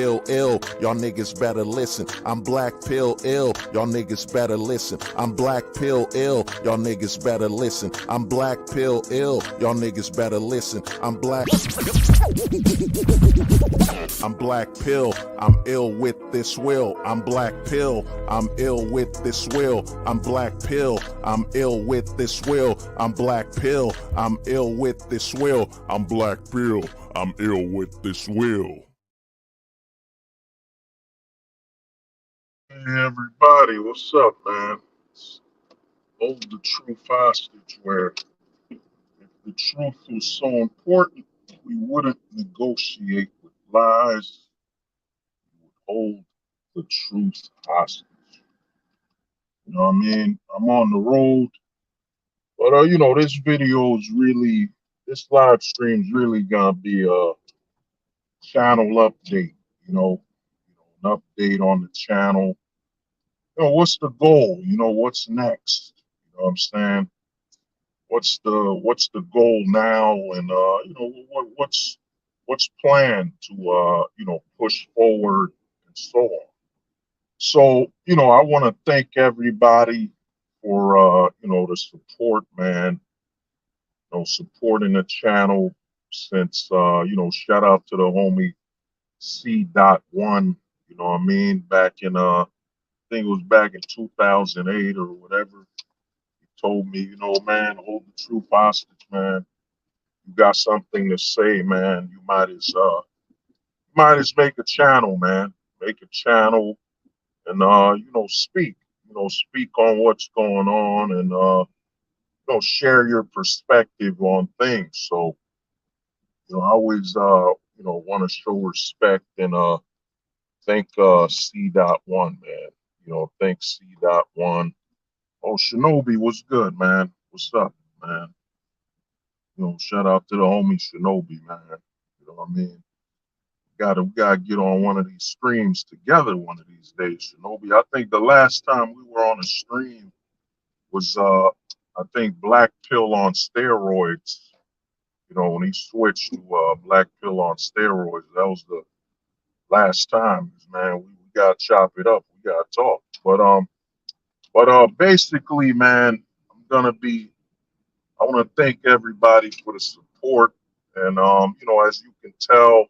pill ill, y'all niggas better listen. I'm black pill ill, y'all niggas better listen. I'm black pill ill, y'all niggas better listen. I'm black pill ill, y'all niggas better listen. I'm black pill, I'm ill with this will. I'm black pill, I'm ill with this will. I'm black pill, I'm ill with this will. I'm black pill, I'm ill with this will. I'm black pill, I'm ill with this will. Hey everybody, what's up, man? Hold the truth hostage where if the truth was so important, we wouldn't negotiate with lies, we would hold the truth hostage. You know what I mean? I'm on the road, but this video is really, this live stream's really gonna be a channel update, an update on the channel. What's the goal? What's next? You know what I'm saying? What's the goal now, and what's planned to push forward and so on. So I want to thank everybody for the support, man. Supporting the channel since shout out to the homie C.1. You know what I mean? Back in I think it was back in 2008 or whatever. Told me, man, hold the truth hostage, man. You got something to say, man. You might as make a channel, man. Make a channel and speak. Speak on what's going on and share your perspective on things. So, I always want to show respect and thank C.1, man. Thank C.1. Oh, Shinobi, what's good, man? What's up, man? Shout out to the homie Shinobi, man. You know what I mean? We gotta get on one of these streams together one of these days, Shinobi. I think the last time we were on a stream was I think Black Pill on steroids. When he switched to Black Pill on steroids, that was the last time, man. We gotta chop it up. We gotta talk. But basically, man, I want to thank everybody for the support. And, as you can tell,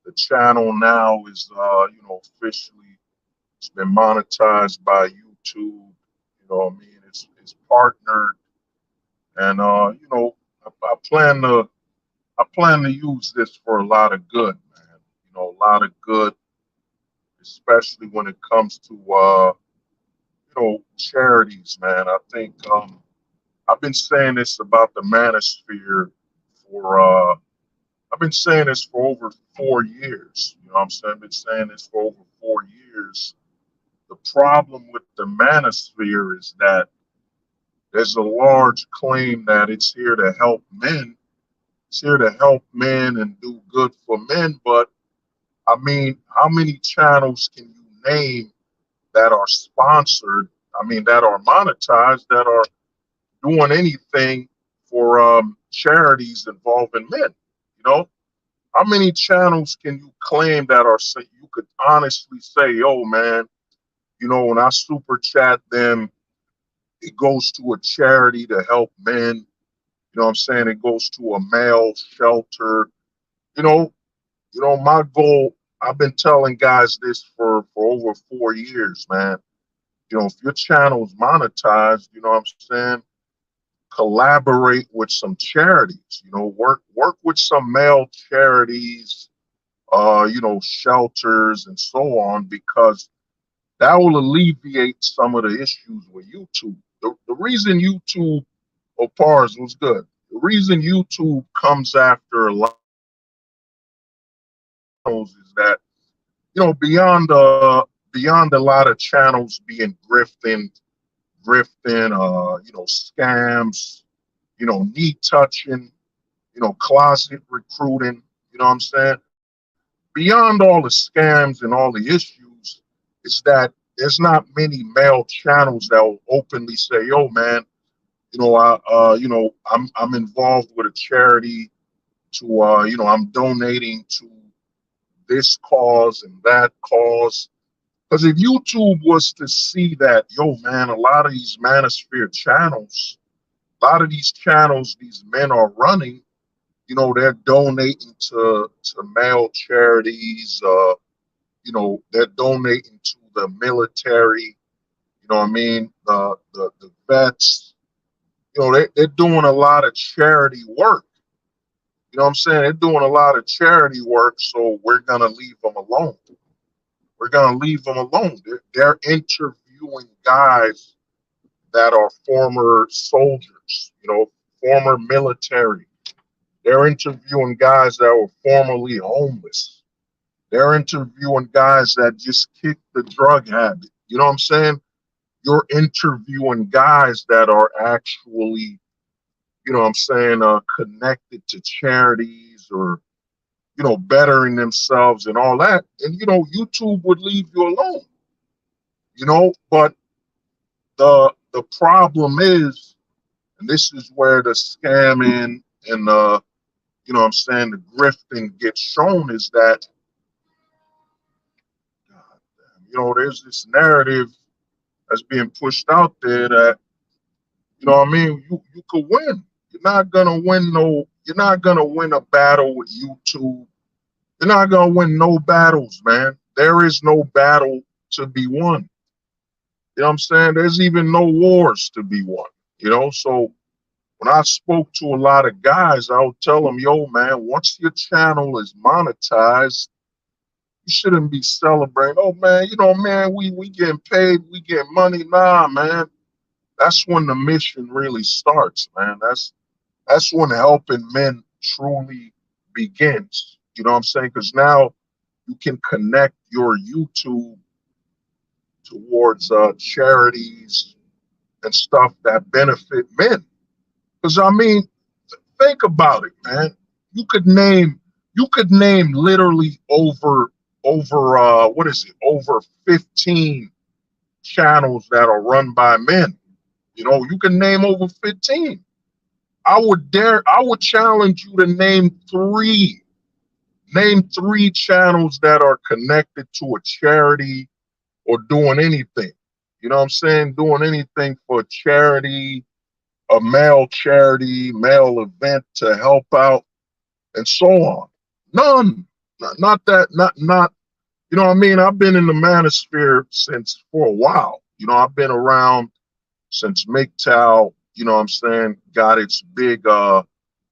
the channel now is, officially, it's been monetized by YouTube. You know what I mean? It's partnered. And, I plan to use this for a lot of good, man. A lot of good, especially when it comes to, charities, man. I think, I've been saying this about the manosphere for I've been saying this for over 4 years. You know what I'm saying? I've been saying this for over 4 years. The problem with the manosphere is that there's a large claim that it's here to help men. It's here to help men and do good for men. But I mean, how many channels can you name that are sponsored? I mean, that are monetized, that are doing anything for charities involving men? How many channels can you claim that are, you could honestly say, oh man, when I super chat them, it goes to a charity to help men. You know what I'm saying? It goes to a male shelter. You know, my goal, I've been telling guys this for over 4 years, man. If your channel is monetized, you know what I'm saying? Collaborate with some charities, work with some male charities, shelters and so on, because that will alleviate some of the issues with YouTube. The reason YouTube, Opars was good. The reason YouTube comes after a lot of is that, beyond a lot of channels being grifting, scams, knee touching, closet recruiting, you know what I'm saying? Beyond all the scams and all the issues, is that there's not many male channels that will openly say, "Yo, man, I'm involved with a charity to, I'm donating to this cause and that cause. Because if YouTube was to see that, yo, man, a lot of these manosphere channels, a lot of these channels these men are running, they're donating to male charities, they're donating to the military, you know what I mean, the vets, they're doing a lot of charity work. You know what I'm saying? They're doing a lot of charity work, so we're gonna leave them alone. We're gonna leave them alone. They're interviewing guys that are former soldiers, former military. They're interviewing guys that were formerly homeless. They're interviewing guys that just kicked the drug habit. You know what I'm saying? You're interviewing guys that are actually, connected to charities or, bettering themselves and all that. And, YouTube would leave you alone, but the problem is, and this is where the scamming and the grifting gets shown, is that, there's this narrative that's being pushed out there that, you could win. You're not gonna win a battle with YouTube. You're not gonna win no battles, man. There is no battle to be won. You know what I'm saying? There's even no wars to be won, So when I spoke to a lot of guys, I would tell them, yo, man, once your channel is monetized, you shouldn't be celebrating. Oh, man, man, we getting paid, we get money. Nah, man. That's when the mission really starts, man. That's when helping men truly begins. You know what I'm saying? Because now you can connect your YouTube towards charities and stuff that benefit men. Because think about it, man. You could name literally over over 15 channels that are run by men. You can name over 15. I would challenge you to name three. Name three channels that are connected to a charity or doing anything. You know what I'm saying? Doing anything for a charity, a male charity, male event to help out, and so on. None. Not that. Not. You know what I mean? I've been in the manosphere since for a while. I've been around since MGTOW, got its big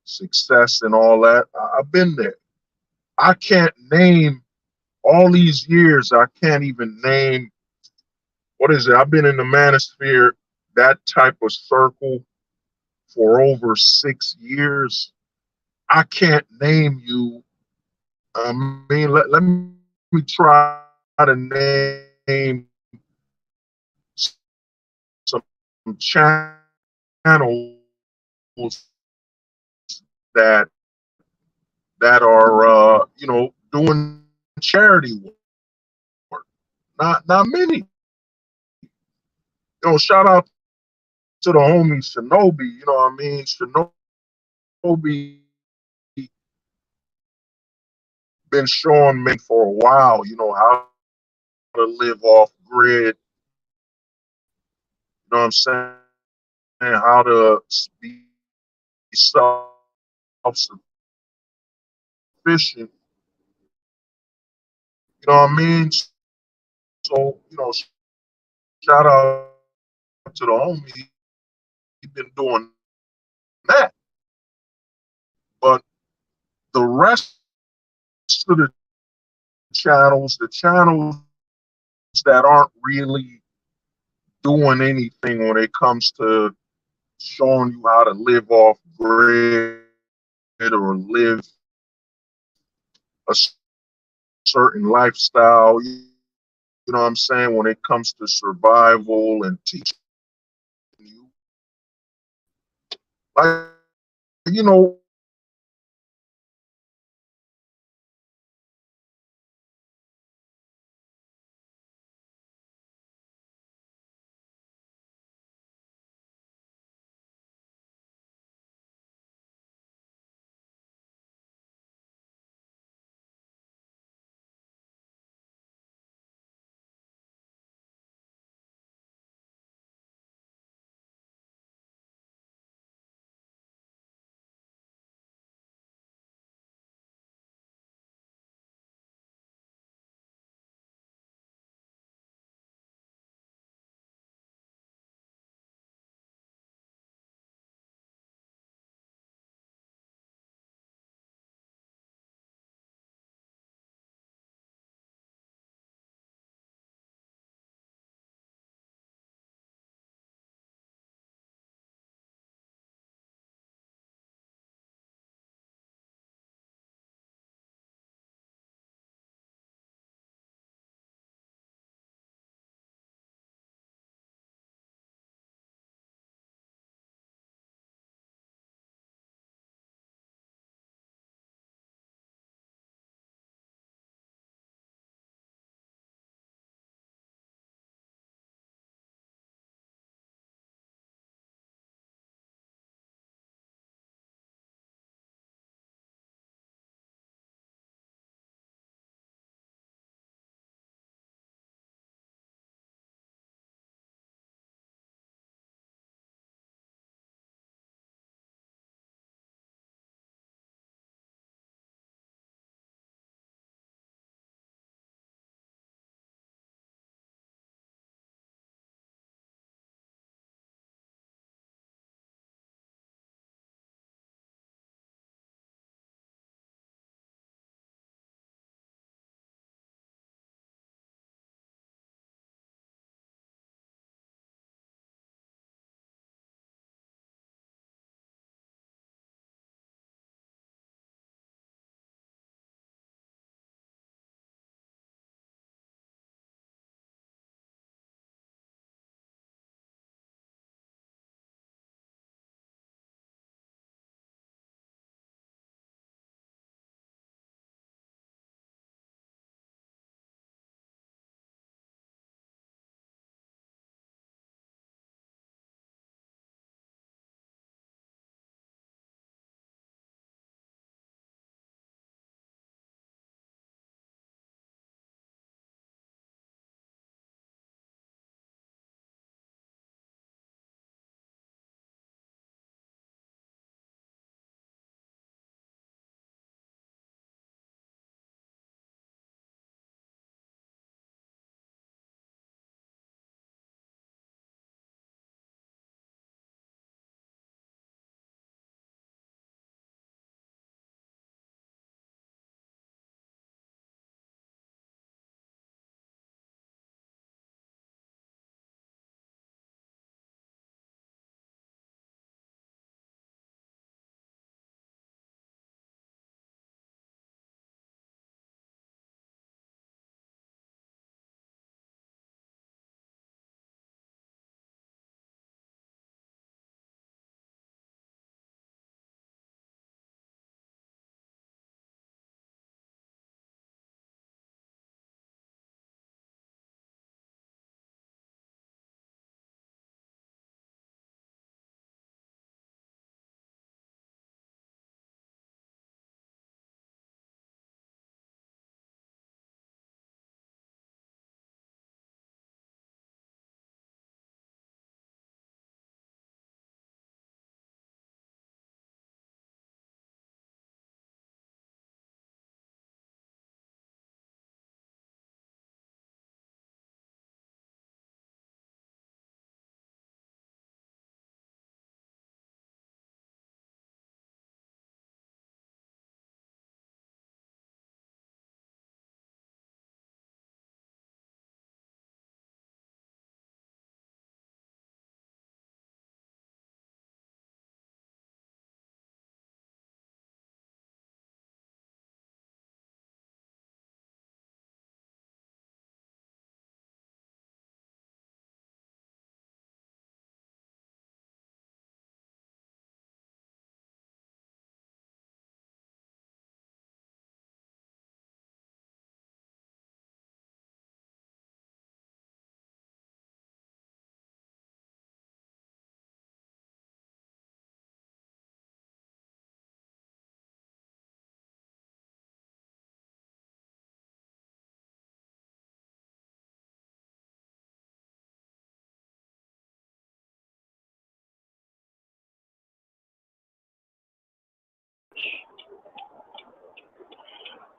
success and all that. I've been there. I can't name all these years. I can't even name, what is it? I've been in the manosphere, that type of circle, for over 6 years. I can't name you. Let me try to name some channels that are doing charity work. Not many. Shout out to the homie Shinobi. You know what I mean? Shinobi been showing me for a while. How to live off grid. You know what I'm saying? How to be self-sufficient. You know what I mean? So, shout out to the homie. He's been doing that. But the rest of the channels that aren't really doing anything when it comes to showing you how to live off grid or live a certain lifestyle, you know what I'm saying, when it comes to survival and teaching you, like, you know,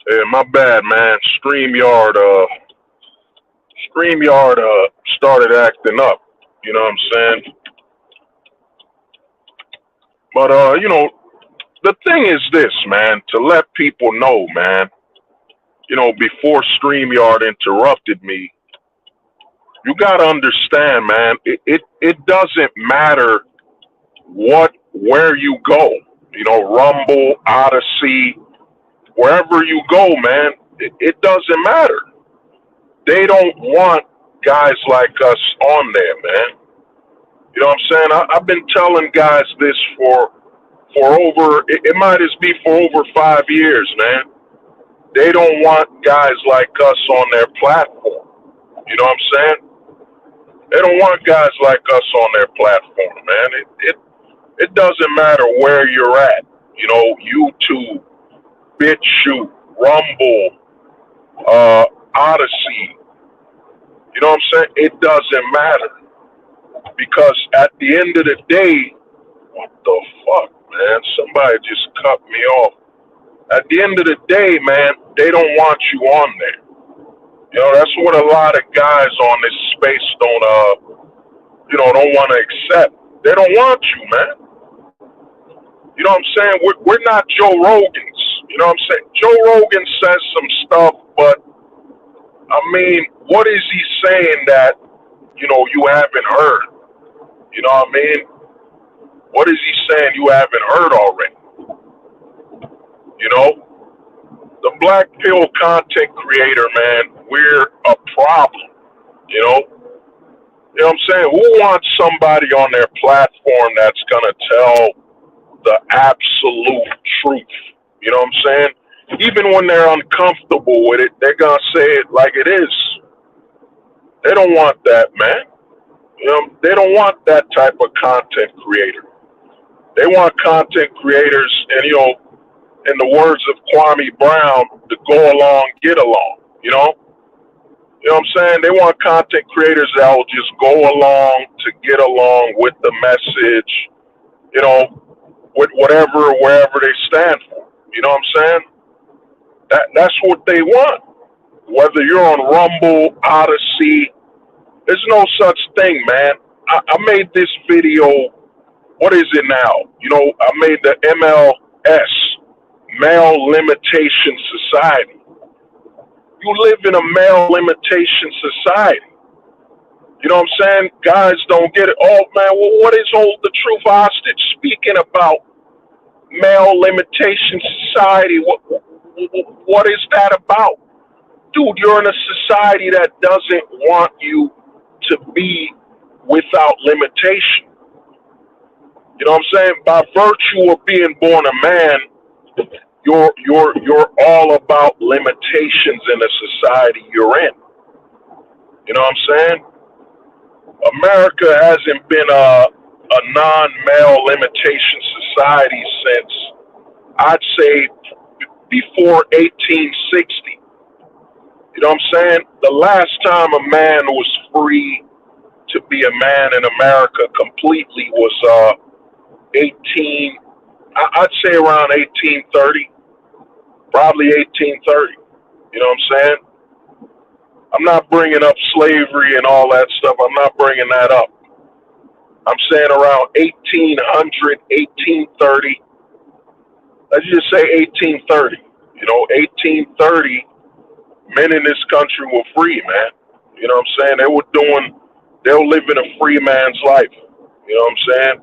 Yeah, my bad, man. StreamYard started acting up. You know what I'm saying? But the thing is this, man. To let people know, man. Before StreamYard interrupted me, you gotta understand, man. It doesn't matter where you go. Rumble, Odyssey, wherever you go, man. It doesn't matter. They don't want guys like us on there, man. You know what I'm saying? I've been telling guys this for over, it might as be for over 5 years, man. They don't want guys like us on their platform. You know what I'm saying? They don't want guys like us on their platform, man. It doesn't matter where you're at. YouTube, BitChute, Rumble, Odyssey. You know what I'm saying? It doesn't matter. Because at the end of the day, what the fuck, man? Somebody just cut me off. At the end of the day, man, they don't want you on there. That's what a lot of guys on this space don't want to accept. They don't want you, man. You know what I'm saying? We're not Joe Rogans. You know what I'm saying? Joe Rogan says some stuff, but I mean, what is he saying that, you haven't heard? You know what I mean? What is he saying you haven't heard already? The Black Pill content creator, man, we're a problem. You know what I'm saying? Who wants somebody on their platform that's going to tell the absolute truth? You know what I'm saying? Even when they're uncomfortable with it, they're going to say it like it is. They don't want that, man. They don't want that type of content creator. They want content creators, and in the words of Kwame Brown, to go along, get along. You know what I'm saying? They want content creators that will just go along to get along with the message, with wherever they stand for. You know what I'm saying? That's what they want. Whether you're on Rumble, Odyssey, there's no such thing, man. I made this video. What is it now? I made the MLS, Male Limitation Society. You live in a male limitation society. You know what I'm saying? Guys don't get it. Oh, man, well, what is Hold the Truth Hostage speaking about? Male limitation society. What is that about? Dude, you're in a society that doesn't want you to be without limitation. You know what I'm saying? By virtue of being born a man, you're all about limitations in the society you're in. You know what I'm saying? America hasn't been a non-male limitation society since, I'd say, before 1860. You know what I'm saying? The last time a man was free to be a man in America completely was I'd say around 1830, probably 1830. You know what I'm saying? I'm not bringing up slavery and all that stuff. I'm not bringing that up. I'm saying around 1800, 1830. Let's just say 1830. 1830, men in this country were free, man. You know what I'm saying? They were living a free man's life. You know what I'm saying?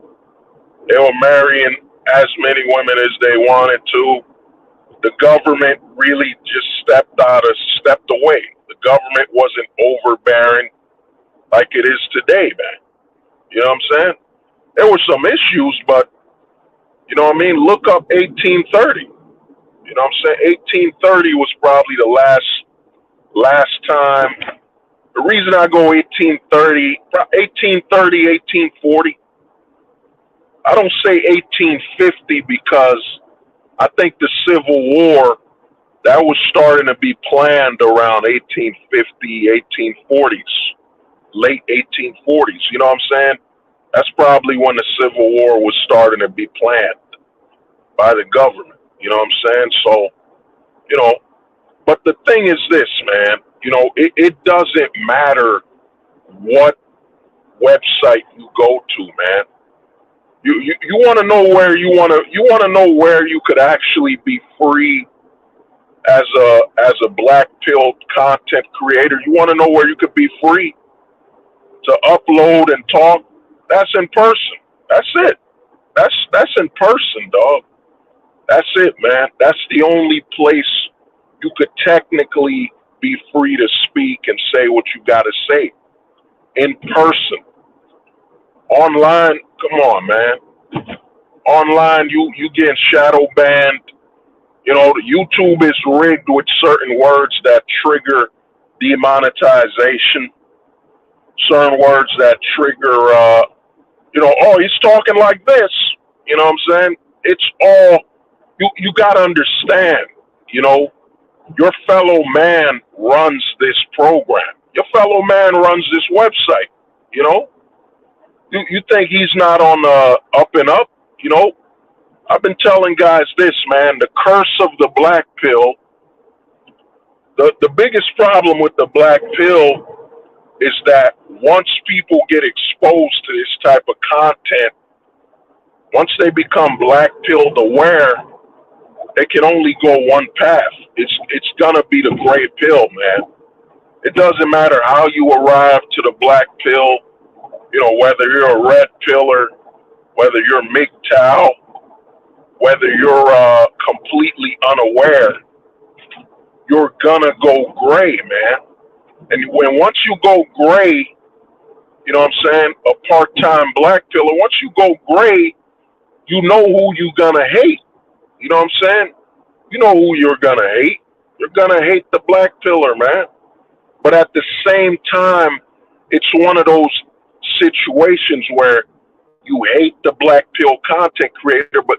They were marrying as many women as they wanted to. The government really just stepped away. The government wasn't overbearing like it is today, man. You know what I'm saying? There were some issues, but you know what I mean? Look up 1830. You know what I'm saying? 1830 was probably the last time. The reason I go 1830, 1840. I don't say 1850 because I think the Civil War, that was starting to be planned around 1850, 1840s, late 1840s. You know what I'm saying? That's probably when the Civil War was starting to be planned by the government. You know what I'm saying? So, But the thing is this, man, it doesn't matter what website you go to, man. You want to know where you want to know where you could actually be free as a black pill content creator. You want to know where you could be free to upload and talk. That's in person. That's it. That's in person, dog. That's it, man. That's the only place you could technically be free to speak and say what you got to say. In person. Online, come on, man. Online, you getting shadow banned. YouTube is rigged with certain words that trigger demonetization. Certain words that trigger, oh, he's talking like this. You know what I'm saying? It's all, you got to understand, your fellow man runs this program. Your fellow man runs this website, You think he's not on the up and up, I've been telling guys this, man, the curse of the black pill, the biggest problem with the black pill is that once people get exposed to this type of content, once they become black pilled aware, they can only go one path. It's gonna be the gray pill, man. It doesn't matter how you arrive to the black pill, whether you're a red pillar, whether you're MGTOW, whether you're completely unaware, you're gonna go gray, man. And once you go gray, you know what I'm saying, a part-time black pillar, once you go gray, you know who you're gonna hate. You know what I'm saying? You know who you're gonna hate. You're gonna hate the black pillar, man. But at the same time, it's one of those situations where you hate the black pill content creator, but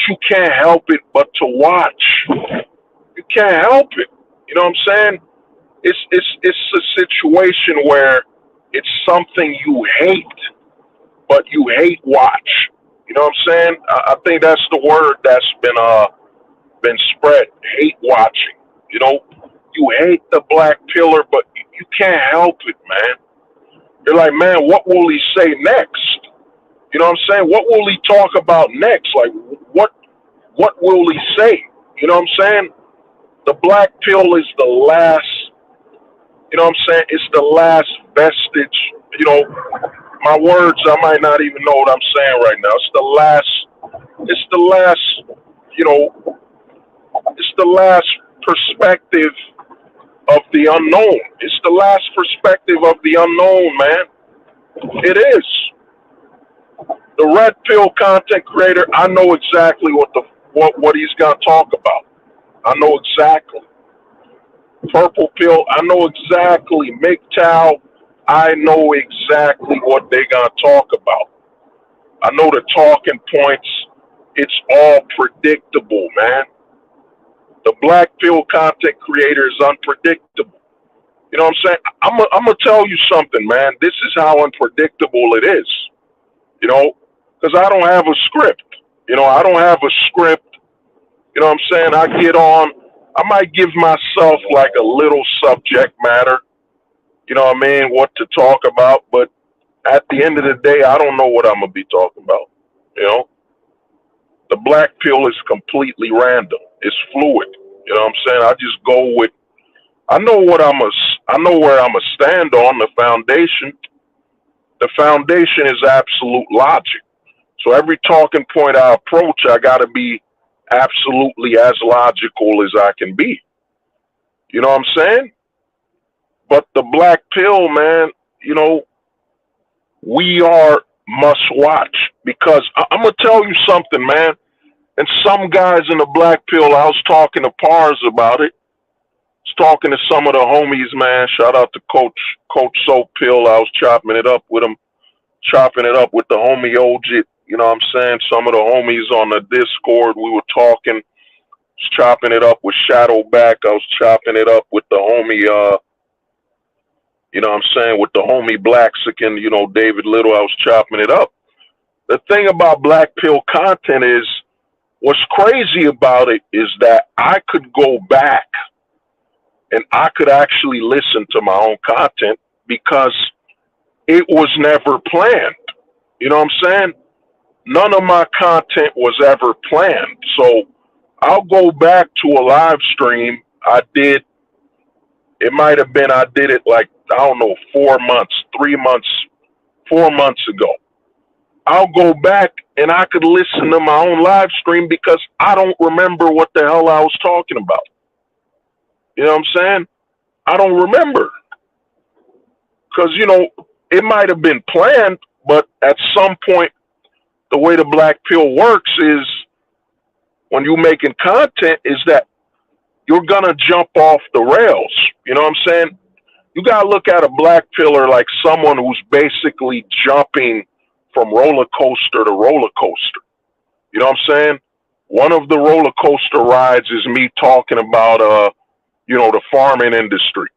you can't help it but to watch. You can't help it. You know what I'm saying? It's a situation where it's something you hate, but you hate watch. You know what I'm saying? I think that's the word that's been spread. Hate watching. You hate the black pillar, but you can't help it, man. You're like, man, what will he say next? You know what I'm saying? What will he talk about next? Like, what will he say? You know what I'm saying? The black pill is the last, you know what I'm saying? It's the last vestige. My words, I might not even know what I'm saying right now. It's the last perspective of the unknown. It's the last perspective of the unknown, man. It is. The red pill content creator, I know exactly what he's gonna talk about. I know exactly. Purple pill, I know exactly. MGTOW, I know exactly what they're gonna talk about. I know the talking points. It's all predictable, man. The black pill content creator is unpredictable. You know what I'm saying? I'm gonna tell you something, man. This is how unpredictable it is. Because I don't have a script. I don't have a script. You know what I'm saying? I get on. I might give myself like a little subject matter. You know what I mean? What to talk about. But at the end of the day, I don't know what I'm going to be talking about. The black pill is completely random. It's fluid. You know what I'm saying? I just go with, I know where I'm going to stand on the foundation. The foundation is absolute logic. So every talking point I approach, I got to be absolutely as logical as I can be. You know what I'm saying? But the black pill, man, we are must watch, because I'm going to tell you something, man. And some guys in the black pill, I was talking to Pars about it. I was talking to some of the homies, man. Shout out to Coach Soap Pill. I was chopping it up with him, chopping it up with the homie OG. You know what I'm saying? Some of the homies on the Discord, we were talking, was chopping it up with Shadowback. I was chopping it up with the homie, you know what I'm saying, with the homie Blaxican, David Little. I was chopping it up. The thing about black pill content is, what's crazy about it is that I could go back and I could actually listen to my own content because it was never planned. You know what I'm saying? None of my content was ever planned. So I'll go back to a live stream I did. It might have been I did it like, I don't know, 4 months, 3 months, 4 months ago. I'll go back and I could listen to my own live stream because I don't remember what the hell I was talking about. You know what I'm saying? I don't remember. Because, you know, it might have been planned, but at some point, the way the black pill works is when you're making content is that you're going to jump off the rails. You know what I'm saying? You got to look at a black pillar like someone who's basically jumping from roller coaster to roller coaster. You know what I'm saying? One of the roller coaster rides is me talking about, you know, the farming industry.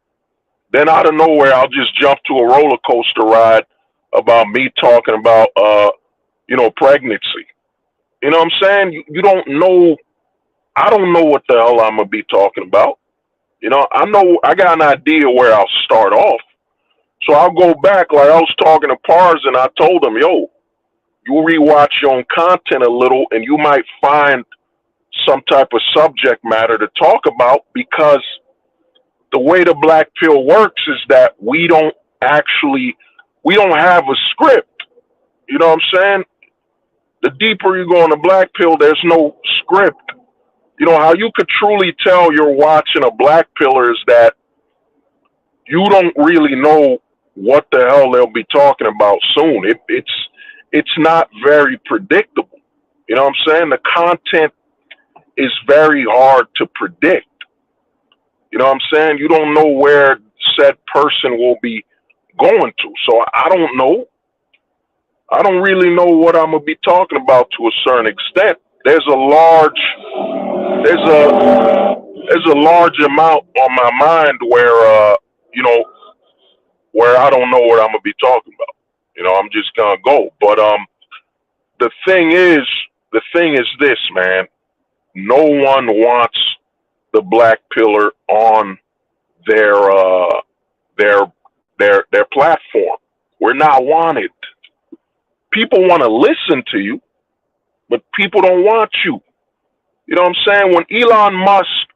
Then out of nowhere, I'll just jump to a roller coaster ride about me talking about, you know, pregnancy. You know what I'm saying? You don't know. I don't know what the hell I'm going to be talking about. You know I got an idea where I'll start off. So I'll go back, like I was talking to Pars and I told him, yo, you rewatch your own content a little and you might find some type of subject matter to talk about, because the way the black pill works is that we don't have a script. You know what I'm saying? The deeper you go on the black pill, there's no script. You know, how you could truly tell you're watching a black pillar is that you don't really know what the hell they'll be talking about soon. It's not very predictable. You know what I'm saying? The content is very hard to predict. You know what I'm saying? You don't know where said person will be going to. So I don't know. I don't really know what I'm gonna be talking about to a certain extent. There's a large amount on my mind where you know, where I don't know what I'm gonna be talking about. You know, I'm just gonna go. But the thing is this, man. No one wants the black pillar on their platform. We're not wanted. People want to listen to you, but people don't want you. You know what I'm saying? When Elon Musk,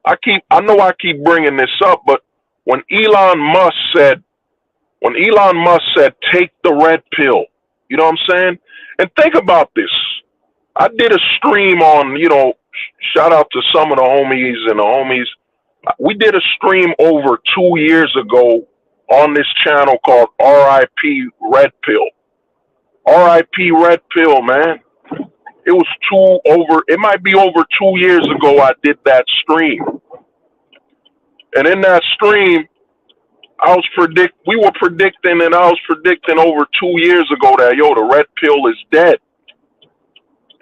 I know I keep bringing this up, but when Elon Musk said, take the red pill, you know what I'm saying? And think about this. I did a stream on, you know, shout out to some of the homies. We did a stream over 2 years ago on this channel called RIP Red Pill. RIP Red Pill, man. It might be over 2 years ago I did that stream. And in that stream, we were predicting, and I was predicting over 2 years ago that, yo, the red pill is dead.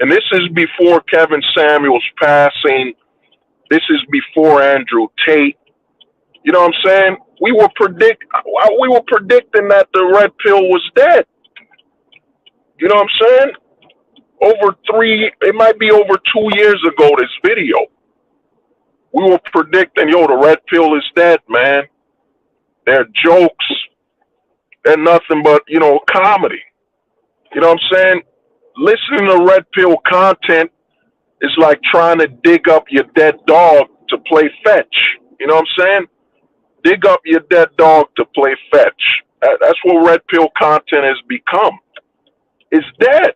And this is before Kevin Samuels passing. This is before Andrew Tate. You know what I'm saying? We were predicting that the red pill was dead. You know what I'm saying? It might be over 2 years ago, this video. We were predicting, yo, the red pill is dead, man. They're jokes. They're nothing but, you know, comedy. You know what I'm saying? Listening to red pill content is like trying to dig up your dead dog to play fetch. You know what I'm saying? Dig up your dead dog to play fetch. That's what red pill content has become. It's dead.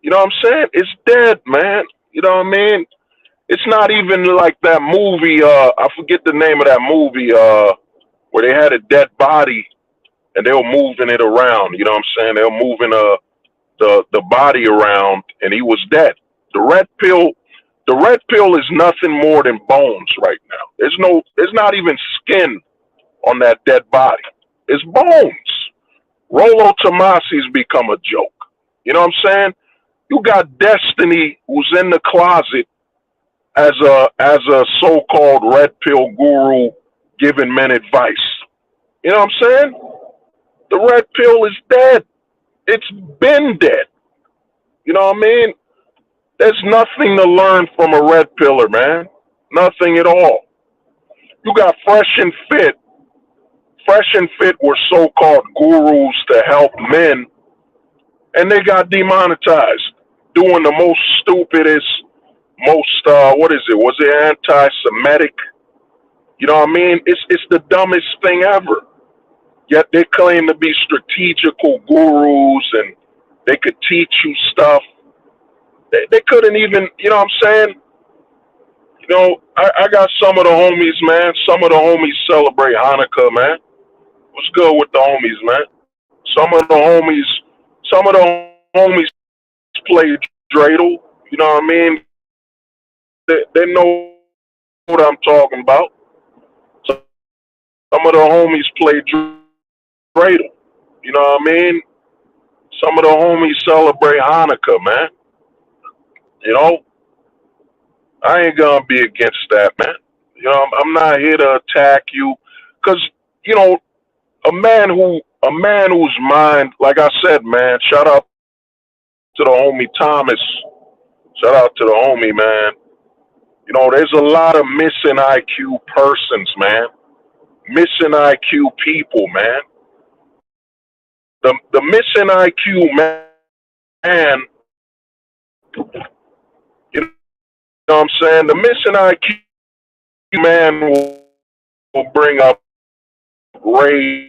You know what I'm saying? It's dead, man. You know what I mean? It's not even like that movie, I forget the name of that movie, where they had a dead body and they were moving it around. You know what I'm saying? They were moving the body around and he was dead. The red pill is nothing more than bones right now. There's not even skin on that dead body. It's bones. Rollo Tomasi's become a joke. You know what I'm saying? You got Destiny, who's in the closet as a so-called red pill guru giving men advice. You know what I'm saying? The red pill is dead. It's been dead. You know what I mean? There's nothing to learn from a red pillar, man. Nothing at all. You got Fresh and Fit. Fresh and Fit were so-called gurus to help men, and they got demonetized doing the most stupidest, most what is it? Was it anti-Semitic? You know what I mean? It's the dumbest thing ever. Yet they claim to be strategical gurus and they could teach you stuff. They couldn't even, you know what I'm saying? You know, I got some of the homies, man. Some of the homies celebrate Hanukkah, man. What's good with the homies, man? Some of the homies, some of the homies play dreidel. You know what I mean? They know what I'm talking about. So some of the homies play dreidel. You know what I mean? Some of the homies celebrate Hanukkah, man. You know, I ain't gonna be against that, man. You know, I'm not here to attack you, cause you know, a man whose mind, like I said, man. Shout out to the homie Thomas. Shout out to the homie, man. You know, there's a lot of missing IQ persons, man. Missing IQ people, man. The missing IQ man, you know what I'm saying? The missing IQ man will bring up race,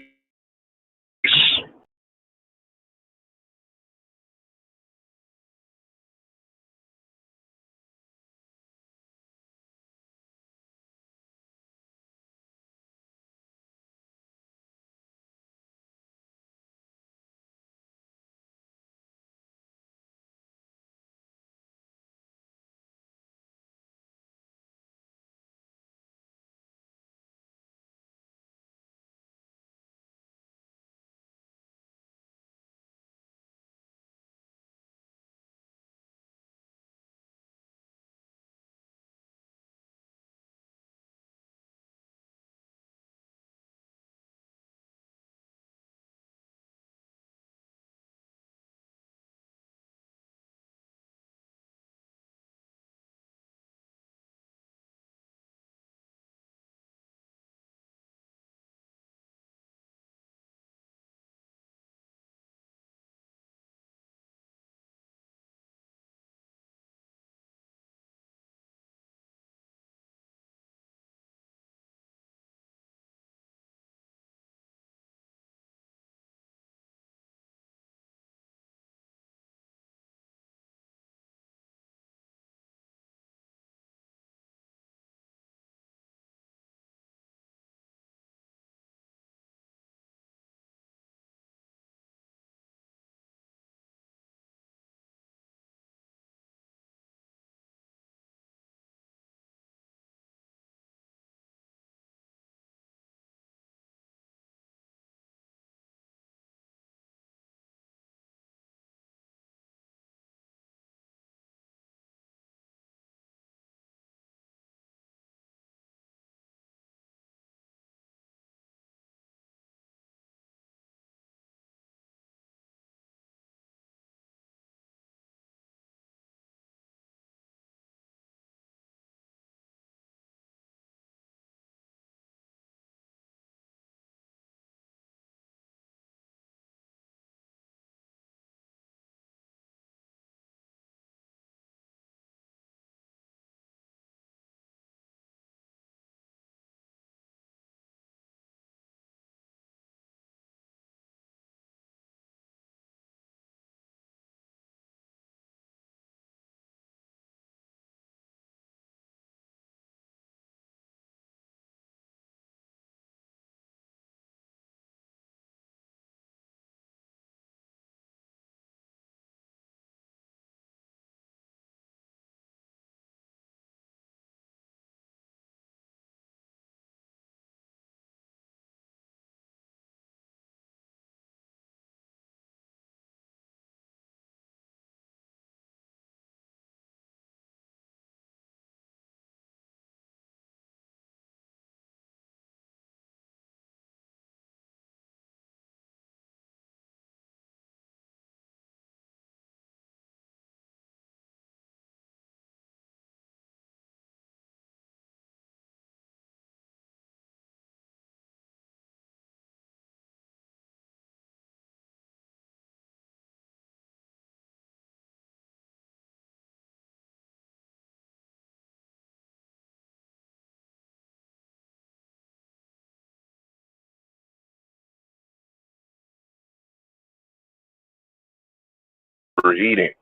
eating.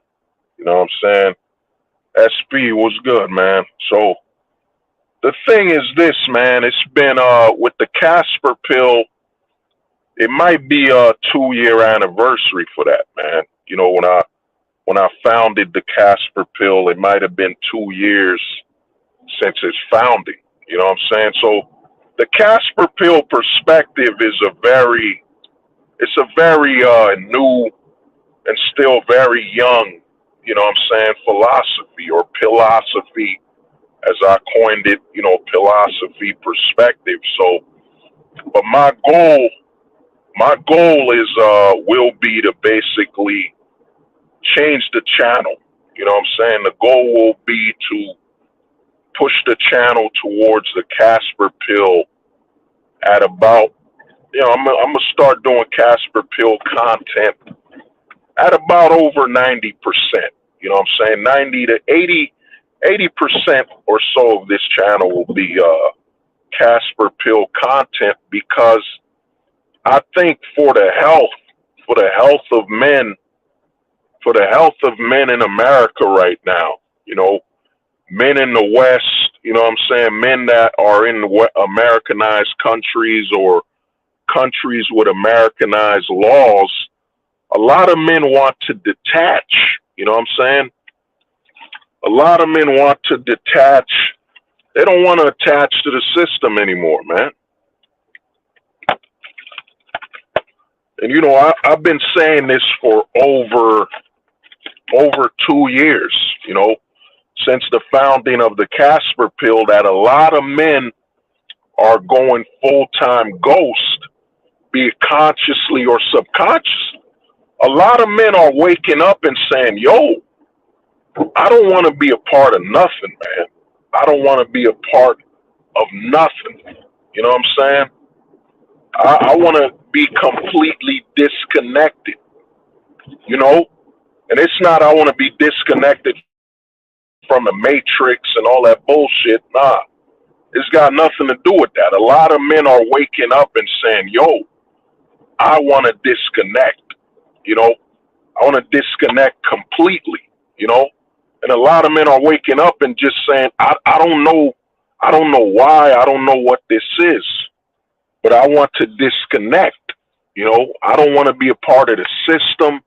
You know what I'm saying? SP was good, man. So the thing is this, man, it's been with the Casper pill, it might be a 2-year anniversary for that, man. You know, when I founded the Casper pill, it might have been 2 years since its founding. You know what I'm saying? So the Casper pill perspective is a very new and still very young, you know what I'm saying, philosophy or philosophy, as I coined it, you know, philosophy perspective. So, but my goal is will be to basically change the channel. You know what I'm saying? The goal will be to push the channel towards the Casper pill at about, you know, I'm gonna start doing Casper pill content at about over 90%. You know what I'm saying? 90 to 80% or so of this channel will be Casper pill content, because I think for the health of men in America right now, you know, men in the West, you know what I'm saying, men that are in Americanized countries or countries with Americanized laws, a lot of men want to detach, you know what I'm saying? A lot of men want to detach. They don't want to attach to the system anymore, man. And, you know, I've been saying this for over 2 years, you know, since the founding of the Casper pill, that a lot of men are going full-time ghost, be it consciously or subconsciously. A lot of men are waking up and saying, yo, I don't want to be a part of nothing, man. I don't want to be a part of nothing. You know what I'm saying? I want to be completely disconnected, you know? And it's not I want to be disconnected from the Matrix and all that bullshit. Nah, it's got nothing to do with that. A lot of men are waking up and saying, yo, I want to disconnect, you know? I want to disconnect completely, you know? And a lot of men are waking up and just saying, I don't know why, I don't know what this is, but I want to disconnect, you know? I don't want to be a part of the system,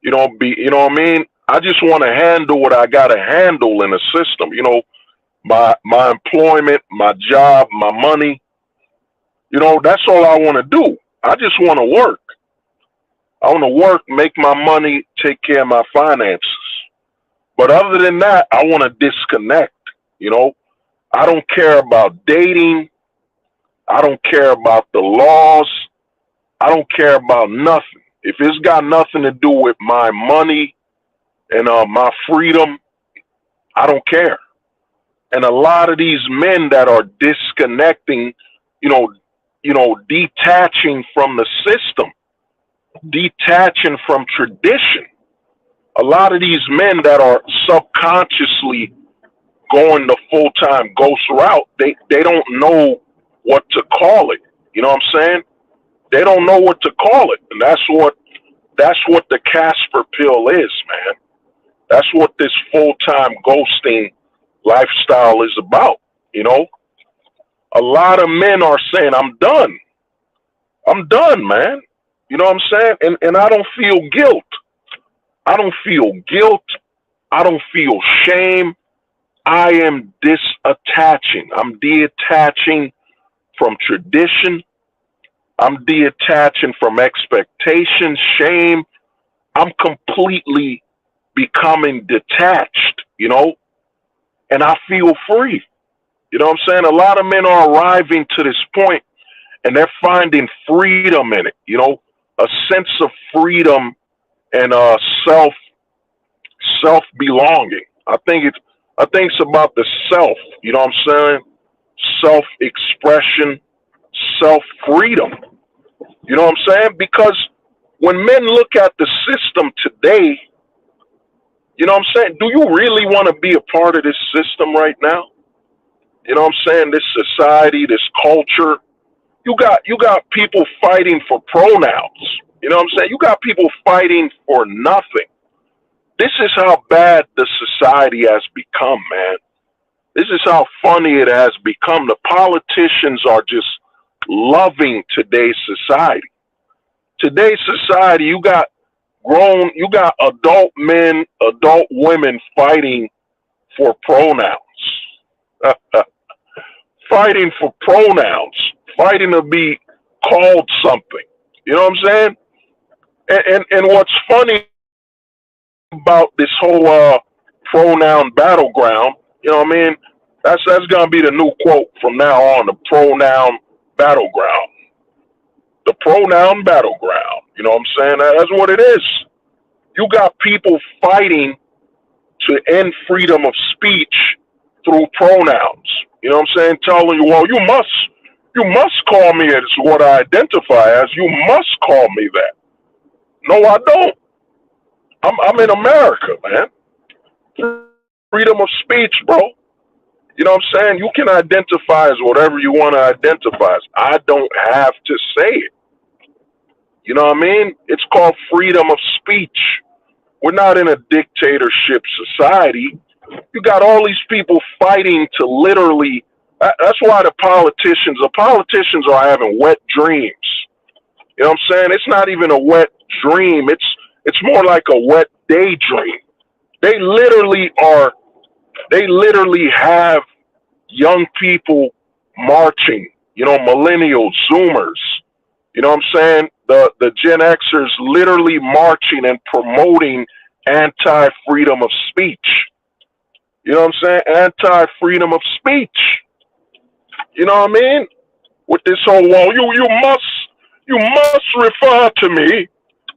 you know, you know what I mean? I just want to handle what I got to handle in the system, you know, my employment, my job, my money, you know, that's all I want to do. I just want to work. I want to work, make my money, take care of my finances. But other than that, I want to disconnect, you know. I don't care about dating. I don't care about the laws. I don't care about nothing. If it's got nothing to do with my money and my freedom, I don't care. And a lot of these men that are disconnecting, you know, detaching from the system, detaching from tradition. A lot of these men that are subconsciously going the full-time ghost route, they don't know what to call it. You know what I'm saying? They don't know what to call it. And that's what the Casper pill is, man. That's what this full-time ghosting lifestyle is about, you know? A lot of men are saying, I'm done. I'm done, man. You know what I'm saying? And I don't feel guilt. I don't feel guilt. I don't feel shame. I am disattaching. I'm detaching from tradition. I'm detaching from expectations, shame. I'm completely becoming detached, you know, and I feel free. You know what I'm saying? A lot of men are arriving to this point and they're finding freedom in it, you know, a sense of freedom and self belonging. I think it's about the self, you know what I'm saying? Self expression, self freedom. You know what I'm saying? Because when men look at the system today, you know what I'm saying? Do you really want to be a part of this system right now? You know what I'm saying? This society, this culture. You got people fighting for pronouns. You know what I'm saying? You got people fighting for nothing. This is how bad the society has become, man. This is how funny it has become. The politicians are just loving today's society. Today's society, you got adult men, adult women fighting for pronouns. Fighting for pronouns. Fighting to be called something. You know what I'm saying? And what's funny about this whole pronoun battleground, you know what I mean? That's gonna be the new quote from now on, the pronoun battleground. The pronoun battleground. You know what I'm saying? That's what it is. You got people fighting to end freedom of speech through pronouns. You know what I'm saying? Telling you, well, you must call me as what I identify as. You must call me that. No, I don't. I'm in America, man. Freedom of speech, bro. You know what I'm saying? You can identify as whatever you want to identify as. I don't have to say it. You know what I mean? It's called freedom of speech. We're not in a dictatorship society. You got all these people fighting to literally. That's why the politicians are having wet dreams. You know what I'm saying? It's not even a wet dream. It's more like a wet daydream. They literally have young people marching, you know, millennials, Zoomers, you know what I'm saying? The Gen Xers literally marching and promoting anti-freedom of speech. You know what I'm saying? Anti-freedom of speech. You know what I mean? With this whole, well, you must refer to me.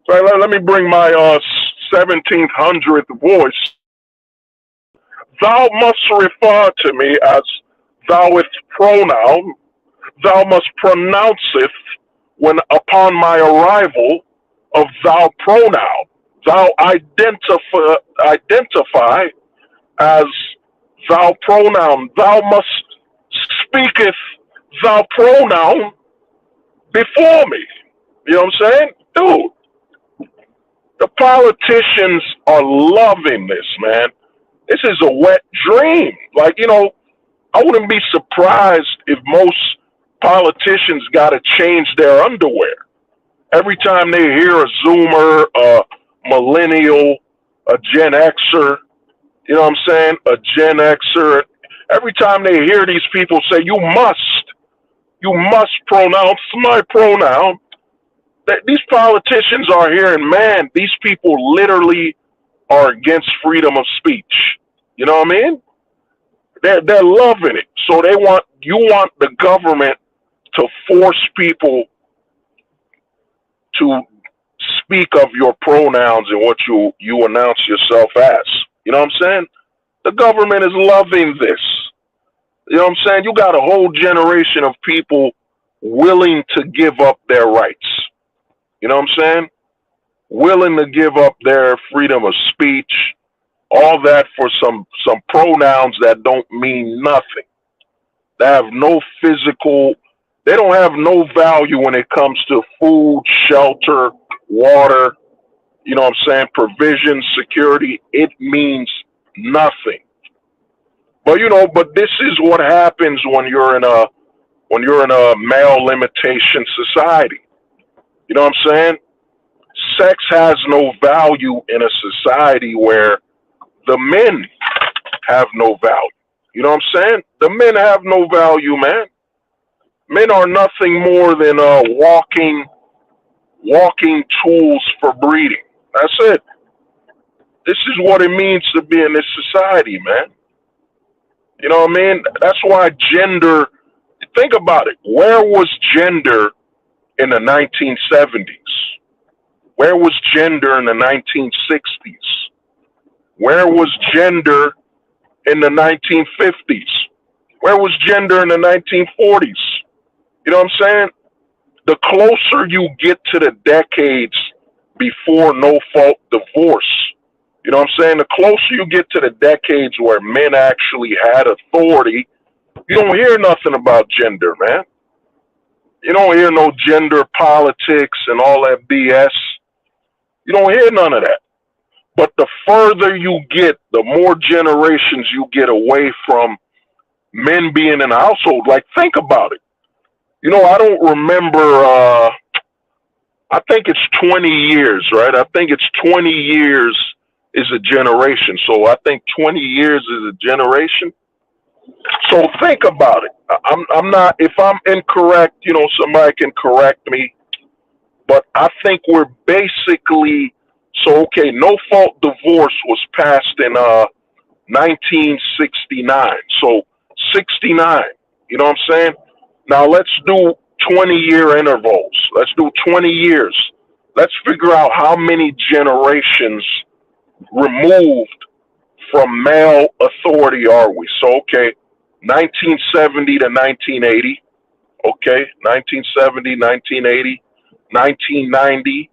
Let me bring my 1700th voice. Thou must refer to me as thou'st pronoun. Thou must pronounceth when upon my arrival of thou pronoun. Thou identify as thou pronoun. Thou must speaketh thou pronoun before me. You know what I'm saying? Dude, the politicians are loving this, man. This is a wet dream. Like, you know, I wouldn't be surprised if most politicians got to change their underwear. Every time they hear a Zoomer, a millennial, a Gen Xer, you know what I'm saying? A Gen Xer. Every time they hear these people say, you must pronounce my pronoun. These politicians are hearing, man, these people literally are against freedom of speech. You know what I mean? They're loving it. So you want the government to force people to speak of your pronouns and what you announce yourself as. You know what I'm saying? The government is loving this. You know what I'm saying? You got a whole generation of people willing to give up their rights. You know what I'm saying? Willing to give up their freedom of speech, all that for some pronouns that don't mean nothing. They have no physical, they don't have no value when it comes to food, shelter, water, you know what I'm saying, provision, security. It means nothing. But but this is what happens when you're in a male limitation society. You know what I'm saying? Sex has no value in a society where the men have no value. You know what I'm saying? The men have no value, man. Men are nothing more than walking tools for breeding. That's it. This is what it means to be in this society, man. You know what I mean? That's why gender, think about it. Where was gender in the 1970s? Where was gender in the 1960s? Where was gender in the 1950s? Where was gender in the 1940s? You know what I'm saying? The closer you get to the decades before no-fault divorce, you know what I'm saying? The closer you get to the decades where men actually had authority, you don't hear nothing about gender, man. You don't hear no gender politics and all that BS. You don't hear none of that. But the further you get, the more generations you get away from men being in a household. Like, think about it. You know, I don't remember, I think it's 20 years, right? I think it's 20 years is a generation. So I think 20 years is a generation. So think about it. I'm not, if I'm incorrect, you know, somebody can correct me, but I think we're basically, so okay, no fault divorce was passed in 1969. So 69, you know what I'm saying? Now let's do 20-year intervals. Let's do 20 years. Let's figure out how many generations removed from male authority are we? So, okay, 1970 to 1980. Okay, 1970, 1980, 1990,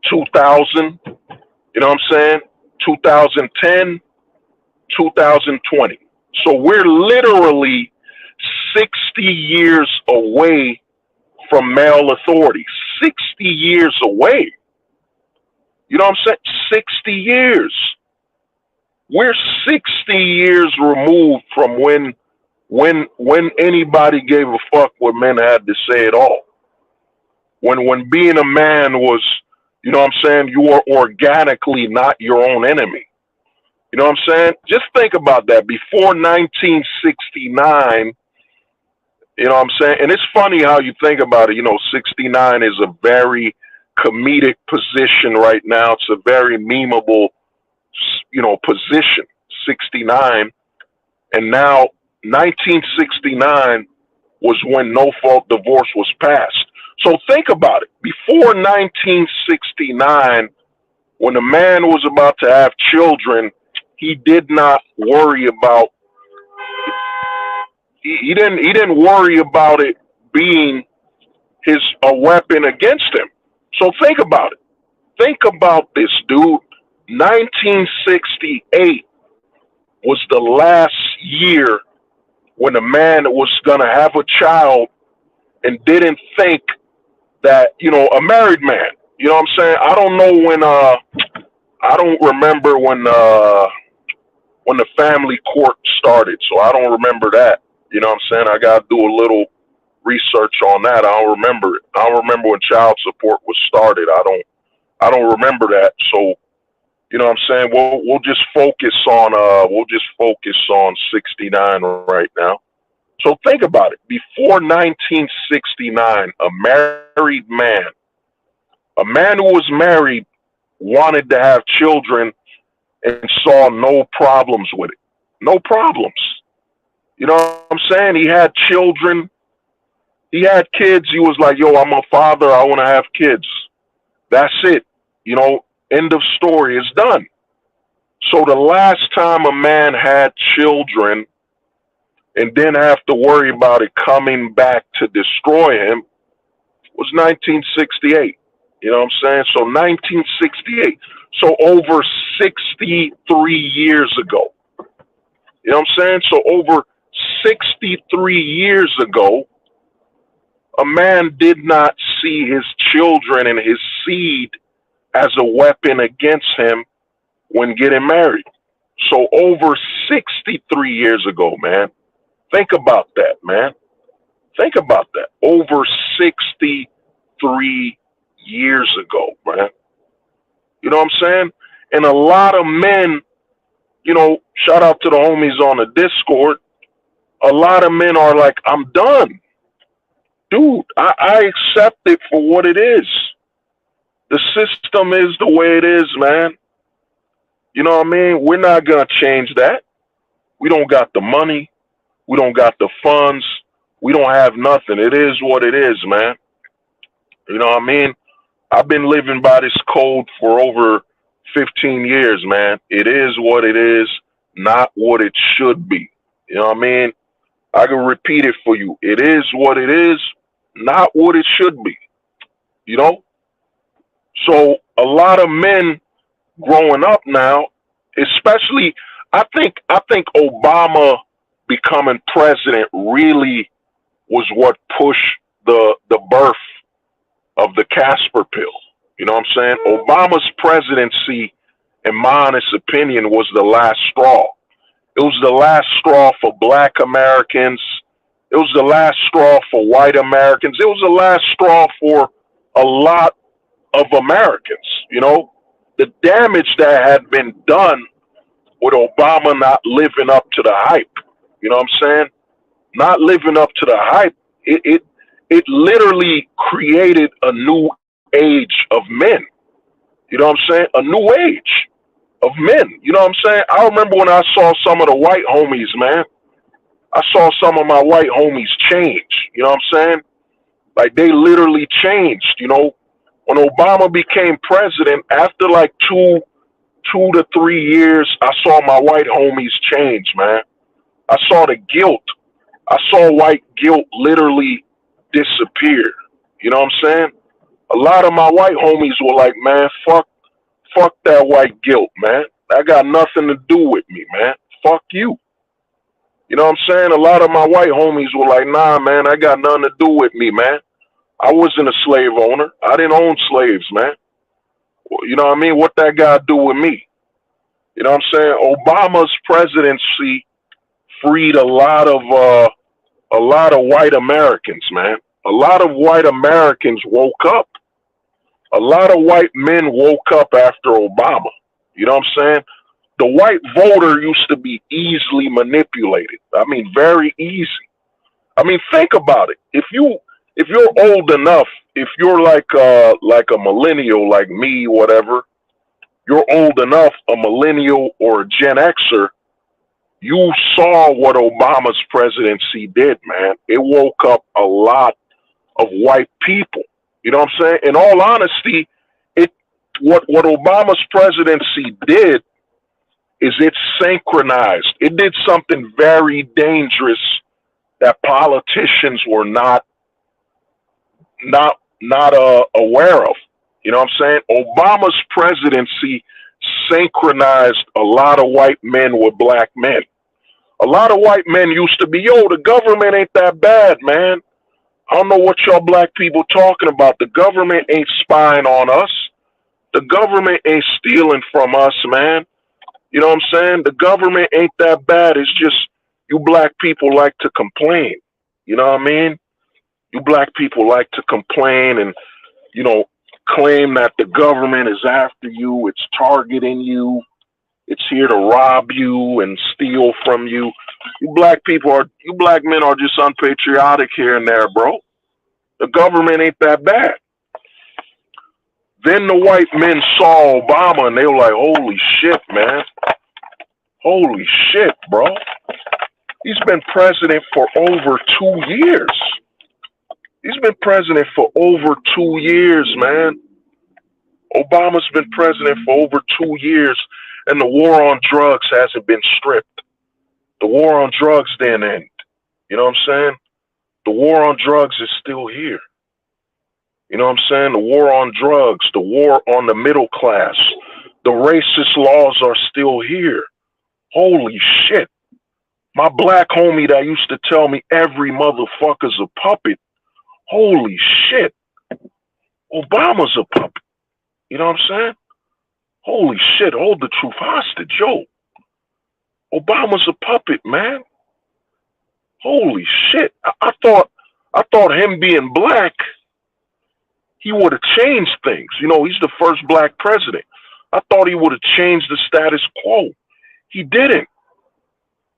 2000. You know what I'm saying? 2010, 2020. So we're literally 60 years away from male authority. 60 years away. You know what I'm saying? 60 years. We're 60 years removed from when anybody gave a fuck what men had to say at all. When being a man was, you know what I'm saying, you are organically not your own enemy. You know what I'm saying? Just think about that. Before 1969, you know what I'm saying? And it's funny how you think about it. You know, 69 is a very comedic position right now. It's a very memeable, you know, position, 69. And now 1969 was when no fault divorce was passed. So think about it. Before 1969, when a man was about to have children, he did not worry about, he didn't worry about it being a weapon against him. So think about it. Think about this, dude. 1968 was the last year when a man was going to have a child and didn't think that, you know, a married man, you know what I'm saying? I don't know when, I don't remember when the family court started. So I don't remember that. You know what I'm saying? I got to do a little research on that. I don't remember it. I don't remember when child support was started. I don't remember that. So, you know what I'm saying? We'll just focus on 69 right now. So think about it. Before 1969, a married man, a man who was married, wanted to have children and saw no problems with it. No problems. You know what I'm saying? He had children. He had kids. He was like, yo, I'm a father. I want to have kids. That's it. You know, end of story. It's done. So the last time a man had children and didn't have to worry about it coming back to destroy him was 1968. You know what I'm saying? So 1968. So over 63 years ago. You know what I'm saying? So over 63 years ago, a man did not see his children and his seed as a weapon against him when getting married. So over 63 years ago, man. Think about that, man. Think about that. Over 63 years ago, man. You know what I'm saying? And a lot of men, you know, shout out to the homies on the Discord. A lot of men are like, I'm done. Dude, I accept it for what it is. The system is the way it is, man. You know what I mean? We're not going to change that. We don't got the money. We don't got the funds. We don't have nothing. It is what it is, man. You know what I mean? I've been living by this code for over 15 years, man. It is what it is, not what it should be. You know what I mean? I can repeat it for you. It is what it is, not what it should be. You know? So a lot of men growing up now, especially, I think Obama becoming president really was what pushed the birth of the Casper pill. You know what I'm saying? Obama's presidency, in my honest opinion, was the last straw. It was the last straw for black Americans. It was the last straw for white Americans. It was the last straw for a lot of Americans. You know, the damage that had been done with Obama not living up to the hype. You know what I'm saying? Not living up to the hype. It literally created a new age of men. You know what I'm saying? A new age of men. You know what I'm saying? I remember when I saw some of the white homies, man. I saw some of my white homies change. You know what I'm saying? Like they literally changed. You know, when Obama became president, after like two to 3 years, I saw my white homies change, man. I saw the guilt. I saw white guilt literally disappear. You know what I'm saying? A lot of my white homies were like, man, fuck that white guilt, man. That got nothing to do with me, man. Fuck you. You know what I'm saying? A lot of my white homies were like, nah, man, that got nothing to do with me, man. I wasn't a slave owner. I didn't own slaves, man. You know what I mean? What that got to do with me? You know what I'm saying? Obama's presidency freed a lot of white Americans, man. A lot of white Americans woke up. A lot of white men woke up after Obama. You know what I'm saying? The white voter used to be easily manipulated. I mean, very easy. I mean, think about it. If you're old enough, if you're like a millennial like me, whatever, you're old enough, a millennial or a Gen Xer, you saw what Obama's presidency did, man. It woke up a lot of white people. You know what I'm saying? In all honesty, what Obama's presidency did is it synchronized. It did something very dangerous that politicians were not aware of. You know what I'm saying? Obama's presidency synchronized a lot of white men with black men. A lot of white men used to be, yo, the government ain't that bad, man. I don't know what y'all black people talking about. The government ain't spying on us. The government ain't stealing from us, man. You know what I'm saying? The government ain't that bad. It's just you black people like to complain. You know what I mean? You black people like to complain and, you know, claim that the government is after you. It's targeting you. It's here to rob you and steal from you. You black men are just unpatriotic here and there, bro. The government ain't that bad. Then the white men saw Obama and they were like, holy shit, man. Holy shit, bro. He's been president for over 2 years. He's been president for over 2 years, man. Obama's been president for over 2 years, and the war on drugs hasn't been stripped. The war on drugs didn't end. You know what I'm saying? The war on drugs is still here. You know what I'm saying? The war on drugs, the war on the middle class, the racist laws are still here. Holy shit. My black homie that used to tell me every motherfucker's a puppet. Holy shit. Obama's a puppet. You know what I'm saying? Holy shit. Hold the truth hostage, yo. Obama's a puppet, man. Holy shit. I thought him being black, he would have changed things. You know, he's the first black president. I thought he would have changed the status quo. He didn't.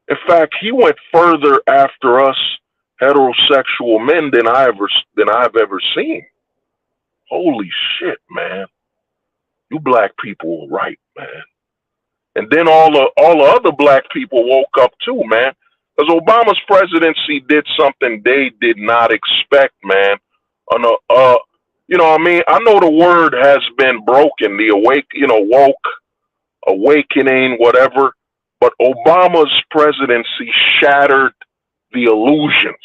In fact, he went further after us heterosexual men than I've ever seen. Holy shit, man. You black people were right, man. And then all the other black people woke up too, man. Because Obama's presidency did something they did not expect, man. You know what I mean? I know the word has been broken, the woke, awakening, whatever. But Obama's presidency shattered the illusions.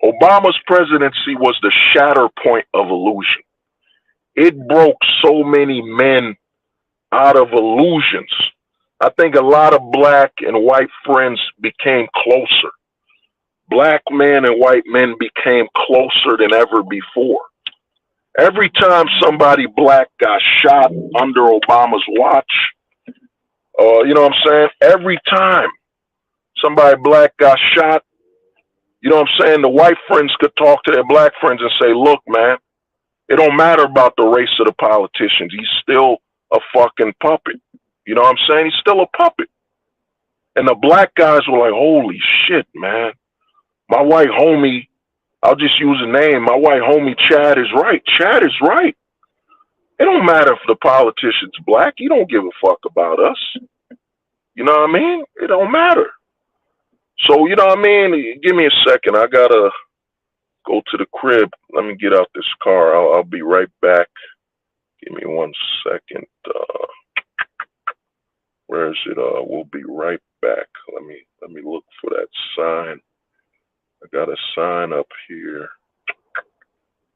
Obama's presidency was the shatter point of illusion. It broke so many men out of illusions. I think a lot of black and white friends became closer. Black men and white men became closer than ever before. Every time somebody black got shot under Obama's watch, you know what I'm saying? Every time somebody black got shot, you know what I'm saying? The white friends could talk to their black friends and say, look, man, it don't matter about the race of the politicians. He's still a fucking puppet. You know what I'm saying? He's still a puppet. And the black guys were like, holy shit, man. My white homie, I'll just use a name. My white homie Chad is right. Chad is right. It don't matter if the politician's black. He don't give a fuck about us. You know what I mean? It don't matter. So, you know what I mean? Give me a second. I gotta go to the crib. Let me get out this car. I'll be right back. Give me 1 second. Where is it? We'll be right back. Let me look for that sign. I got a sign up here.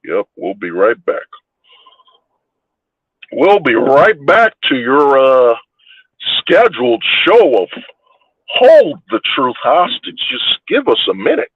Yep, we'll be right back. We'll be right back to your scheduled show of Hold the Truth Hostage. Just give us a minute.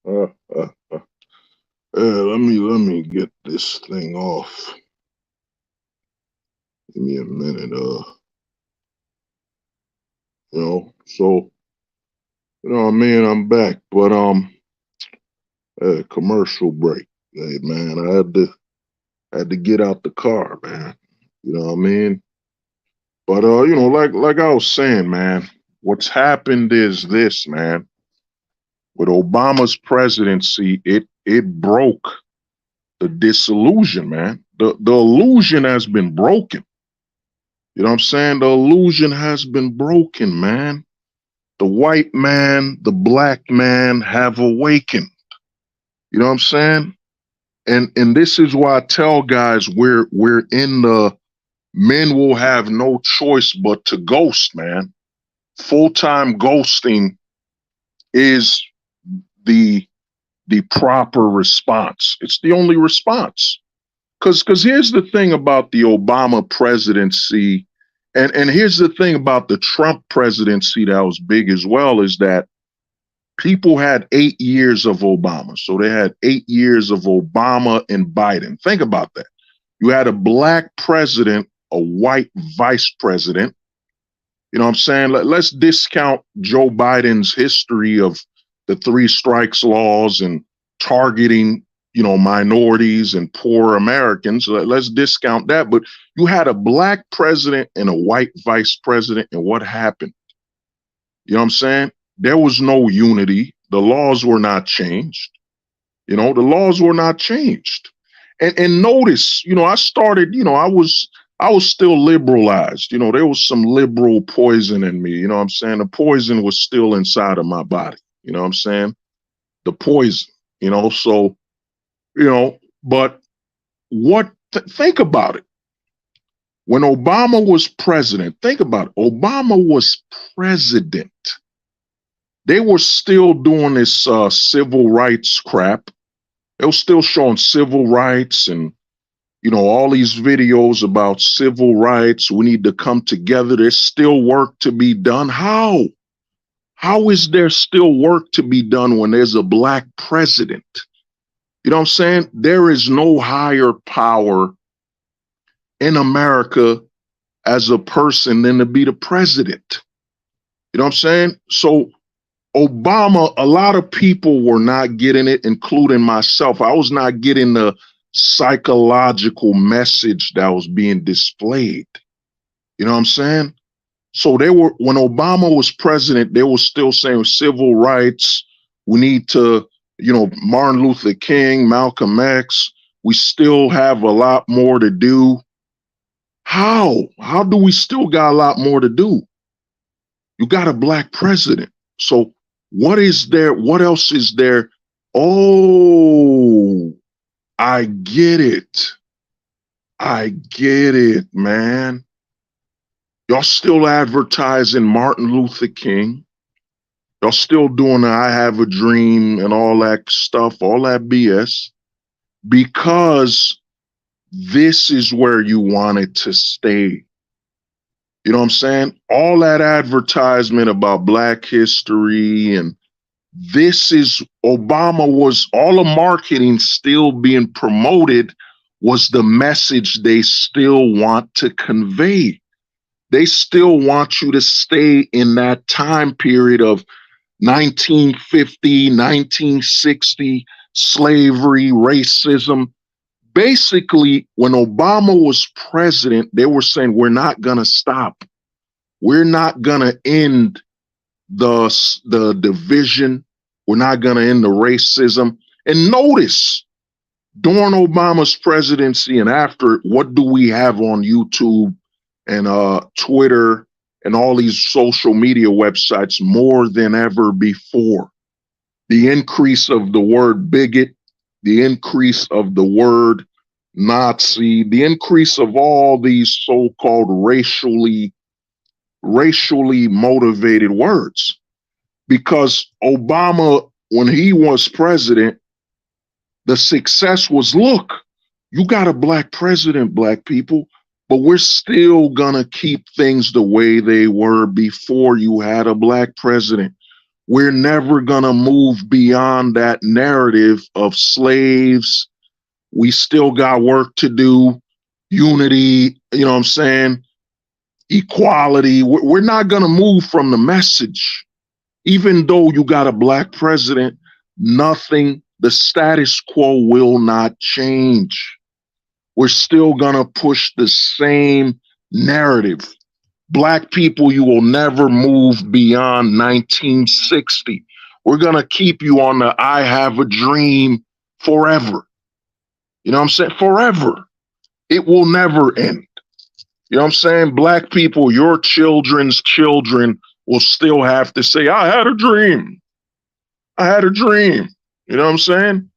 Uh, uh, uh. Let me get this thing off. Give me a minute. So I'm back, but commercial break. Hey man, I had to get out the car, man. You know what I mean? But like I was saying, man, what's happened is this, man. With Obama's presidency, it broke the disillusion, man. The illusion has been broken. You know what I'm saying? The illusion has been broken, man. The white man, the black man have awakened. You know what I'm saying? And this is why I tell guys we're in the men will have no choice but to ghost, man. Full-time ghosting is the proper response. It's the only response. Because here's the thing about the Obama presidency, and here's the thing about the Trump presidency that was big as well, is that people had 8 years of Obama. So they had 8 years of Obama and Biden. Think about that. You had a black president, a white vice president. You know what I'm saying? Let's discount Joe Biden's history of the 3 strikes laws and targeting, minorities and poor Americans. Let's discount that. But you had a black president and a white vice president. And what happened? You know what I'm saying? There was no unity. The laws were not changed. The laws were not changed. And notice, I started, I was still liberalized. There was some liberal poison in me. You know what I'm saying? The poison was still inside of my body. You know what I'm saying? The poison, so, but think about it. When Obama was president, think about it. Obama was president. They were still doing this civil rights crap. They were still showing civil rights and, all these videos about civil rights. We need to come together. There's still work to be done. How? How is there still work to be done when there's a black president? You know what I'm saying? There is no higher power in America as a person than to be the president. You know what I'm saying? So Obama, a lot of people were not getting it, including myself. I was not getting the psychological message that was being displayed. You know what I'm saying? So when Obama was president, they were still saying civil rights. We need to, Martin Luther King, Malcolm X. We still have a lot more to do. How? How do we still got a lot more to do? You got a black president. So what is there? What else is there? Oh, I get it. I get it, man. Y'all still advertising Martin Luther King. Y'all still doing the I Have a Dream and all that stuff, all that BS, because this is where you wanted to stay. You know what I'm saying? All that advertisement about Black history, and this is Obama was all the marketing still being promoted was the message they still want to convey. They still want you to stay in that time period of 1950, 1960, slavery, racism. Basically, when Obama was president, they were saying, we're not going to stop. We're not going to end the division. We're not going to end the racism. And notice, during Obama's presidency and after, what do we have on YouTube and Twitter and all these social media websites more than ever before? The increase of the word bigot, the increase of the word Nazi, the increase of all these so-called racially motivated words. Because Obama, when he was president, the success was, look, you got a black president, black people, but we're still gonna keep things the way they were before you had a black president. We're never going to move beyond that narrative of slaves. We still got work to do. Unity, you know what I'm saying? Equality. We're not going to move from the message. Even though you got a black president, nothing, the status quo will not change. We're still going to push the same narrative. Black people, you will never move beyond 1960. We're going to keep you on the I have a dream forever. You know what I'm saying? Forever. It will never end. You know what I'm saying? Black people, your children's children will still have to say, I had a dream. I had a dream. You know what I'm saying?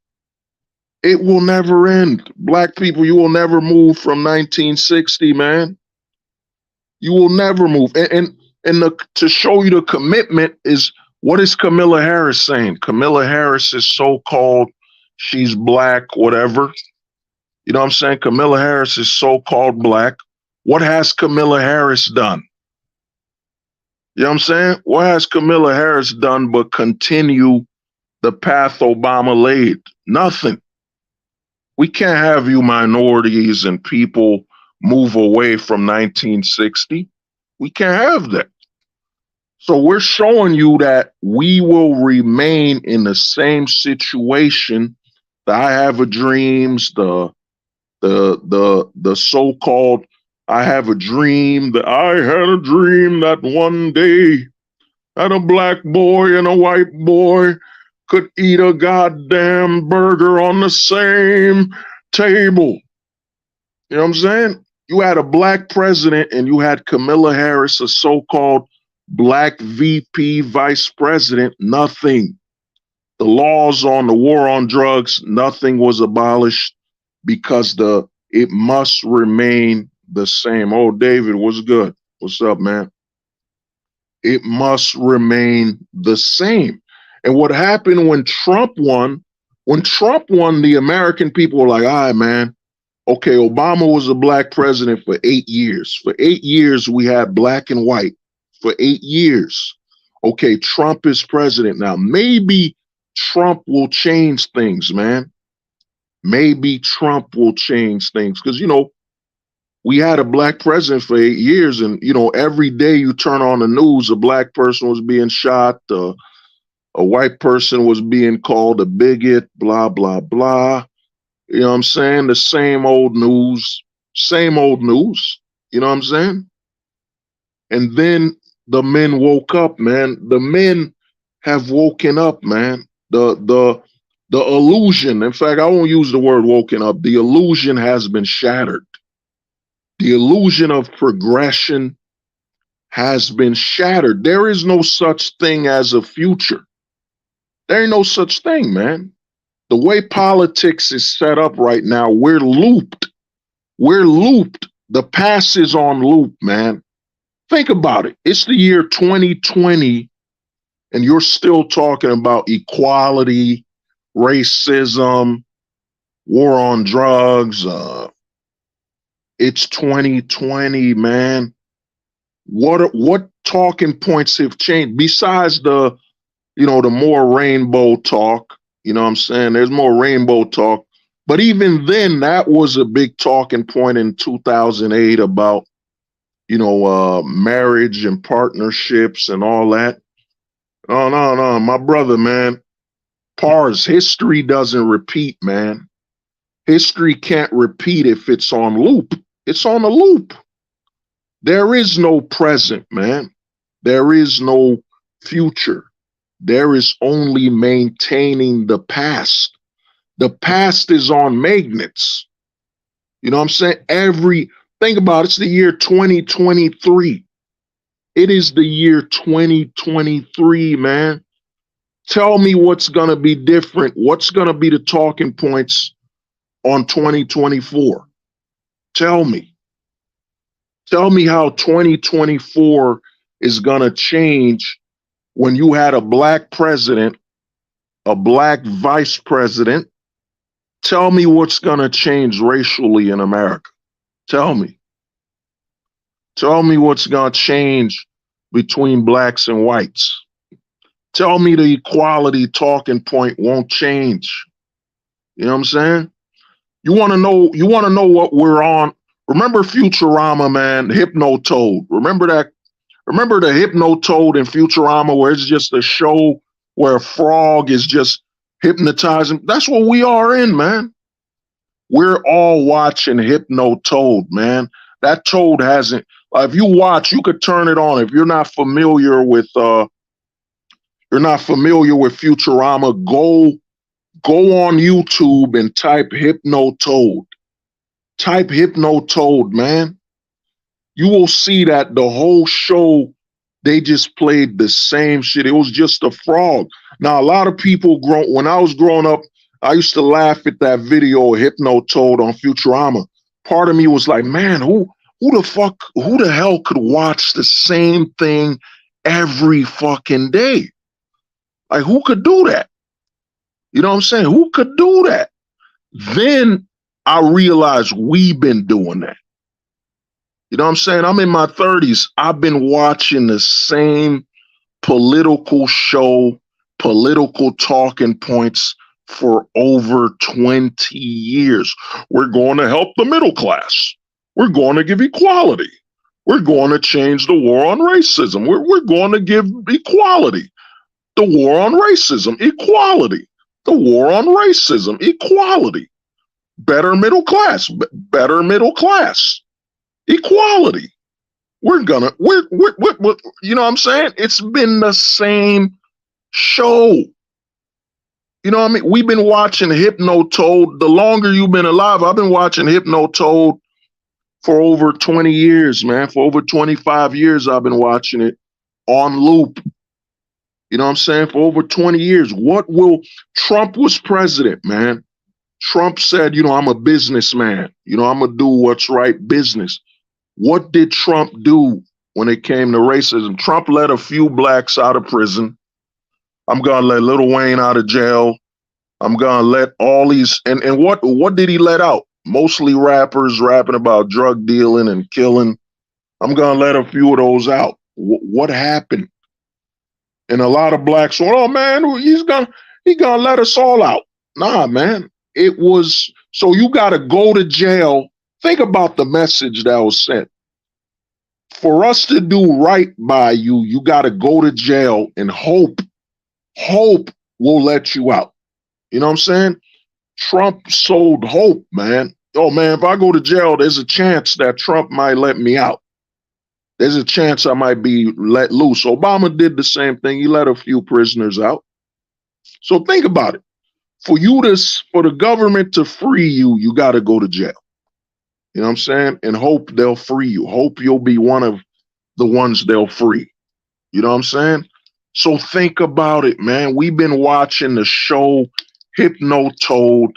It will never end. Black people, you will never move from 1960, man. You will never move. To show you the commitment is, what is Kamala Harris saying? Kamala Harris is so-called, she's black, whatever. You know what I'm saying? Kamala Harris is so-called black. What has Kamala Harris done? You know what I'm saying? What has Kamala Harris done but continue the path Obama laid? Nothing. We can't have you minorities and people move away from 1960. We can't have that. So we're showing you that we will remain in the same situation. The I have a dreams, the so-called I have a dream, that I had a dream that one day that a black boy and a white boy could eat a goddamn burger on the same table. You know what I'm saying? You had a black president and you had Kamala Harris, a so-called black VP vice president. Nothing. The laws on the war on drugs, nothing was abolished because it must remain the same. Oh, David, what's good? What's up, man? It must remain the same. And what happened when Trump won, the American people were like, all right, man, okay, Obama was a black president for 8 years. For 8 years, we had black and white. For 8 years. Okay, Trump is president now. Maybe Trump will change things, man. Maybe Trump will change things. Because, you know, we had a black president for 8 years, and, you know, every day you turn on the news, a black person was being shot, a white person was being called a bigot, blah, blah, blah. You know what I'm saying? The same old news. You know what I'm saying? And then the men woke up, man. The men have woken up, man. The illusion, in fact, I won't use the word woken up. The illusion has been shattered. The illusion of progression has been shattered. There is no such thing as a future. There ain't no such thing, man. The way politics is set up right now, we're looped. We're looped. The past is on loop, man. Think about it. It's the year 2020, and you're still talking about equality, racism, war on drugs. It's 2020, man. What talking points have changed besides the more rainbow talk? You know what I'm saying? There's more rainbow talk. But even then, that was a big talking point in 2008 about, marriage and partnerships and all that. No, my brother, man. Pars, history doesn't repeat, man. History can't repeat if it's on loop. It's on a loop. There is no present, man. There is no future. There is only maintaining the past. The past is on magnets. You know what I'm saying? Think about it, it's the year 2023. It is the year 2023, man. Tell me what's going to be different. What's going to be the talking points on 2024? Tell me. Tell me how 2024 is going to change when you had a black president, a black vice president. Tell me what's going to change racially in America. Tell me. Tell me what's going to change between blacks and whites. Tell me the equality talking point won't change. You know what I'm saying? You want to know what we're on. Remember Futurama, man, Hypnotoad. Remember that? Remember the Hypnotoad in Futurama where it's just a show where a frog is just hypnotizing? That's what we are in, man. We're all watching Hypnotoad, man. That toad hasn't, if you watch, you could turn it on. If you're not familiar with Futurama, go on YouTube and type Hypnotoad. Type Hypnotoad, man. You will see that the whole show, they just played the same shit. It was just a frog. Now, a lot of people when I was growing up, I used to laugh at that video of Hypnotoad on Futurama. Part of me was like, man, who the hell could watch the same thing every fucking day? Like, who could do that? You know what I'm saying? Who could do that? Then I realized we've been doing that. You know what I'm saying? I'm in my 30s. I've been watching the same political show, political talking points for over 20 years. We're going to help the middle class. We're going to give equality. We're going to change the war on racism. We're going to give equality. The war on racism, equality. The war on racism, equality. Better middle class, equality. We're you know what I'm saying? It's been the same show. You know what I mean? We've been watching Hypnotoad. The longer you've been alive, I've been watching Hypnotoad for over 20 years, man. For over 25 years, I've been watching it on loop. You know what I'm saying? For over 20 years. Trump was president, man. Trump said, I'm a businessman. I'm going to do what's right business. What did Trump do when it came to racism? Trump let a few blacks out of prison. I'm going to let Lil Wayne out of jail. I'm going to let all these, and what did he let out? Mostly rappers rapping about drug dealing and killing. I'm going to let a few of those out. What happened? And a lot of blacks went, oh man, he's going to let us all out. Nah, man. It was, so you got to go to jail. Think about the message that was sent. For us to do right by you, you got to go to jail and hope will let you out. You know what I'm saying? Trump sold hope, man. Oh man, if I go to jail, there's a chance that Trump might let me out. There's a chance I might be let loose. Obama did the same thing. He let a few prisoners out. So think about it. For the government to free you, you got to go to jail. You know what I'm saying? And hope they'll free you. Hope you'll be one of the ones they'll free. You know what I'm saying? So think about it, man. We've been watching the show Hypnotoad.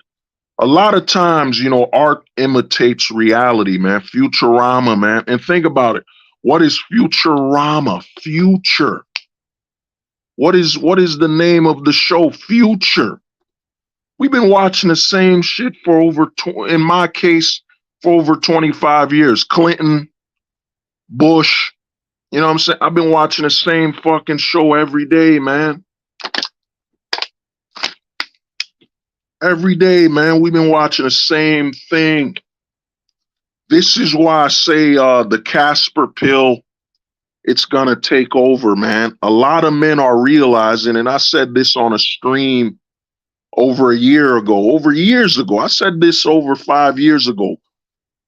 A lot of times, art imitates reality, man. Futurama, man. And think about it. What is Futurama? Future. What is the name of the show? Future. We've been watching the same shit for in my case, for over 25 years. Clinton, Bush, you know what I'm saying? I've been watching the same fucking show every day, man. Every day, man, we've been watching the same thing. This is why I say the Casper pill, it's going to take over, man. A lot of men are realizing, and I said this on a stream over years ago. I said this over 5 years ago.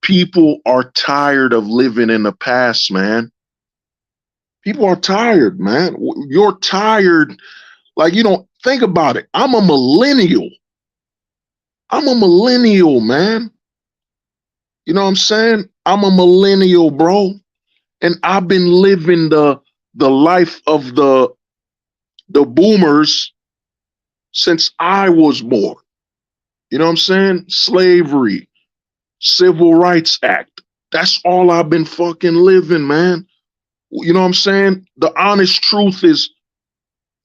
People are tired of living in the past, man. People are tired, man. You're tired. Like, think about it. I'm a millennial. Man. You know what I'm saying? I'm a millennial, bro. And I've been living the life of the boomers since I was born. You know what I'm saying? Slavery, Civil Rights Act. That's all I've been fucking living, man. You know what I'm saying? The honest truth is,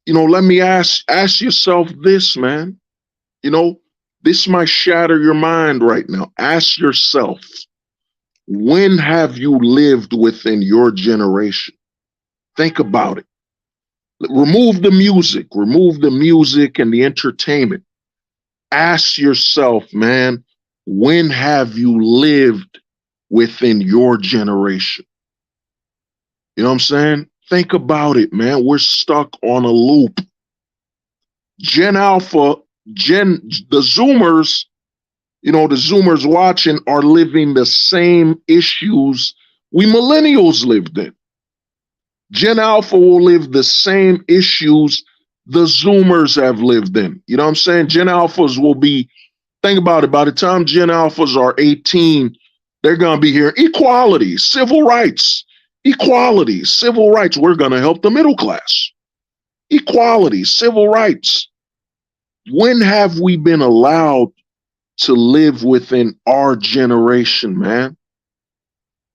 let me ask yourself this, man. This might shatter your mind right now. Ask yourself, when have you lived within your generation? Think about it. Remove the music and the entertainment. Ask yourself, man, when have you lived within your generation? You know what I'm saying? Think about it, man. We're stuck on a loop. Gen Alpha, the Zoomers, the Zoomers watching are living the same issues we millennials lived in. Gen Alpha will live the same issues the Zoomers have lived in. You know what I'm saying? Gen Alphas will be, think about it, by the time Gen Alphas are 18, they're going to be here. Equality, civil rights, equality, civil rights. We're going to help the middle class. Equality, civil rights. When have we been allowed to live within our generation, man?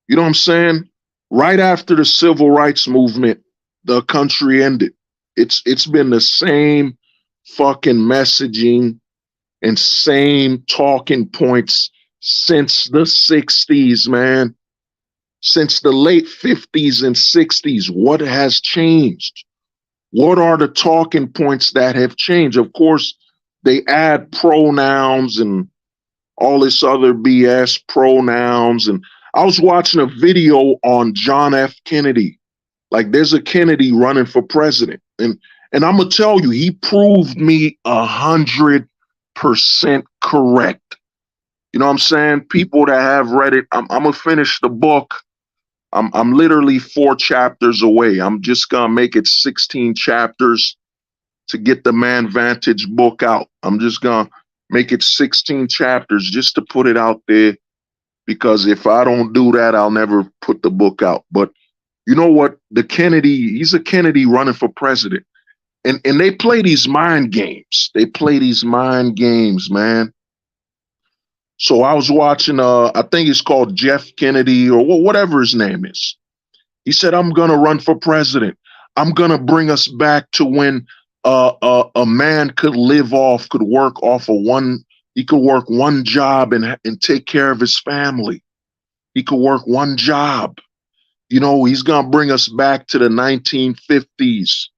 You know what I'm saying? Right after the civil rights movement, the country ended. It's been the same fucking messaging and same talking points since the 60s, man. Since the late 50s and 60s, what has changed? What are the talking points that have changed? Of course, they add pronouns and all this other BS, pronouns. And I was watching a video on John F. Kennedy. Like, there's a Kennedy running for president. And I'm going to tell you, he proved me 100% correct. You know what I'm saying? People that have read it, I'm going to finish the book. I'm literally 4 chapters away. I'm just going to make it 16 chapters to get the Man Vantage book out. I'm just going to make it 16 chapters just to put it out there, because if I don't do that, I'll never put the book out. But you know what? He's a Kennedy running for president. And they play these mind games. They play these mind games, man. So I was watching, I think it's called Jeff Kennedy or whatever his name is. He said, I'm going to run for president. I'm going to bring us back to when a man could work off of he could work one job and take care of his family. He could work one job. He's going to bring us back to the 1950s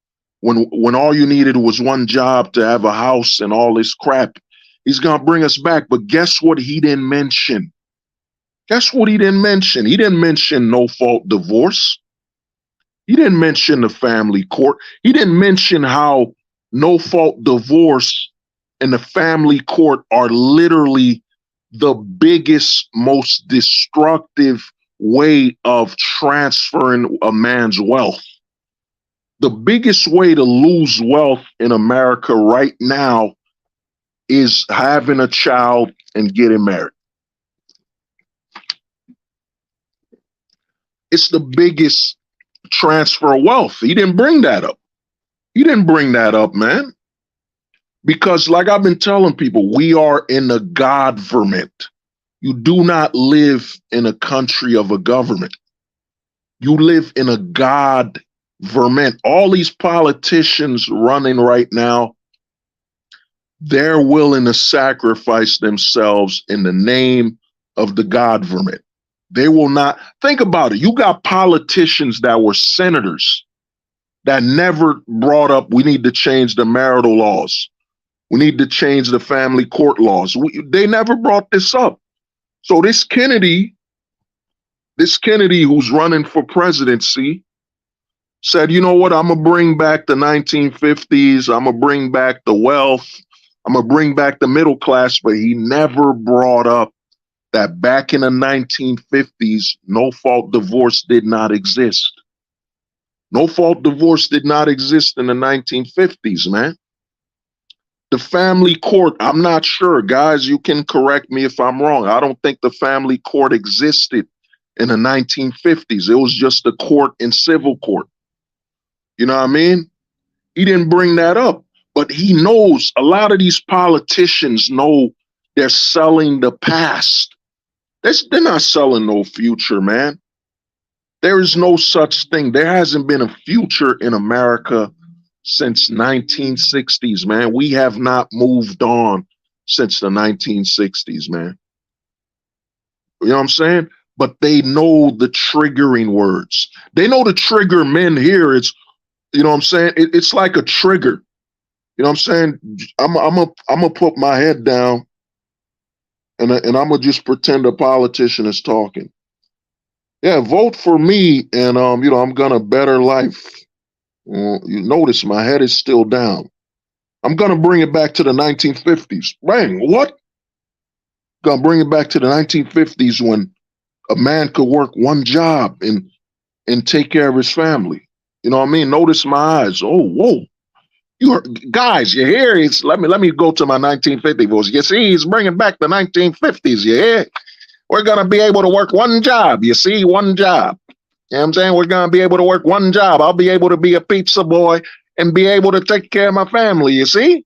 when all you needed was one job to have a house and all this crap. He's going to bring us back. But guess what he didn't mention? Guess what he didn't mention? He didn't mention no-fault divorce. He didn't mention the family court. He didn't mention how no-fault divorce and the family court are literally the biggest, most destructive way of transferring a man's wealth. The biggest way to lose wealth in America right now is having a child and getting married. It's the biggest transfer of wealth. He didn't bring that up. He didn't bring that up, man. Because like I've been telling people, we are in a God-verment. You do not live in a country of a government. You live in a God-verment. All these politicians running right now, they're willing to sacrifice themselves in the name of the God-verment. They will not. Think about it. You got politicians that were senators that never brought up, we need to change the marital laws. We need to change the family court laws. They never brought this up. So this Kennedy who's running for presidency said, you know what, I'm going to bring back the 1950s. I'm going to bring back the wealth. I'm going to bring back the middle class. But he never brought up that back in the 1950s, no-fault divorce did not exist. No-fault divorce did not exist in the 1950s, man. The family court, I'm not sure. Guys, you can correct me if I'm wrong. I don't think the family court existed in the 1950s. It was just the court and civil court. You know what I mean? He didn't bring that up, but he knows, a lot of these politicians know they're selling the past. They're not selling no future, man. There is no such thing. There hasn't been a future in America since 1960s, man. We have not moved on since the 1960s, man. You know what I'm saying? But they know the triggering words. They know the trigger men here is, You know what I'm saying? It's like a trigger. You know what I'm saying? I'm gonna put my head down and I'm gonna just pretend a politician is talking. Yeah, vote for me, and I'm gonna better life. You notice my head is still down. I'm gonna bring it back to the 1950s. Bang, what? Gonna bring it back to the 1950s when a man could work one job and take care of his family. You know what I mean? Notice my eyes. Oh, whoa. You heard, guys, you hear? Let me go to my 1950 voice. You see, he's bringing back the 1950s. You hear? We're gonna be able to work one job. You see, one job. You know what I'm saying? We're gonna be able to work one job. I'll be able to be a pizza boy and be able to take care of my family. You see?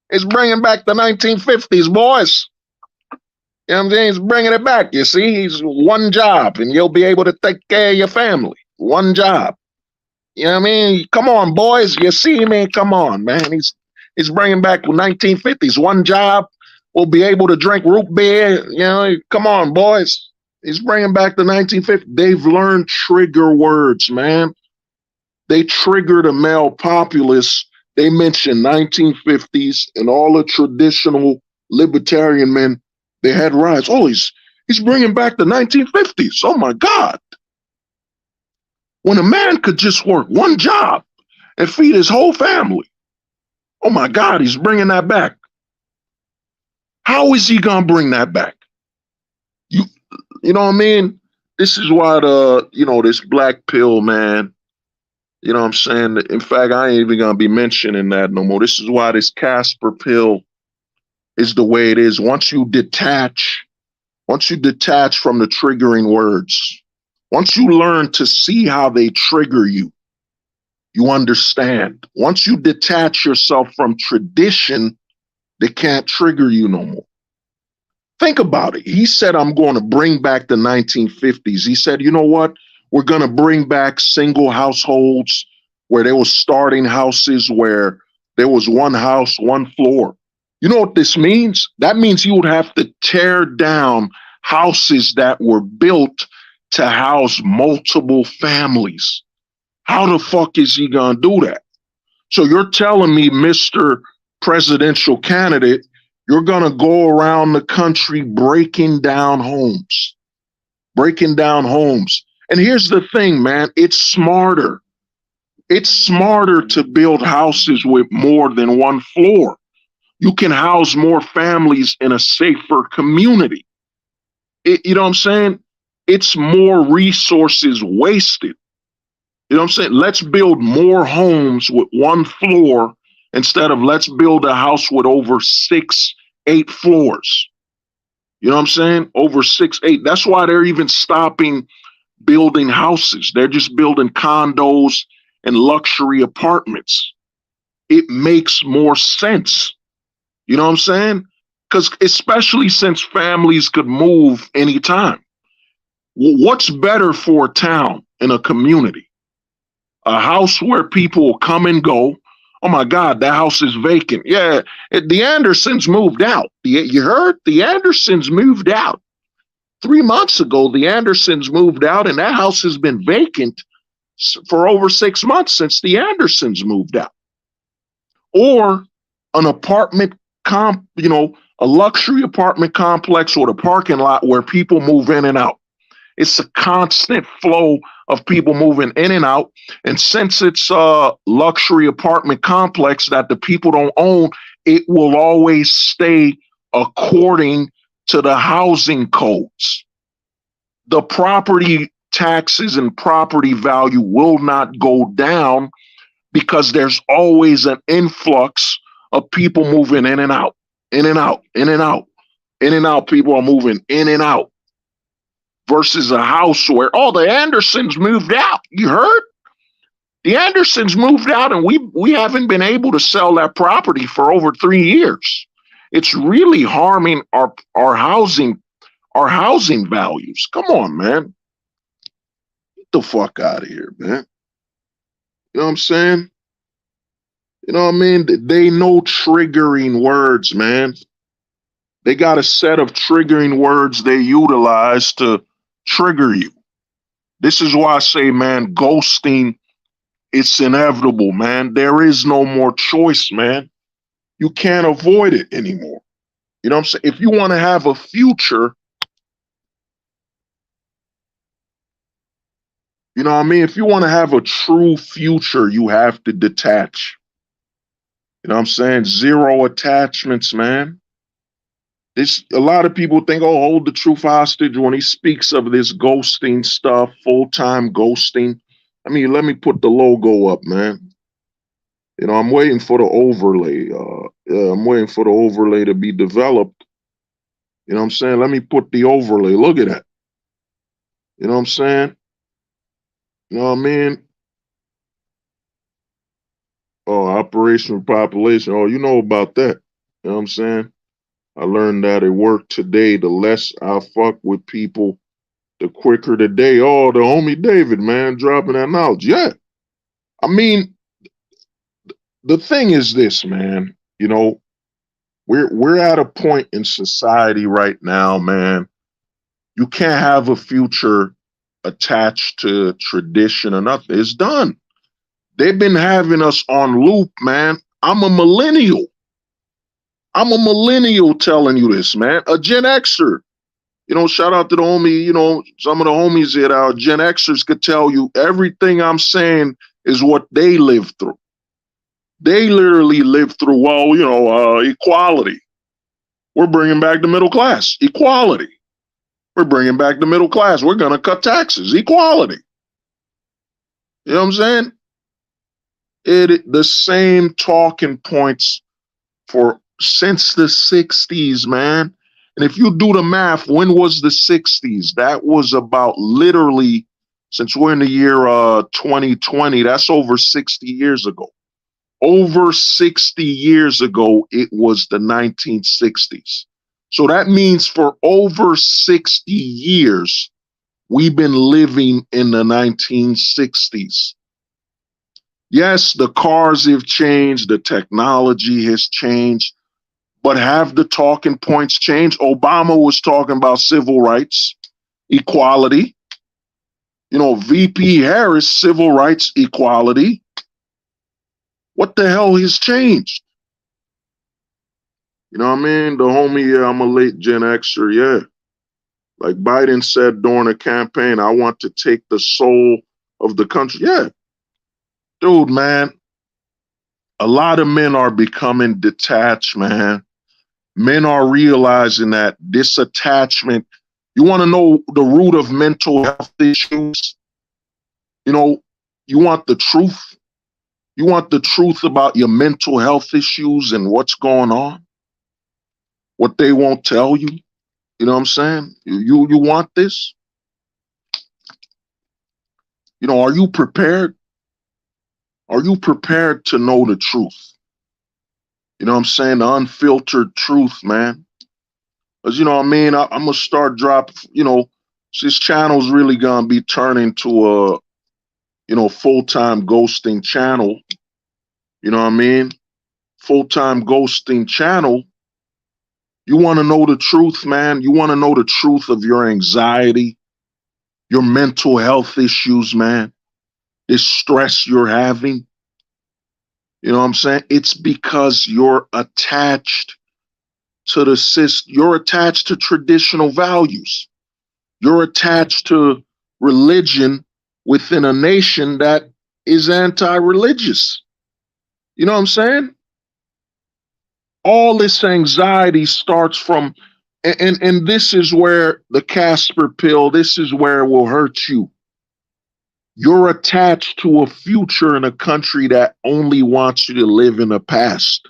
It's bringing back the 1950s, boys. You know what I'm saying? He's bringing it back. You see, he's one job, and you'll be able to take care of your family. One job. You know what I mean? Come on, boys. You see me? Come on, man. He's bringing back the 1950s. One job. We'll be able to drink root beer. You know, come on, boys. He's bringing back the 1950s. They've learned trigger words, man. They trigger the male populace. They mention 1950s and all the traditional libertarian men. They had riots. Oh, he's bringing back the 1950s. Oh, my God. When a man could just work one job and feed his whole family. Oh, my God, he's bringing that back. How is he going to bring that back? You know what I mean? This is why this black pill, man. You know what I'm saying? In fact, I ain't even going to be mentioning that no more. This is why this Casper pill is the way it is. Once you detach from the triggering words, once you learn to see how they trigger you, you understand. Once you detach yourself from tradition, they can't trigger you no more. Think about it. He said, I'm going to bring back the 1950s. He said, you know what? We're going to bring back single households where there was starting houses where there was one house, one floor. You know what this means? That means you would have to tear down houses that were built to house multiple families. How the fuck is he going to do that? So you're telling me, Mr. Presidential candidate, you're going to go around the country breaking down homes. And here's the thing, man, it's smarter. It's smarter to build houses with more than one floor. You can house more families in a safer community. You know what I'm saying? It's more resources wasted. You know what I'm saying? Let's build more homes with one floor instead of let's build a house with over 6, 8 floors. You know what I'm saying? Over 6, 8. That's why they're even stopping building houses. They're just building condos and luxury apartments. It makes more sense. You know what I'm saying? Because especially since families could move anytime. What's better for a town and a community? A house where people will come and go. Oh my God, that house is vacant. Yeah, the Andersons moved out. You heard? The Andersons moved out. 3 months ago, the Andersons moved out, and that house has been vacant for over 6 months since the Andersons moved out. Or an apartment a luxury apartment complex with a parking lot where people move in and out. It's a constant flow of people moving in and out. And since it's a luxury apartment complex that the people don't own, it will always stay according to the housing codes. The property taxes and property value will not go down because there's always an influx of people moving in and out, in and out, in and out, in and out. People are moving in and out. Versus a house where, the Andersons moved out. You heard? The Andersons moved out, and we haven't been able to sell that property for over 3 years. It's really harming our housing values. Come on, man. Get the fuck out of here, man. You know what I'm saying? You know what I mean? They know triggering words, man. They got a set of triggering words they utilize to trigger you. This is why I say, man, ghosting It's inevitable, man. There is no more choice, man. You can't avoid it anymore. You know what I'm saying? If you want to have a future, you know what I mean? If you want to have a true future, you have to detach. You know what I'm saying? Zero attachments, man. A lot of people think, oh, hold the truth hostage when he speaks of this ghosting stuff, full-time ghosting. I mean, let me put the logo up, man. You know, I'm waiting for the overlay. I'm waiting for the overlay to be developed. You know what I'm saying? Let me put the overlay. Look at that. You know what I'm saying? You know what I mean? Oh, operational population. Oh, you know about that. You know what I'm saying? I learned that at work today. The less I fuck with people, the quicker the day. Oh, the homie David, man, dropping that knowledge. Yeah. I mean, the thing is this, man. You know, we're at a point in society right now, man. You can't have a future attached to tradition or nothing. It's done. They've been having us on loop, man. I'm a millennial. I'm a millennial telling you this, man. A Gen Xer. You know, shout out to the homie, you know, some of the homies that are Gen Xers could tell you everything I'm saying is what they lived through. They literally lived through, well, you know, equality. We're bringing back the middle class. Equality. We're bringing back the middle class. We're going to cut taxes. Equality. You know what I'm saying? The same talking points for since the 60s, man. And if you do the math, when was the 60s? That was about literally, since we're in the year 2020, that's over 60 years ago. Over 60 years ago, it was the 1960s. So that means for over 60 years, we've been living in the 1960s. Yes, the cars have changed, the technology has changed, but have the talking points changed? Obama was talking about civil rights, equality. You know, VP Harris, civil rights, equality. What the hell has changed? You know what I mean? The homie, yeah, I'm a late Gen Xer, yeah. Like Biden said during the campaign, I want to take the soul of the country. Yeah. Dude, man, a lot of men are becoming detached, man. Men are realizing that this attachment, you want to know the root of mental health issues? You know, you want the truth? You want the truth about your mental health issues and what's going on? What they won't tell you? You know what I'm saying? You want this? You know, are you prepared? Are you prepared to know the truth? You know what I'm saying? The unfiltered truth, man. Because, you know what I mean? I'm going to start dropping, you know, this channel's really going to be turning to a, you know, full-time ghosting channel. You know what I mean? Full-time ghosting channel. You want to know the truth, man? You want to know the truth of your anxiety, your mental health issues, man? This stress you're having? You know what I'm saying? It's because you're attached to the system. You're attached to traditional values. You're attached to religion within a nation that is anti-religious. You know what I'm saying? All this anxiety starts from, and this is where the Casper pill, this is where it will hurt you. You're attached to a future in a country that only wants you to live in the past.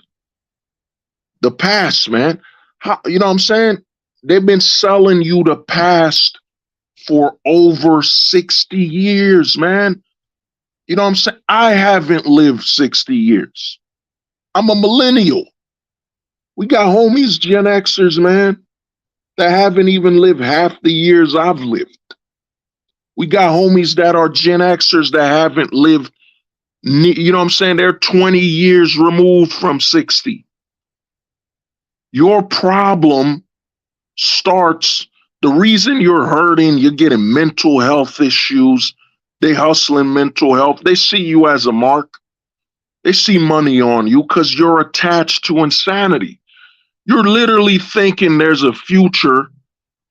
The past, man. You know what I'm saying? They've been selling you the past for over 60 years, man. You know what I'm saying? I haven't lived 60 years. I'm a millennial. We got homies, Gen Xers, man, that haven't even lived half the years I've lived. We got homies that are Gen Xers that haven't lived, you know what I'm saying? They're 20 years removed from 60. Your problem starts, the reason you're hurting, you're getting mental health issues, They hustling mental health. They see you as a mark. They see money on you because you're attached to insanity. You're literally thinking there's a future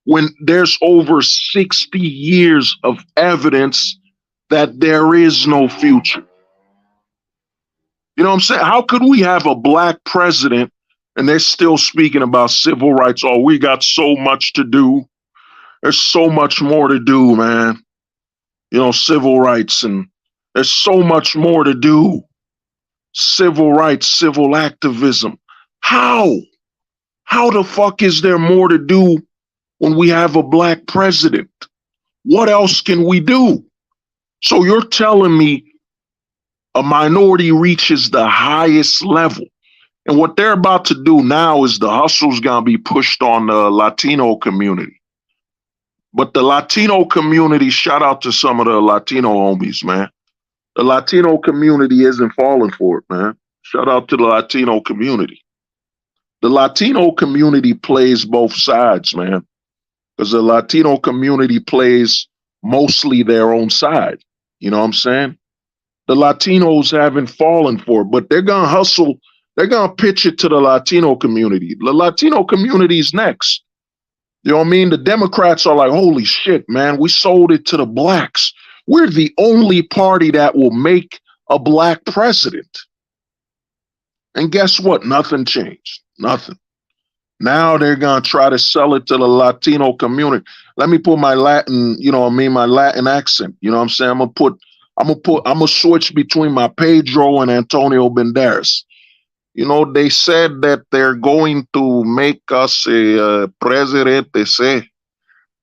when there's over 60 years of evidence that there is no future. You know what I'm saying? How could we have a black president and they're still speaking about civil rights? Oh, we got so much to do. There's so much more to do, man. You know, civil rights, and there's so much more to do. Civil rights, civil activism. How? How the fuck is there more to do when we have a black president? What else can we do? So you're telling me a minority reaches the highest level. And what they're about to do now is the hustle's going to be pushed on the Latino community. But the Latino community, shout out to some of the Latino homies, man. The Latino community isn't falling for it, man. Shout out to the Latino community. The Latino community plays both sides, man. Because the Latino community plays mostly their own side. You know what I'm saying? The Latinos haven't fallen for it, but they're going to hustle. They're going to pitch it to the Latino community. The Latino community's next. You know what I mean? The Democrats are like, holy shit, man, we sold it to the blacks. We're the only party that will make a black president. And guess what? Nothing changed. Nothing. Now they're going to try to sell it to the Latino community. Let me put my Latin, you know what I mean, my Latin accent. You know what I'm saying? I'm going to switch between my Pedro and Antonio Banderas. You know, they said that they're going to make us a presidente.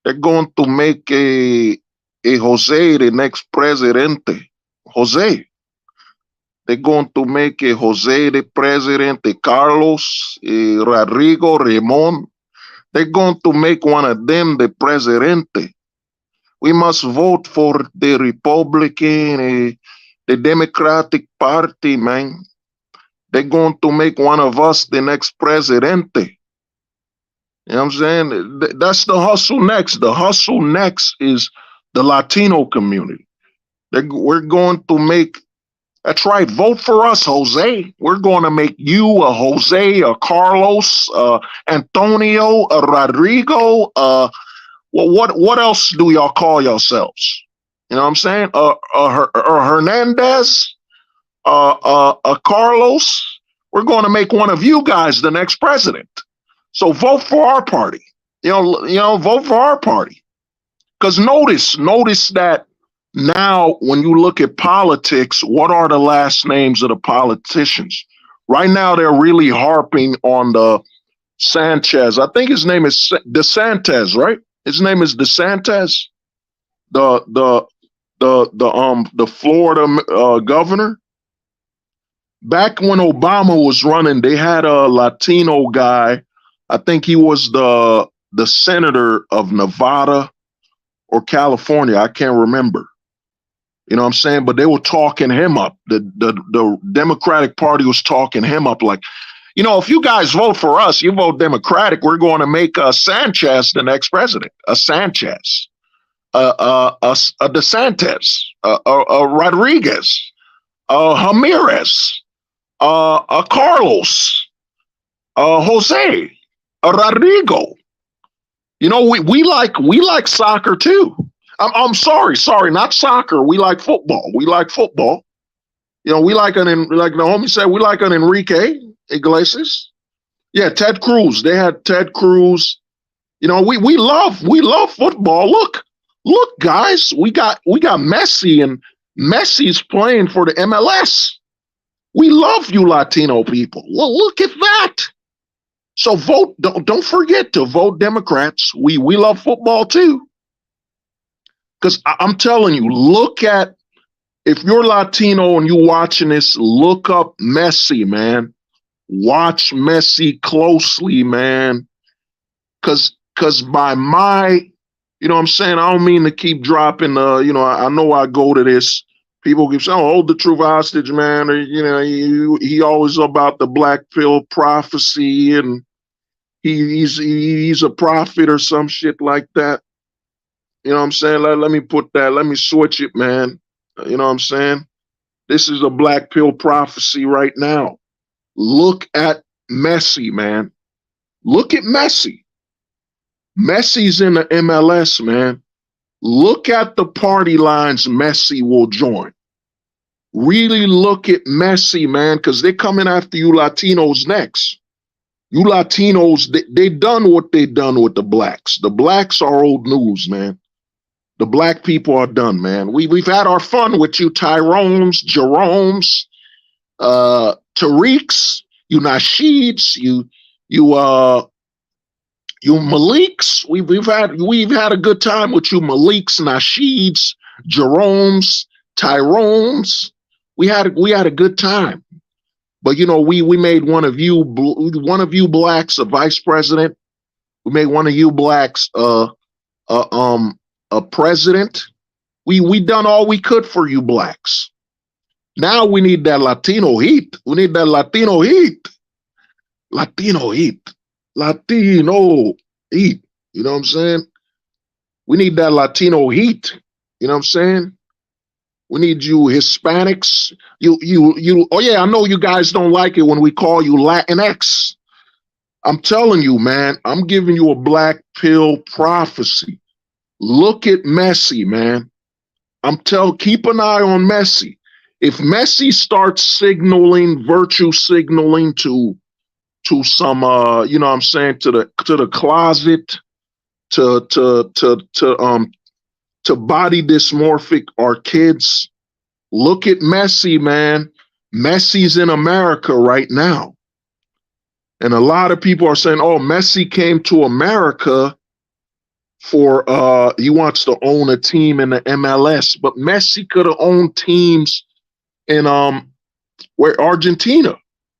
They're going to make a Jose the next presidente. Jose. They're going to make a Jose the presidente, Carlos, Rodrigo, Ramon. They're going to make one of them the presidente. We must vote for the Republican, the Democratic Party, man. They're going to make one of us the next presidente. You know what I'm saying? That's the hustle next. The hustle next is the Latino community. We're going to make, that's right, vote for us, Jose. We're going to make you a Jose, a Carlos, Antonio, a Rodrigo. What else do y'all call yourselves? You know what I'm saying? Hernandez, Carlos. We're going to make one of you guys the next president. So vote for our party. You know, vote for our party. Because notice that now when you look at politics, what are the last names of the politicians? Right now, they're really harping on the Sanchez. I think his name is DeSantis, right? His name is DeSantis, the Florida governor. Back when Obama was running, they had a Latino guy. I think he was the senator of Nevada or California. I can't remember. You know what I'm saying? But they were talking him up. The Democratic Party was talking him up like, you know, if you guys vote for us, you vote Democratic, we're going to make Sanchez the next president. A Sanchez, a DeSantis, a Rodriguez, a Ramirez, a Carlos, a Jose, a Rodrigo. You know, we like soccer too. I'm sorry, not soccer. We like football. We like football. You know, we like the homie said, we like an Enrique Iglesias. Yeah, Ted Cruz. They had Ted Cruz. You know, we love football. Look, guys, we got Messi, and Messi's playing for the MLS. We love you Latino people. Well, look at that. So vote. Don't forget to vote Democrats. We love football too. Because I'm telling you, look at, if you're Latino and you're watching this, look up Messi, man. Watch Messi closely, man. Because by my, you know what I'm saying? I don't mean to keep dropping, you know I go to this. People keep saying, hold the truth hostage, man. Or, you know, he always about the black pill prophecy and he's a prophet or some shit like that. You know what I'm saying? Let me put that, let me switch it, man. You know what I'm saying? This is a black pill prophecy right now. Look at Messi, man. Look at Messi. Messi's in the MLS, man. Look at the party lines Messi will join. Really look at Messi, man, because they're coming after you Latinos next. You Latinos, they done what they done with the blacks. The blacks are old news, man. The black people are done, man. We've had our fun with you, Tyrones, Jeromes, Tariqs, you Nasheeds, you Maliks. We've had a good time with you, Maliks, Nasheeds, Jeromes, Tyrones. We had a good time. But you know, we made one of you blacks a vice president. We made one of you blacks a president. We done all we could for you blacks. Now we need that Latino heat. We need that Latino heat. Latino heat. Latino heat. You know what I'm saying? We need that Latino heat. You know what I'm saying? We need you Hispanics. Oh yeah, I know you guys don't like it when we call you Latinx. I'm telling you, man, I'm giving you a black pill prophecy. Look at Messi, man. Keep an eye on Messi. If Messi starts signaling, virtue signaling to some you know what I'm saying, to the closet, to body dysmorphic our kids, look at Messi, man. Messi's in America right now. And a lot of people are saying, oh, Messi came to America for he wants to own a team in the MLS, but Messi could have owned teams in where Argentina,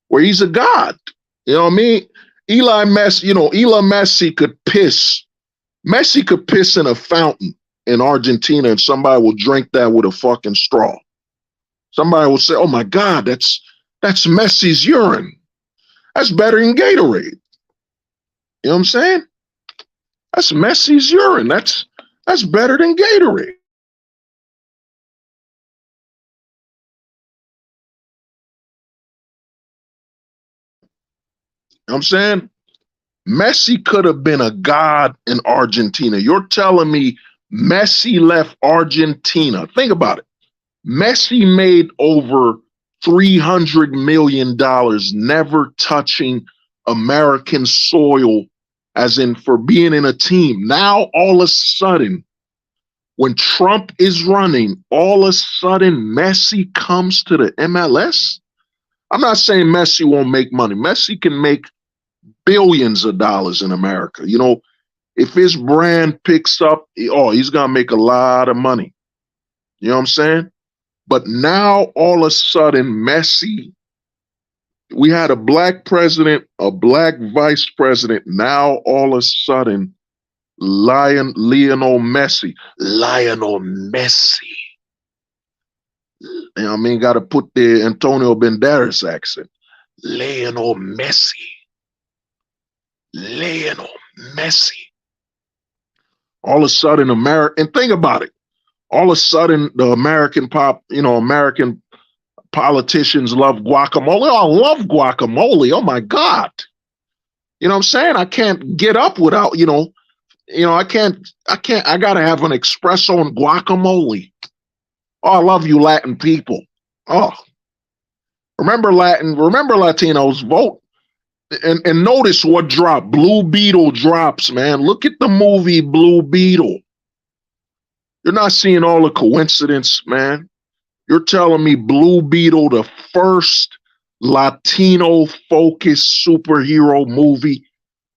where he's a god. You know what I mean? Eli Messi could piss. Messi could piss in a fountain in Argentina and somebody will drink that with a fucking straw. Somebody will say, oh my God, that's Messi's urine. That's better than Gatorade. You know what I'm saying? That's Messi's urine. That's better than Gatorade. You know what I'm saying? Messi could have been a god in Argentina. You're telling me Messi left Argentina. Think about it. Messi made over $300 million never touching American soil, as in for being in a team. Now, all of a sudden, when Trump is running, all of a sudden Messi comes to the MLS. I'm not saying Messi won't make money. Messi can make billions of dollars in America. You know, if his brand picks up, he's going to make a lot of money. You know what I'm saying? But now, all of a sudden, Messi, we had a black president, a black vice president. Now, all of a sudden, Lionel Messi. You know what I mean? Got to put the Antonio Banderas accent. Lionel Messi. All of a sudden, and think about it. All of a sudden, the American politicians love guacamole. Oh, I love guacamole. Oh my God. You know what I'm saying? I can't get up without, I gotta have an espresso and guacamole. Oh, I love you Latin people. Oh, remember Latinos, vote. And notice what dropped. Blue Beetle drops, man. Look at the movie Blue Beetle. You're not seeing all the coincidence, man. You're telling me Blue Beetle, the first Latino-focused superhero movie.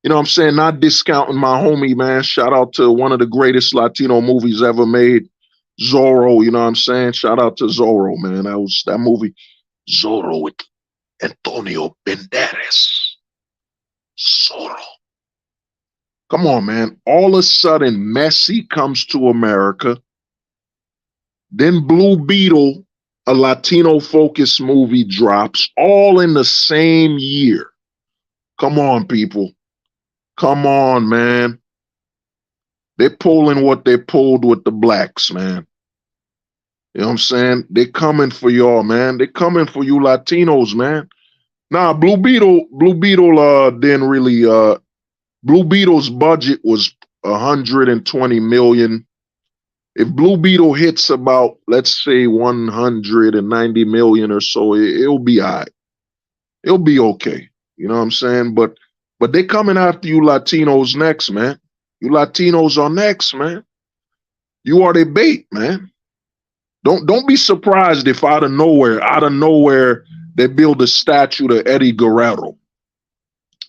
You know what I'm saying? Not discounting my homie, man. Shout out to one of the greatest Latino movies ever made, Zorro. You know what I'm saying? Shout out to Zorro, man. That movie, Zorro with Antonio Banderas. Zorro. Come on, man. All of a sudden, Messi comes to America. Then Blue Beetle, a Latino-focused movie, drops, all in the same year. Come on, people. Come on, man. They're pulling what they pulled with the blacks, man. You know what I'm saying? They're coming for y'all, man. They're coming for you Latinos, man. Nah, Blue Beetle didn't really Blue Beetle's budget was 120 million. If Blue Beetle hits about, let's say, 190 million or so, it'll be all right. It'll be okay. You know what I'm saying? But they coming after you Latinos next, man. You Latinos are next, man. You are their bait, man. Don't be surprised if out of nowhere, they build a statue to Eddie Guerrero.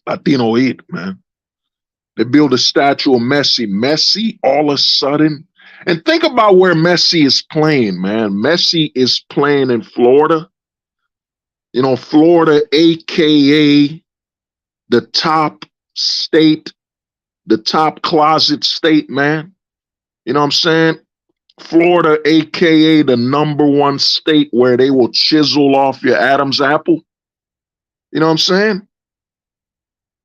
Latino Eat, man. They build a statue of Messi. Messi, all of a sudden. And think about where Messi is playing, man. Messi is playing in Florida. You know, Florida, AKA the top state, the top closet state, man. You know what I'm saying? Florida, AKA the #1 state where they will chisel off your Adam's apple. You know what I'm saying?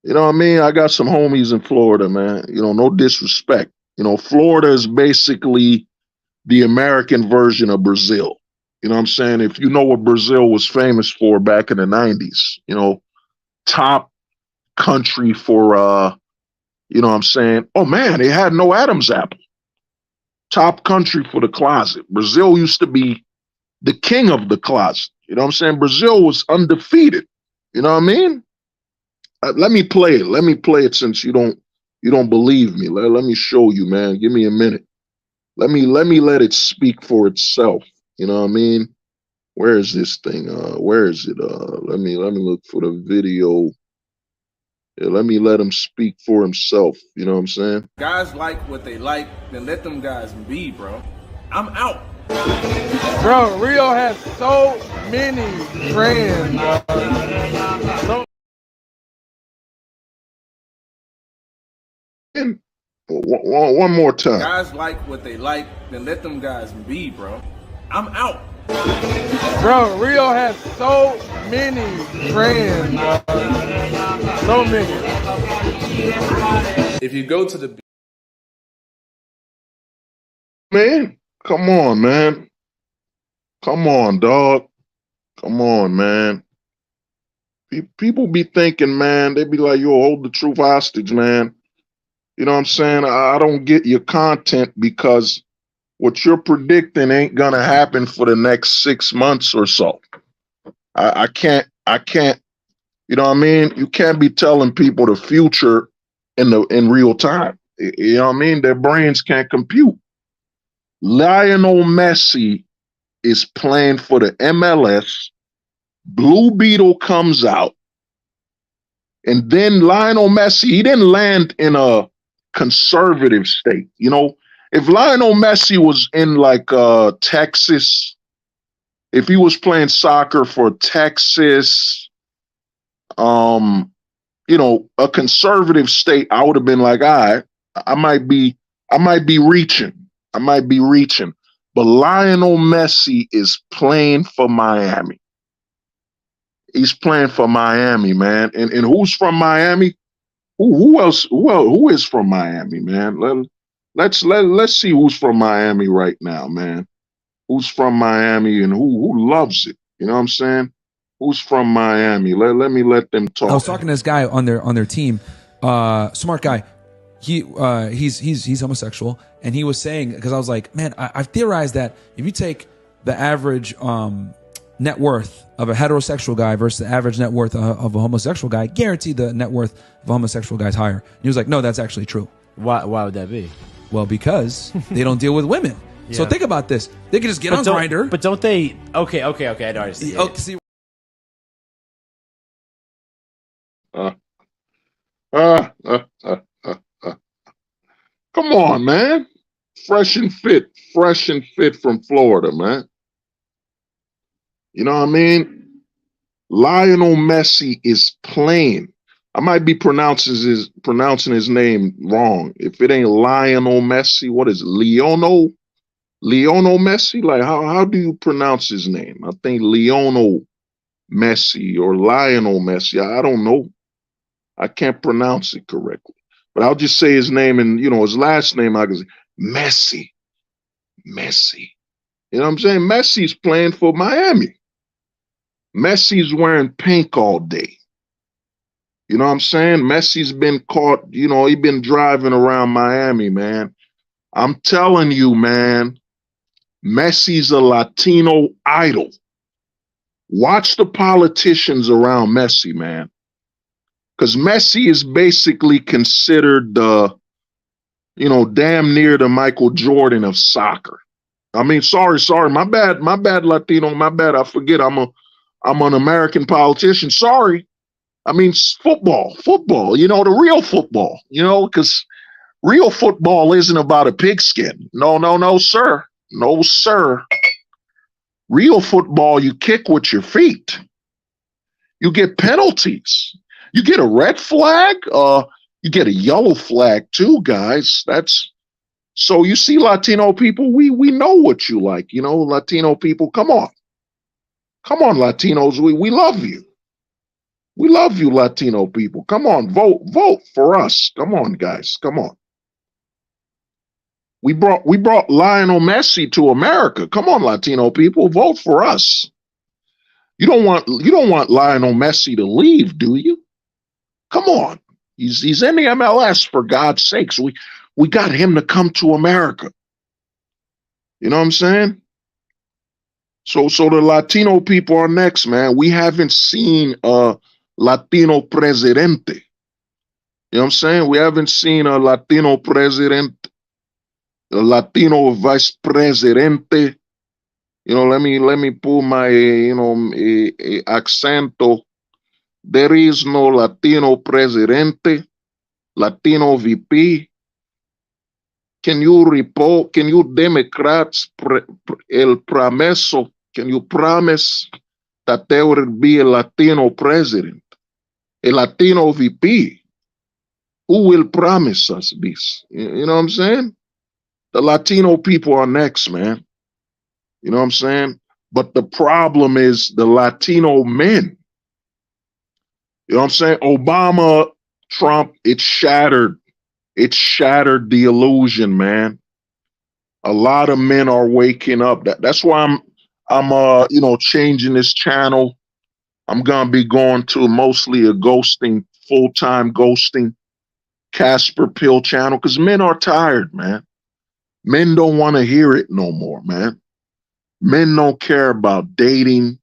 You know what I mean? I got some homies in Florida, man. You know, no disrespect. You know, Florida is basically the American version of Brazil. You know what I'm saying? If you know what Brazil was famous for back in the 90s, you know, top country for, you know what I'm saying? Oh, man, they had no Adam's apple. Top country for the closet. Brazil used to be the king of the closet. You know what I'm saying? Brazil was undefeated. You know what I mean? Let me play it. Let me play it since you don't believe me. Let me show you, man. Give me a minute. Let me let it speak for itself. You know what I mean? Where is this thing? Where is it? Let me look for the video. Yeah, let me let him speak for himself. You know what I'm saying? Guys like what they like, then let them guys be, bro. I'm out. Bro, Rio has so many friends. So And one more time. Guys like what they like, then let them guys be, bro. I'm out. Bro, Rio has so many friends. So many. If you go to the Man, come on, man. Come on, dog. Come on, man. People be thinking, man, they be like, yo, hold the truth hostage, man. You know what I'm saying? I don't get your content because what you're predicting ain't gonna happen for the next 6 months or so. I can't, you know what I mean? You can't be telling people the future in real time. You know what I mean? Their brains can't compute. Lionel Messi is playing for the MLS. Blue Beetle comes out. And then Lionel Messi, he didn't land in a conservative state. You know, if Lionel Messi was in like Texas, if he was playing soccer for Texas, you know, a conservative state, I would have been like, all right, I might be reaching. But Lionel Messi is playing for Miami. He's playing for Miami, man. And who's from Miami? Who else? Who is from Miami, man? Let's see who's from Miami right now, man. Who's from Miami and who loves it? You know what I'm saying? Who's from Miami? Let me let them talk. I was talking to this guy on their team, smart guy. He's homosexual, and he was saying, because I was like, man, I've theorized that if you take the average net worth of a heterosexual guy versus the average net worth of a homosexual guy, guaranteed the net worth of a homosexual guy is higher. And he was like, no, that's actually true. Why would that be? Well, because they don't deal with women. Yeah. So think about this. They can just get on Grindr. But don't they? Okay, I don't understand. Oh, see. Come on, man. Fresh and fit from Florida, man. You know what I mean? Lionel Messi is playing. I might be pronouncing his name wrong. If it ain't Lionel Messi, what is it? Lionel Messi? Like how do you pronounce his name? I think Lionel Messi or Lionel Messi. I don't know. I can't pronounce it correctly. but I'll just say his name and, his last name. I can say Messi. Messi. You know what I'm saying? Messi's playing for Miami. Messi's wearing pink all day. You know what I'm saying? Messi's been caught, he been driving around Miami, man. I'm telling you, man, Messi's a Latino idol. Watch the politicians around Messi, man. Because Messi is basically considered the, damn near the Michael Jordan of soccer. I mean, sorry, my bad, Latino, my bad. I forget I'm an American politician. Sorry. I mean, football, the real football, because real football isn't about a pigskin. No, sir. No, sir. Real football, you kick with your feet. You get penalties. You get a red flag. You get a yellow flag too, guys. So you see, Latino people, we know what you like. Latino people, come on, Latinos, we love you. We love you, Latino people. Come on, vote for us. Come on, guys. Come on. We brought Lionel Messi to America. Come on, Latino people, vote for us. You don't want Lionel Messi to leave, do you? Come on. He's in the MLS, for God's sakes. We got him to come to America. You know what I'm saying? So the Latino people are next, man. We haven't seen Latino presidente. You know what I'm saying? We haven't seen a Latino president, a Latino vice presidente. Let me pull my, accento. There is no Latino presidente, Latino VP. Can you Democrats el promeso? Can you promise that there will be a Latino president, a Latino VP? Who will promise us this? You know what I'm saying? The Latino people are next, man. You know what I'm saying? But the problem is the Latino men. You know what I'm saying? Obama, Trump, it shattered the illusion, man. A lot of men are waking up. That's why I'm changing this channel. I'm gonna be going to mostly a ghosting, full-time ghosting, Casper Pill channel, because men are tired, man. Men don't want to hear it no more, man. Men don't care about dating.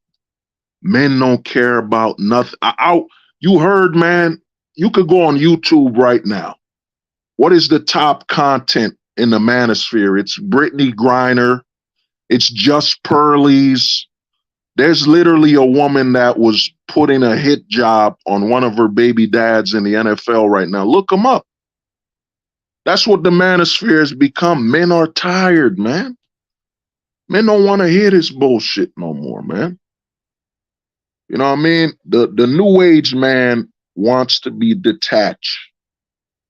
Men don't care about nothing. You heard, man, you could go on YouTube right now. What is the top content in the manosphere? It's Brittany Griner. It's Just Pearlies. There's literally a woman that was putting a hit job on one of her baby dads in the NFL right now. Look them up. That's what the manosphere has become. Men are tired, man. Men don't want to hear this bullshit no more, man. You know what I mean? The new age man wants to be detached.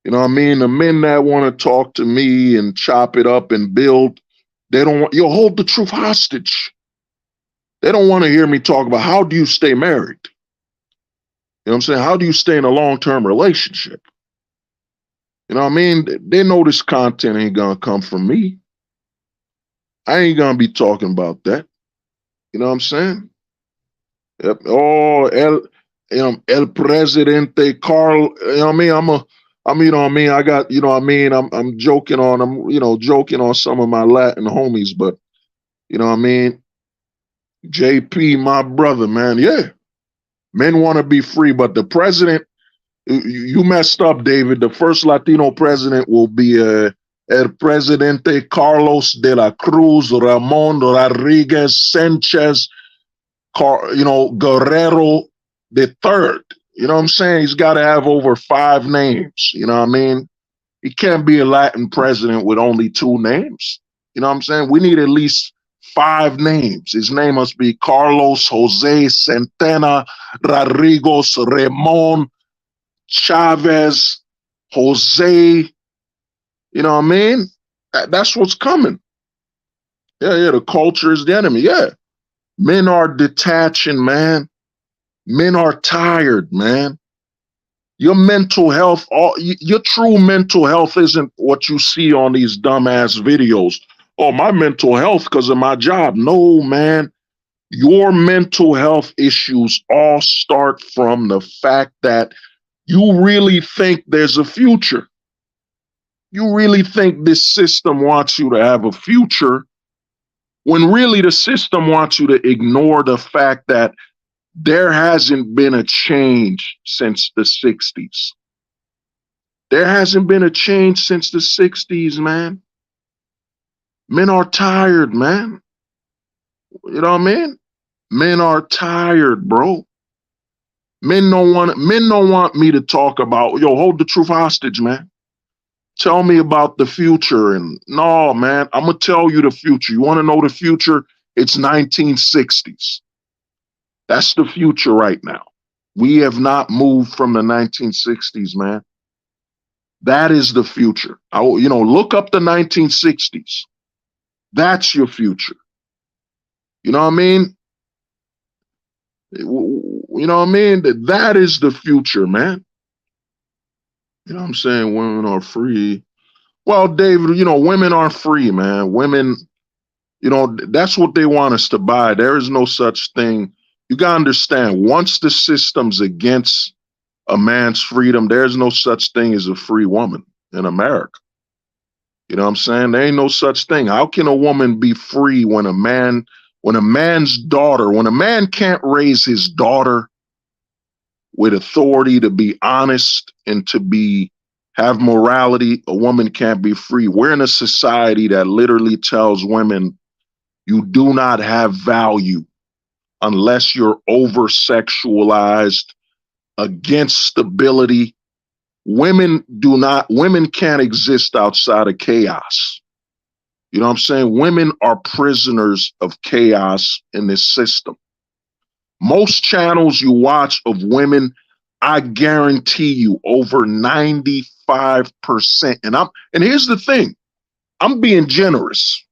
You know what I mean? The men that want to talk to me and chop it up and build, they don't want, you'll hold the truth hostage. They don't want to hear me talk about how do you stay married? You know what I'm saying? How do you stay in a long-term relationship? You know what I mean? They know this content ain't going to come from me. I ain't going to be talking about that. You know what I'm saying? Yep. Oh, El Presidente Carl, you know what I mean? You know what I mean? I got, you know what I mean? I'm joking on some of my Latin homies, but you know what I mean? JP, my brother, man. Yeah. Men want to be free, but the president, you messed up, David. The first Latino president will be El Presidente Carlos de la Cruz Ramon Rodriguez Sanchez, Guerrero the third. You know what I'm saying? He's got to have over 5 names. You know what I mean? He can't be a Latin president with only 2 names. You know what I'm saying? We need at least 5 names. His name must be Carlos Jose Centena Rodriguez Ramon Chavez Jose. You know what I mean? That's what's coming. Yeah, the culture is the enemy. Yeah. Men are detaching, man. Men are tired, man. Your mental health, your true mental health isn't what you see on these dumbass videos. Oh, my mental health because of my job. No, man. Your mental health issues all start from the fact that you really think there's a future. You really think this system wants you to have a future when really the system wants you to ignore the fact that there hasn't been a change since the 60s. There hasn't been a change since the 60s, man. Men are tired, man. You know what I mean? Men are tired, bro. Men don't want me to talk about, yo, hold the truth hostage, man. Tell me about the future. And no, man, I'm going to tell you the future. You want to know the future? It's 1960s. That's the future right now. We have not moved from the 1960s, man. That is the future. Look up the 1960s. That's your future. You know what I mean? You know what I mean? That is the future, man. You know what I'm saying? Women are free. Well, David, women aren't free, man. Women, that's what they want us to buy. There is no such thing. You got to understand, once the system's against a man's freedom, there's no such thing as a free woman in America. You know what I'm saying? There ain't no such thing. How can a woman be free when a man can't raise his daughter with authority to be honest and to have morality? A woman can't be free. We're in a society that literally tells women you do not have value unless you're over-sexualized, against stability. Women can't exist outside of chaos. You know what I'm saying? Women are prisoners of chaos in this system. Most channels you watch of women, I guarantee you over 95%. And here's the thing, I'm being generous.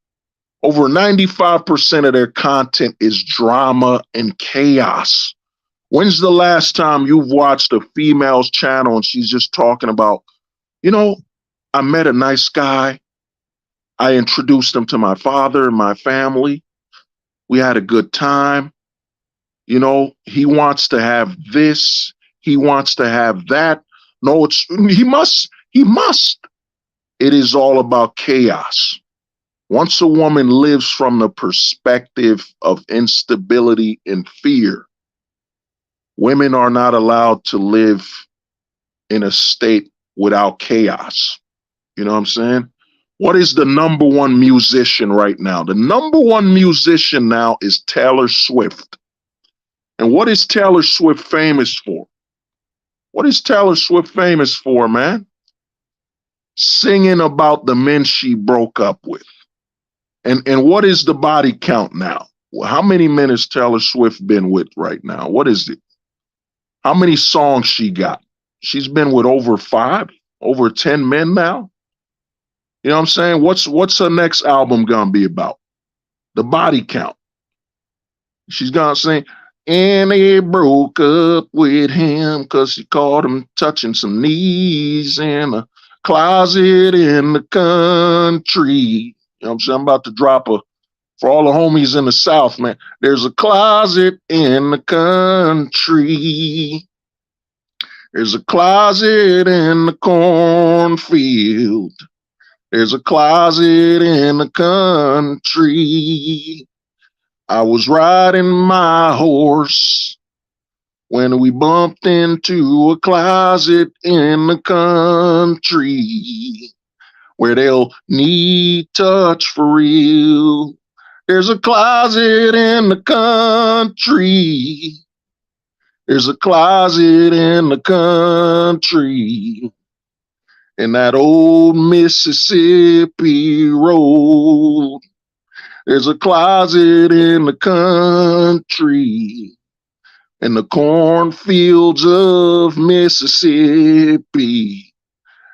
Over 95% of their content is drama and chaos. When's the last time you've watched a female's channel and she's just talking about, I met a nice guy. I introduced him to my father and my family. We had a good time. He wants to have this. He wants to have that. No, he must. It is all about chaos. Once a woman lives from the perspective of instability and fear, women are not allowed to live in a state without chaos. You know what I'm saying? What is the number one musician right now? The number one musician now is Taylor Swift. And what is Taylor Swift famous for? What is Taylor Swift famous for, man? Singing about the men she broke up with. And what is the body count now? How many men has Taylor Swift been with right now? What is it? How many songs she got? She's been with over 10 men now. You know what I'm saying? What's her next album gonna be about? The body count. She's gonna sing, and they broke up with him because she caught him touching some knees in a closet in the country. You know what I'm saying? I'm about to drop for all the homies in the South, man. There's a closet in the country. There's a closet in the cornfield. There's a closet in the country. I was riding my horse when we bumped into a closet in the country where they'll need touch for real. There's a closet in the country. There's a closet in the country. In that old Mississippi road. There's a closet in the country. In the cornfields of Mississippi.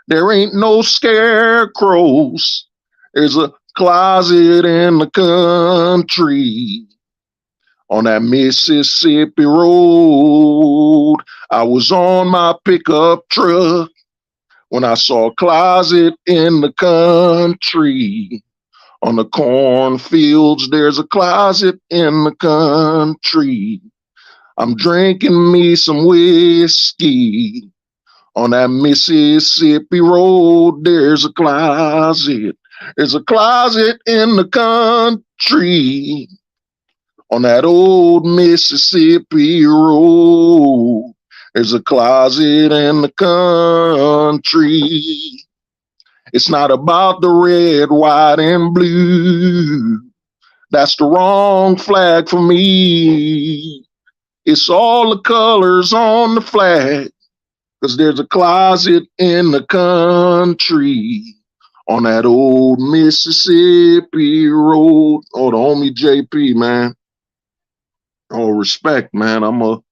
There ain't no scarecrows. There's a closet in the country. On that Mississippi road, I was on my pickup truck when I saw a closet in the country. On the cornfields, there's a closet in the country. I'm drinking me some whiskey. On that Mississippi road, there's a closet. There's a closet in the country. On that old Mississippi road, there's a closet in the country. It's not about the red, white, and blue. That's the wrong flag for me. It's all the colors on the flag, 'cause there's a closet in the country on that old Mississippi road. Oh, the homie JP, man. Oh, respect, man. I want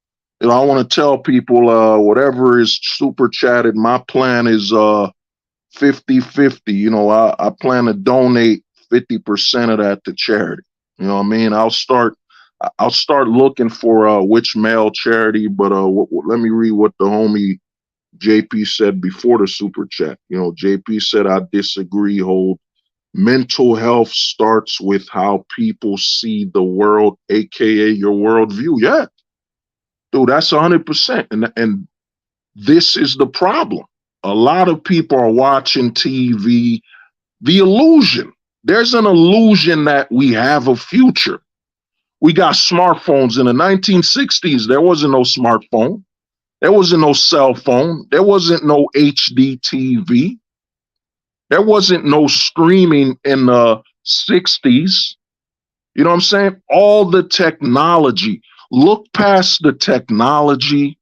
to tell people, whatever is super chatted, my plan is 50-50. You know, I plan to donate 50% of that to charity. You know what I mean? I'll start looking for which male charity, but let me read what the homie JP said before the super chat. You know, JP said, I disagree, hold. Mental health starts with how people see the world, aka your worldview. Yeah, dude, that's 100%. And this is the problem. A lot of people are watching TV. The illusion. There's an illusion that we have a future. We got smartphones. In the 1960s. There wasn't no smartphone. There wasn't no cell phone. There wasn't no HD TV. There wasn't no streaming in the 60s. You know what I'm saying? All the technology. Look past the technology.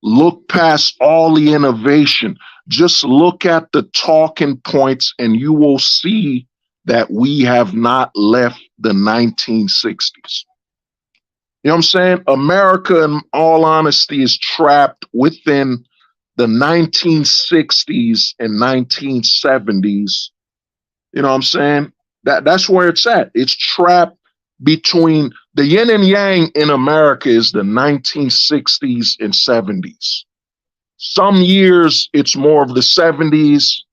Look past all the innovation. Just look at the talking points and you will see that we have not left the 1960s. You know what I'm saying? America, in all honesty, is trapped within the 1960s and 1970s. You know what I'm saying? That's where it's at. It's trapped between the yin and yang in America is the 1960s and 70s. Some years it's more of the 70s.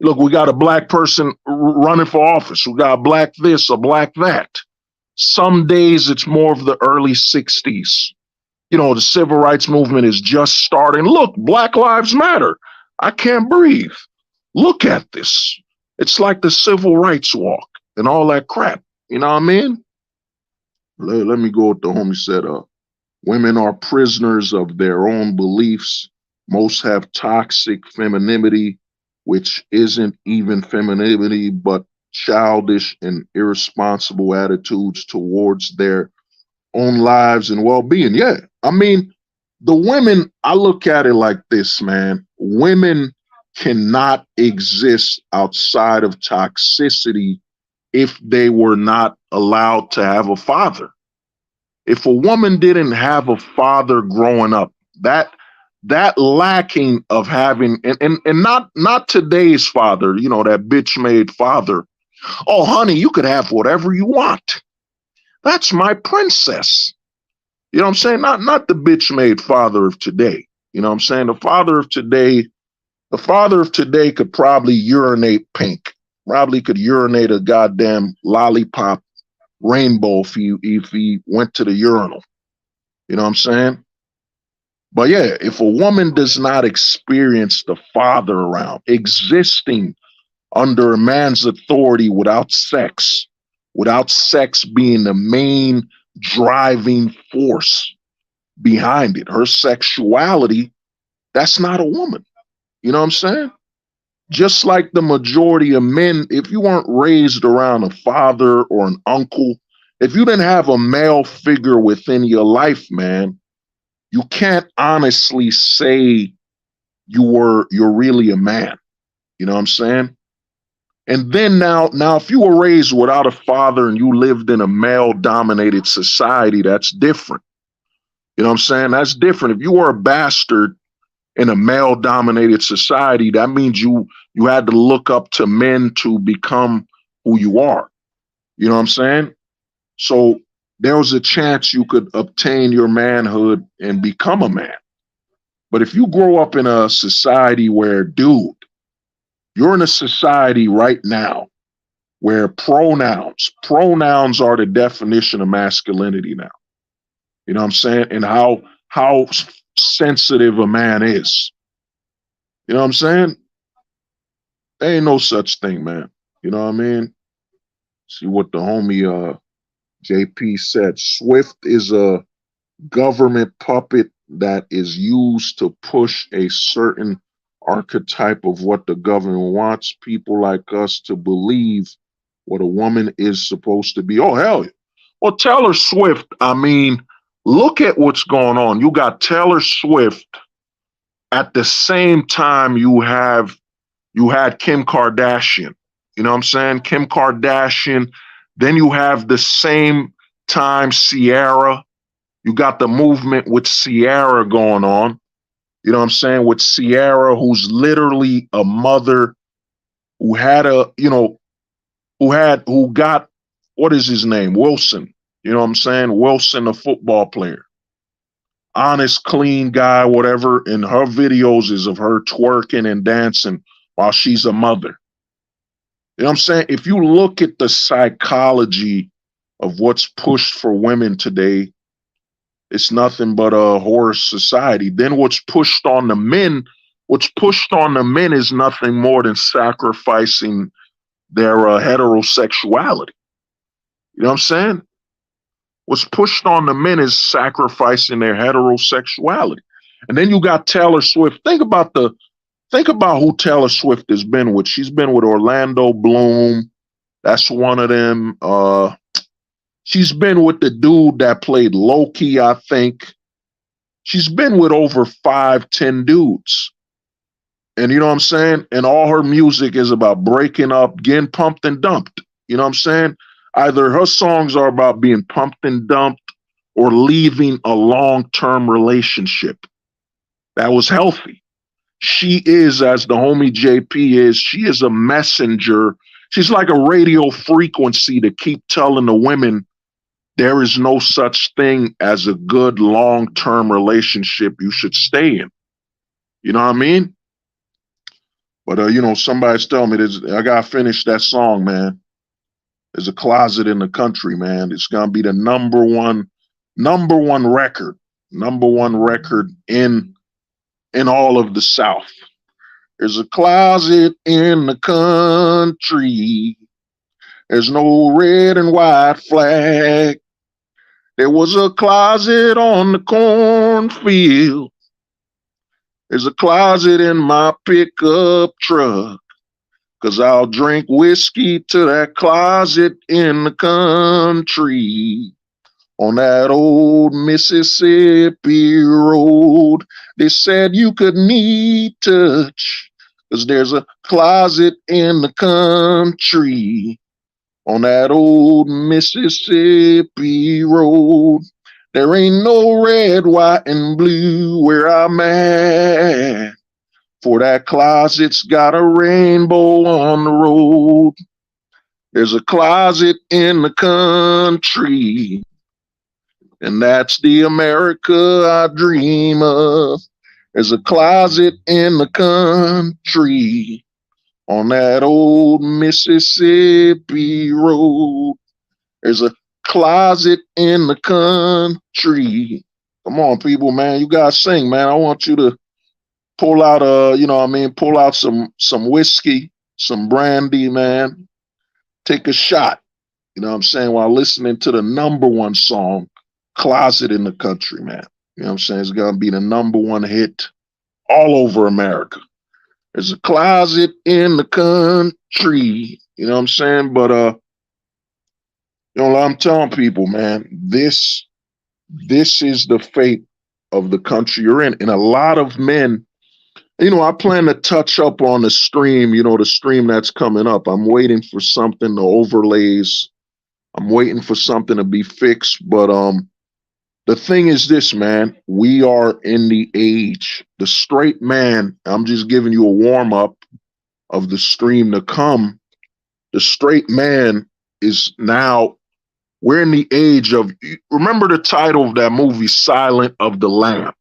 Look, we got a black person running for office. We got a black this, a black that. Some days it's more of the early 60s. You know, the civil rights movement is just starting. Look, Black Lives Matter. I can't breathe. Look at this. It's like the civil rights walk and all that crap. You know what I mean? Let me go with the homie said, women are prisoners of their own beliefs. Most have toxic femininity, which isn't even femininity, but childish and irresponsible attitudes towards their own lives and well-being. Yeah, I mean, the women, I look at it like this, man. Women cannot exist outside of toxicity if they were not allowed to have a father. If a woman didn't have a father growing up, that lacking of having, and not today's father, you know, that bitch made father. Oh, honey, you could have whatever you want. That's my princess. You know what I'm saying? Not the bitch made father of today. You know what I'm saying? The father of today could probably urinate pink. Probably could urinate a goddamn lollipop rainbow if he went to the urinal. You know what I'm saying? But yeah, if a woman does not experience the father around, existing under a man's authority without sex being the main driving force behind it, her sexuality, that's not a woman. You know what I'm saying? Just like the majority of men, if you weren't raised around a father or an uncle, if you didn't have a male figure within your life, man, you can't honestly say you're really a man. You know what I'm saying? And then now if you were raised without a father and you lived in a male-dominated society, that's different. You know what I'm saying? That's different. If you were a bastard in a male-dominated society, that means you had to look up to men to become who you are. You know what I'm saying? So there was a chance you could obtain your manhood and become a man. But if you grow up in a society where, dude, you're in a society right now where pronouns are the definition of masculinity now. You know what I'm saying? And how sensitive a man is. You know what I'm saying? There ain't no such thing, man. You know what I mean? See what the homie JP said. Swift is a government puppet that is used to push a certain archetype of what the government wants people like us to believe what a woman is supposed to be. Oh, hell yeah. Well, Taylor Swift, I mean, look at what's going on. You got Taylor Swift at the same time you had Kim Kardashian. You know what I'm saying? Kim Kardashian. Then you have the same time Ciara. You got the movement with Ciara going on. You know what I'm saying? With Ciara, who's literally a mother who had who got, what is his name? Wilson. You know what I'm saying? Wilson, a football player. Honest, clean guy, whatever. And her videos is of her twerking and dancing while she's a mother. You know what I'm saying? If you look at the psychology of what's pushed for women today, it's nothing but a horror society. Then what's pushed on the men is nothing more than sacrificing their heterosexuality. You know what I'm saying? What's pushed on the men is sacrificing their heterosexuality. And then you got Taylor Swift. Think about who Taylor Swift has been with. She's been with Orlando Bloom. That's one of them. She's been with the dude that played Loki, I think. She's been with over 5-10 dudes. And you know what I'm saying? And all her music is about breaking up, getting pumped and dumped. You know what I'm saying? Either her songs are about being pumped and dumped or leaving a long-term relationship that was healthy. She is, as the homie JP is, she is a messenger. She's like a radio frequency to keep telling the women there is no such thing as a good long-term relationship you should stay in. You know what I mean? But, somebody's telling me I got to finish that song, man. There's a closet in the country, man. It's going to be the number one record in all of the South. There's a closet in the country. There's no red and white flag. There was a closet on the cornfield. There's a closet in my pickup truck. 'Cause I'll drink whiskey to that closet in the country. On that old Mississippi road, they said you could need touch. 'Cause there's a closet in the country. On that old Mississippi road, there ain't no red, white, and blue where I'm at. For that closet's got a rainbow on the road. There's a closet in the country. And that's the America I dream of. There's a closet in the country. On that old Mississippi road. There's a closet in the country. Come on, people, man. You guys sing, man. I want you to pull out pull out some whiskey, some brandy, man. Take a shot, you know what I'm saying, while listening to the number one song, Closet in the Country, man. You know what I'm saying? It's gonna be the number one hit all over America. There's a closet in the country, you know what I'm saying? But I'm telling people, man, this is the fate of the country you're in. And a lot of men, I plan to touch up on the stream, the stream that's coming up. I'm waiting for something, the overlays. I'm waiting for something to be fixed. But the thing is this, man, we are in the age. The straight man, I'm just giving you a warm up of the stream to come. The straight man is now We're in the age of, remember the title of that movie, Silent of the Lamb.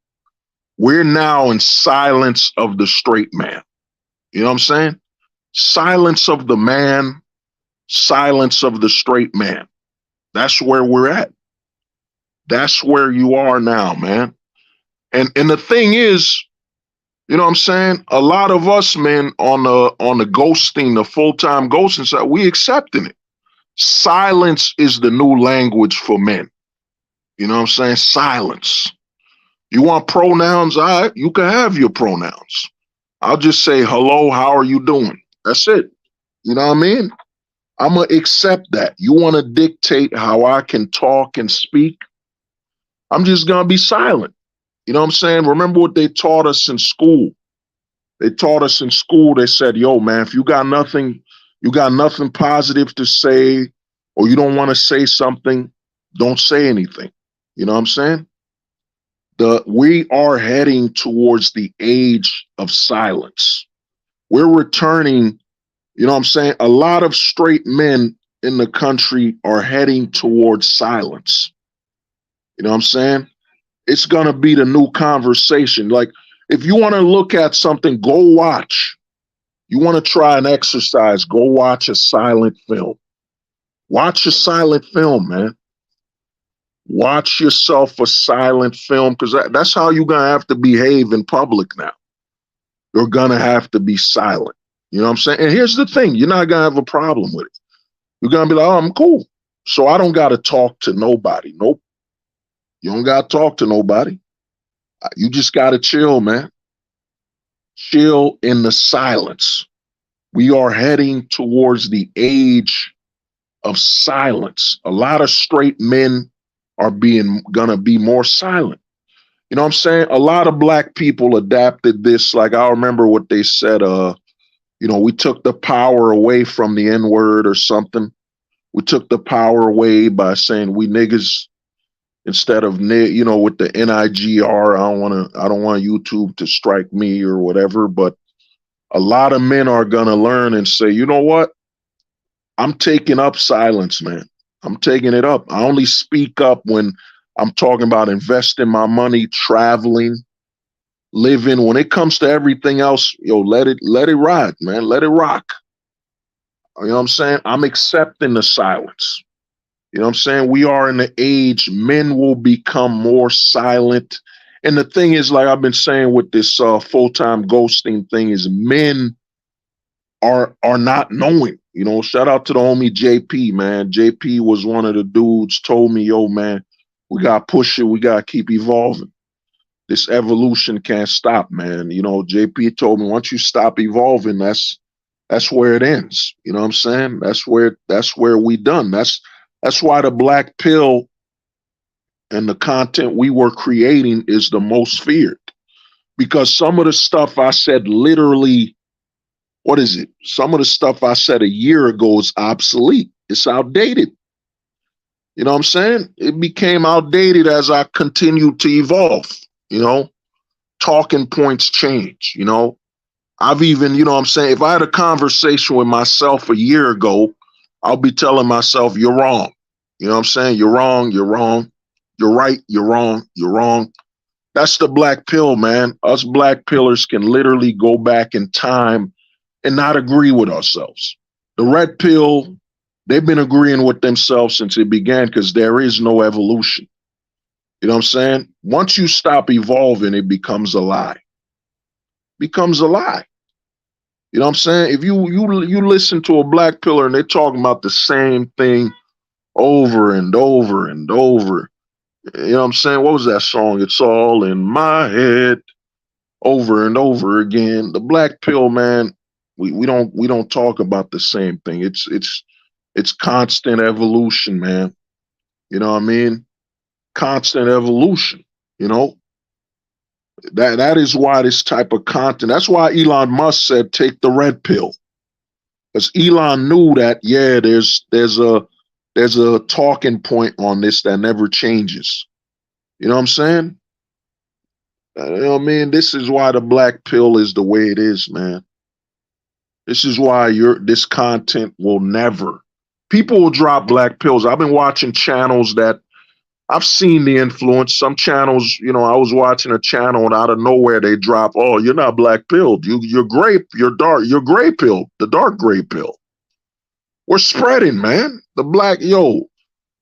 We're now in silence of the straight man. You know what I'm saying? Silence of the man, silence of the straight man. That's where we're at. That's where you are now, man. And the thing is, you know what I'm saying? A lot of us men on the ghosting, the full-time ghosting side, we accepting it. Silence is the new language for men. You know what I'm saying? Silence. You want pronouns? All right, you can have your pronouns. I'll just say, hello, how are you doing? That's it. You know what I mean? I'm going to accept that. You want to dictate how I can talk and speak? I'm just going to be silent. You know what I'm saying? Remember what they taught us in school. They taught us in school, they said, yo, man, if you got nothing positive to say, or you don't want to say something, don't say anything. You know what I'm saying? We are heading towards the age of silence. We're returning, you know what I'm saying? A lot of straight men in the country are heading towards silence. You know what I'm saying? It's going to be the new conversation. Like, if you want to look at something, go watch. You want to try an exercise, go watch a silent film. Watch a silent film, man. Watch yourself a silent film, because that's how you're going to have to behave in public now. You're going to have to be silent. You know what I'm saying? And here's the thing. You're not going to have a problem with it. You're going to be like, oh, I'm cool. So I don't got to talk to nobody. Nope. You don't got to talk to nobody. You just got to chill, man. Chill in the silence. We are heading towards the age of silence. A lot of straight men are gonna be more silent. You know what I'm saying? A lot of black people adapted this. Like, I remember what they said, we took the power away from the N-word or something. We took the power away by saying we niggas instead of, with the NIGR. I don't want YouTube to strike me or whatever, but a lot of men are gonna learn and say, you know what? I'm taking up silence, man. I'm taking it up. I only speak up when I'm talking about investing my money, traveling, living. When it comes to everything else, let it ride, man. Let it rock. You know what I'm saying? I'm accepting the silence. You know what I'm saying? We are in the age, men will become more silent. And the thing is, like I've been saying with this full-time ghosting thing, is men are not knowing. Shout out to the homie JP, man. JP was one of the dudes told me, yo, man, we got to push it. We got to keep evolving. This evolution can't stop, man. JP told me once you stop evolving, that's where it ends. You know what I'm saying? That's where we done. That's why the black pill and the content we were creating is the most feared, because some of the stuff I said literally, some of the stuff I said a year ago is obsolete. It's outdated. You know what I'm saying? It became outdated as I continued to evolve. Talking points change. I've even, you know what I'm saying? If I had a conversation with myself a year ago, I'll be telling myself, you're wrong. You know what I'm saying? You're wrong. You're wrong. You're right. You're wrong. You're wrong. That's the black pill, man. Us black pillars can literally go back in time and not agree with ourselves. The red pill, they've been agreeing with themselves since it began, because there is no evolution. You know what I'm saying? Once you stop evolving, it becomes a lie. Becomes a lie. You know what I'm saying? If you listen to a black pillar and they're talking about the same thing over and over and over, you know what I'm saying? What was that song? It's all in my head, over and over again. The black pill, man, we don't talk about the same thing. It's constant evolution, man. You know what I mean? Constant evolution. That is why this type of content, that's why Elon Musk said take the red pill. Because Elon knew that, yeah, there's a talking point on this that never changes. You know what I'm saying? You know what I mean? This is why the black pill is the way it is, man. This is why this content will never People will drop black pills. I've been watching channels that I've seen the influence. Some channels, I was watching a channel and out of nowhere they drop, "Oh, you're not black pilled. You're grape. You're dark. You're gray pill. The dark gray pill." We're spreading, man. The black,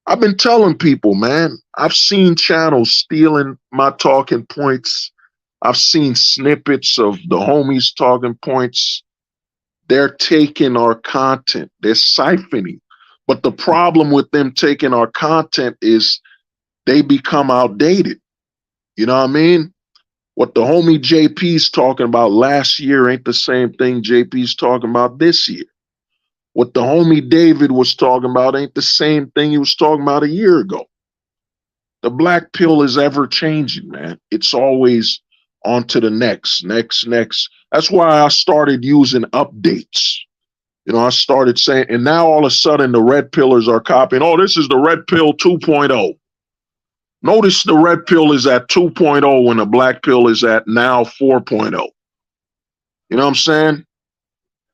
I've been telling people, man. I've seen channels stealing my talking points. I've seen snippets of the homies' talking points. They're taking our content. They're siphoning. But the problem with them taking our content is they become outdated. You know what I mean? What the homie JP's talking about last year ain't the same thing JP's talking about this year. What the homie David was talking about ain't the same thing he was talking about a year ago. The black pill is ever changing, man. It's always on to the next. That's why I started using updates. I started saying, and now all of a sudden the red pillars are copying. Oh, this is the red pill 2.0. Notice the red pill is at 2.0 when the black pill is at now 4.0. You know what I'm saying?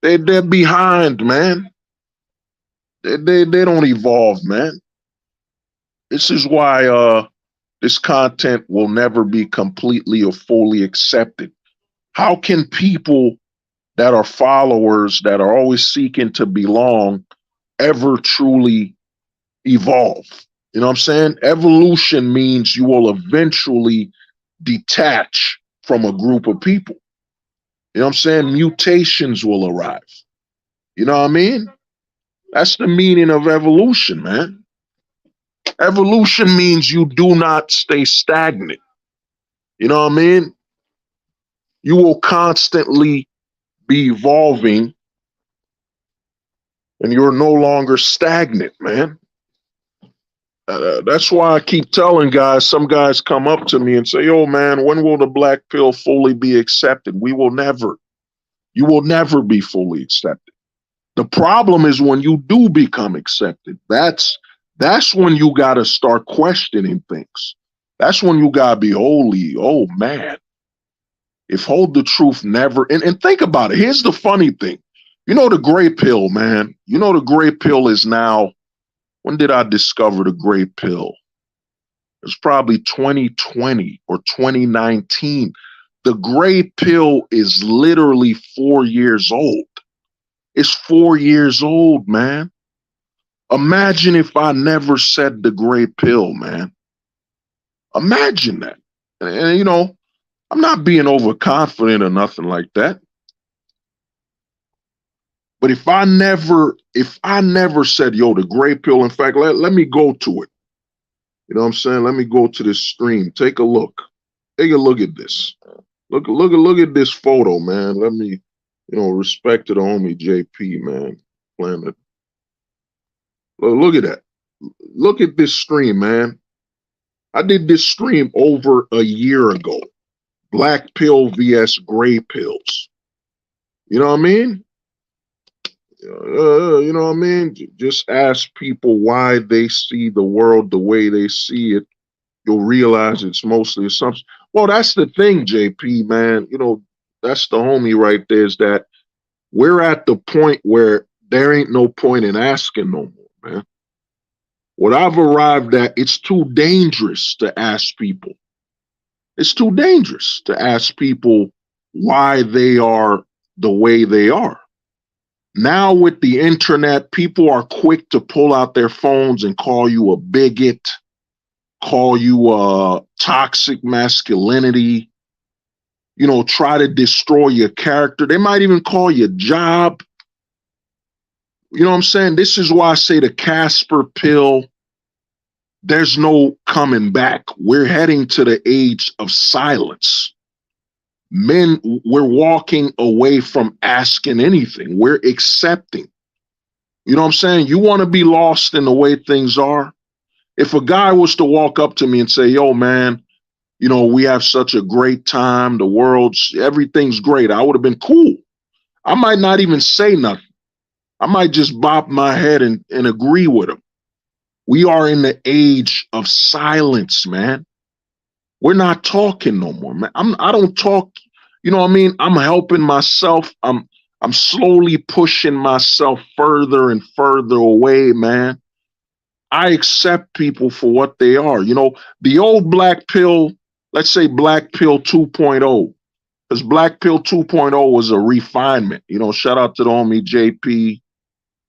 They're behind, man. They don't evolve, man. This is why this content will never be completely or fully accepted. How can people that are followers, that are always seeking to belong, ever truly evolve? You know what I'm saying? Evolution means you will eventually detach from a group of people. You know what I'm saying? Mutations will arrive. You know what I mean? That's the meaning of evolution, man. Evolution means you do not stay stagnant. You know what I mean? You will constantly be evolving and you're no longer stagnant, man. That's why I keep telling guys, some guys come up to me and say, "Yo, man, when will the black pill fully be accepted?" You will never be fully accepted. The problem is when you do become accepted, that's when you got to start questioning things. That's when you got to be holy. Oh, man. If Hold the Truth never, and think about it. Here's the funny thing. The gray pill, man. The gray pill is now, when did I discover the gray pill? It's probably 2020 or 2019. The gray pill is literally 4 years old. It's 4 years old, man. Imagine if I never said the gray pill, man. Imagine that. And I'm not being overconfident or nothing like that. But if I never said, yo, the gray pill, in fact, let me go to it. You know what I'm saying? Let me go to this stream. Take a look. Take a look at this. Look at this photo, man. Let me, respect to the homie JP, man. Playing it. Look at that. Look at this stream, man. I did this stream over a year ago. Black pill vs. gray pills. You know what I mean? You know what I mean? Just ask people why they see the world the way they see it. You'll realize it's mostly assumption. Well, that's the thing, JP, man. That's the homie right there, is that we're at the point where there ain't no point in asking no more, man. What I've arrived at, it's too dangerous to ask people. It's too dangerous to ask people why they are the way they are. Now with the internet, people are quick to pull out their phones and call you a bigot, call you toxic masculinity, try to destroy your character. They might even call you job. You know what I'm saying? This is why I say the Casper pill, there's no coming back. We're heading to the age of silence. Men, we're walking away from asking anything. We're accepting. You know what I'm saying? You want to be lost in the way things are? If a guy was to walk up to me and say, "Yo, man, we have such a great time. Everything's great," I would have been cool. I might not even say nothing. I might just bop my head and agree with him. We are in the age of silence, man. We're not talking no more, man. I don't talk, you know what I mean? I'm helping myself. I'm I'm slowly pushing myself further and further away, man. I accept people for what they are. You know, the old black pill, let's say black pill 2.0, because black pill 2.0 was a refinement. You know, shout out to the homie JP.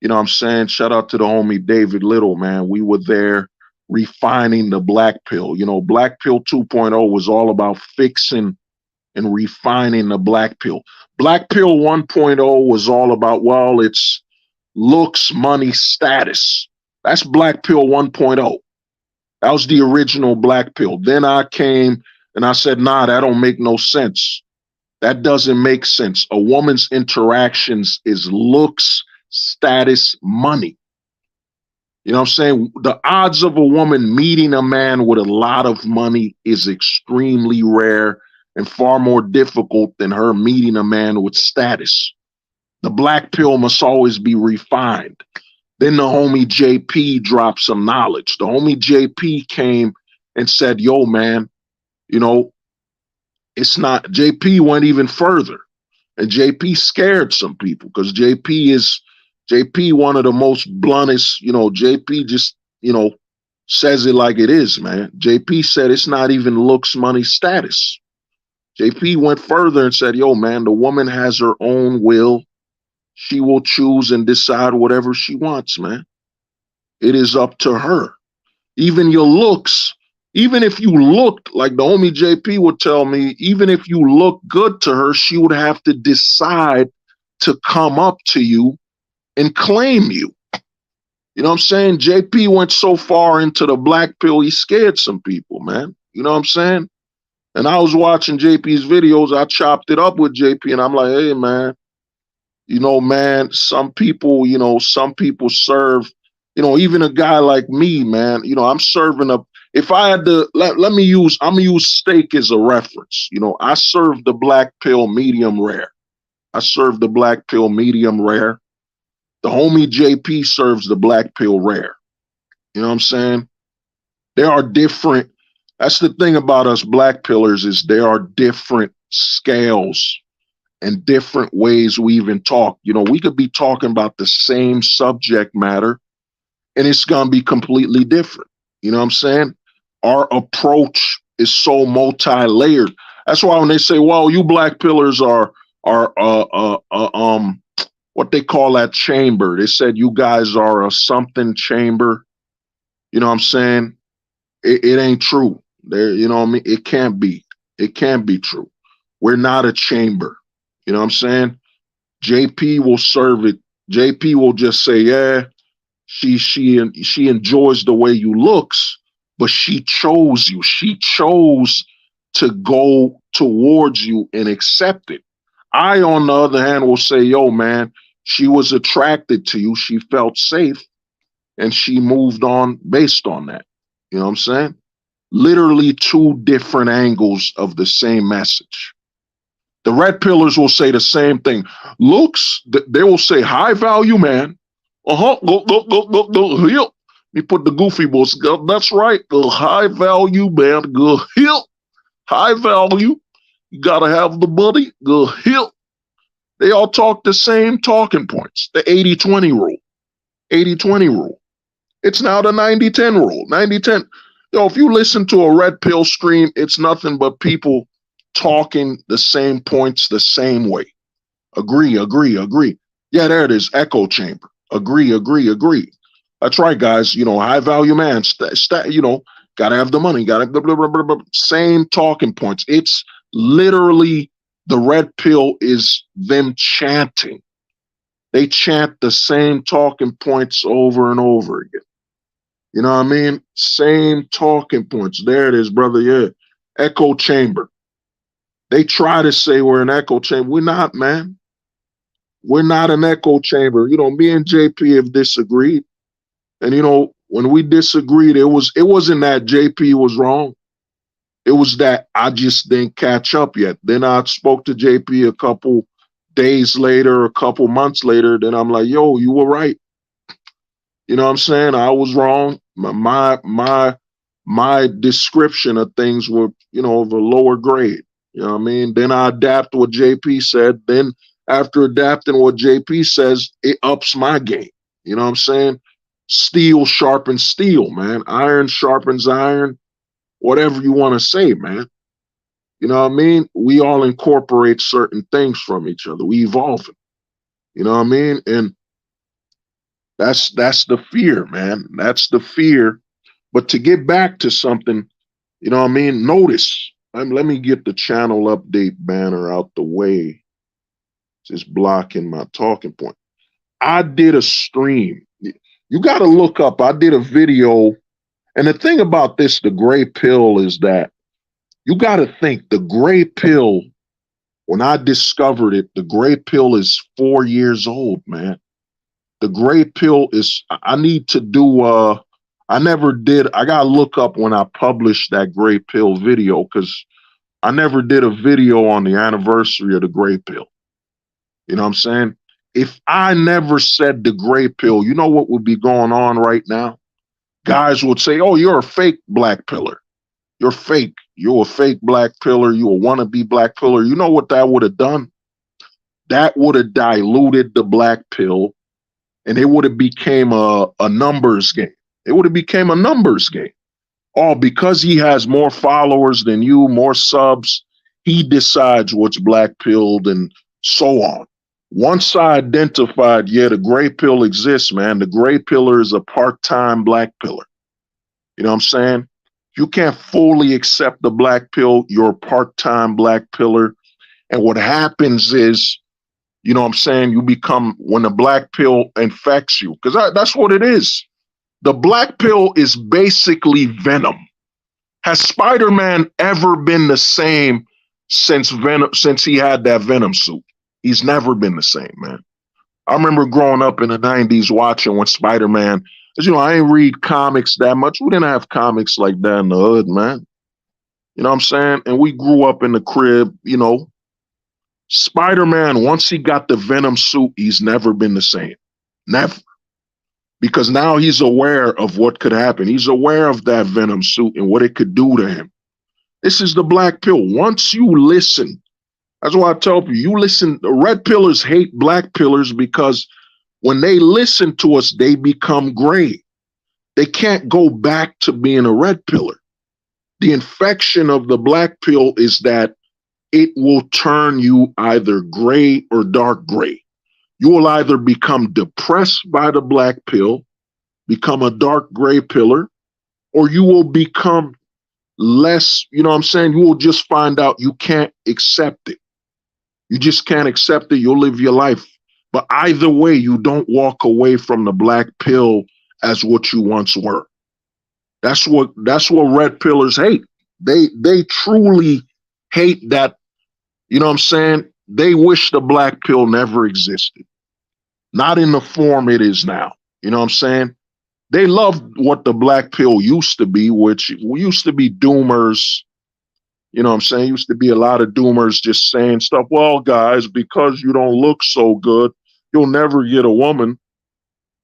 You know what I'm saying? Shout out to the homie David Little, man. We were there refining the black pill. You know, black pill 2.0 was all about fixing and refining the black pill. Black pill 1.0 was all about, well, it's looks, money, status. That's black pill 1.0. That was the original black pill. Then I came and I said, nah, that don't make no sense. That doesn't make sense. A woman's interactions is looks, status, money. You know what I'm saying? The odds of a woman meeting a man with a lot of money is extremely rare and far more difficult than her meeting a man with status. The black pill must always be refined. Then the homie JP dropped some knowledge. The homie JP came and said, yo, man, you know, it's not, JP went even further. And JP scared some people because JP one of the most bluntest, you know, JP just, you know, says it like it is, man. JP said it's not even looks, money, status. JP went further and said, yo, man, the woman has her own will. She will choose and decide whatever she wants, man. It is up to her. Even your looks, even if you looked, like the homie JP would tell me, even if you look good to her, she would have to decide to come up to you and claim you. You know what I'm saying? JP went so far into the black pill, he scared some people, man. You know what I'm saying? And I was watching JP's videos. I chopped it up with JP and I'm like, hey, man, you know, man, some people serve, you know, even a guy like me, man, you know, I'm serving up. If I had to, I'm going to use steak as a reference. You know, I serve the black pill medium rare. I serve the black pill medium rare. The homie JP serves the black pill rare. You know what I'm saying? There are different, that's the thing about us black pillars is there are different scales and different ways we even talk. You know, we could be talking about the same subject matter and it's going to be completely different. You know what I'm saying? Our approach is so multi-layered. That's why when they say, well, you black pillars are what they call that chamber. They said you guys are a something chamber. You know what I'm saying? It ain't true. There, you know what I mean? It can't be. It can't be true. We're not a chamber. You know what I'm saying? JP will serve it. JP will just say, yeah, she enjoys the way you looks, but she chose you. She chose to go towards you and accept it. I, on the other hand, will say, yo, man, she was attracted to you. She felt safe and she moved on based on that. You know what I'm saying? Literally two different angles of the same message. The red pillars will say the same thing. Looks, they will say high value, man. Go. Let me put the goofy boys. That's right. The high value, man. Go here. High value. You gotta have the money. Go here. They all talk the same talking points. The 80-20 rule. 80-20 rule. It's now the 90-10 rule. 90-10. Yo, if you listen to a red pill stream, it's nothing but people talking the same points the same way. Agree. Yeah, there it is. Echo chamber. Agree. That's right, guys. You know, high value man. You know, gotta have the money. Gotta blah, blah, blah, blah, blah. Same talking points. It's literally the red pill is them chanting. They chant the same talking points over and over again. You know what I mean? Same talking points. There it is, brother. Yeah. Echo chamber. They try to say we're an echo chamber. We're not, man. We're not an echo chamber. You know, me and JP have disagreed. And, you know, when we disagreed, it wasn't that JP was wrong. It was that I just didn't catch up yet. Then I spoke to JP a couple days later, a couple months later. Then I'm like, yo, you were right. You know what I'm saying? I was wrong. My description of things were, you know, of a lower grade. You know what I mean? Then I adapt what JP said. Then after adapting what JP says, it ups my game. You know what I'm saying? Steel sharpens steel, man. Iron sharpens iron, whatever you want to say, man. You know what I mean? We all incorporate certain things from each other. We evolve. You know what I mean? And that's the fear, man. That's the fear. But to get back to something, you know what I mean? Notice, let me get the channel update banner out the way. Just blocking my talking point. I did a stream. You got to look up. I did a video. And the thing about this, the gray pill, is that you got to think the gray pill, when I discovered it, the gray pill is 4 years old, man. The gray pill is, I need to do, I never did, I got to look up when I published that gray pill video, because I never did a video on the anniversary of the gray pill. You know what I'm saying? If I never said the gray pill, you know what would be going on right now? Guys would say, oh, you're a fake black pillar. You're fake. You're a fake black pillar. You a wannabe black pillar. You know what that would have done? That would have diluted the black pill, and it would have became a numbers game. It would have became a numbers game. Oh, because he has more followers than you, more subs, he decides what's black pilled and so on. Once I identified, yeah, the gray pill exists, man. The gray pillar is a part-time black pillar. You know what I'm saying? You can't fully accept the black pill, you're a part-time black pillar. And what happens is, you know what I'm saying, you become, when the black pill infects you, because that's what it is. The black pill is basically venom. Has Spider-Man ever been the same since he had that Venom suit? He's never been the same, man. I remember growing up in the 90s watching when Spider-Man, you know, I ain't read comics that much. We didn't have comics like that in the hood, man. You know what I'm saying? And we grew up in the crib, you know. Spider-Man, once he got the Venom suit, he's never been the same. Never. Because now he's aware of what could happen. He's aware of that Venom suit and what it could do to him. This is the black pill. Once you listen, that's why I tell people, you listen, the red pillars hate black pillars because when they listen to us, they become gray. They can't go back to being a red pillar. The infection of the black pill is that it will turn you either gray or dark gray. You will either become depressed by the black pill, become a dark gray pillar, or you will become less, you know what I'm saying? You will just find out you can't accept it. You just can't accept it. You'll live your life. But either way, you don't walk away from the black pill as what you once were. That's what red pillars hate. They truly hate that, you know what I'm saying? They wish the black pill never existed. Not in the form it is now. You know what I'm saying? They love what the black pill used to be, which used to be doomers. You know what I'm saying? Used to be a lot of doomers just saying stuff. Well, guys, because you don't look so good, you'll never get a woman.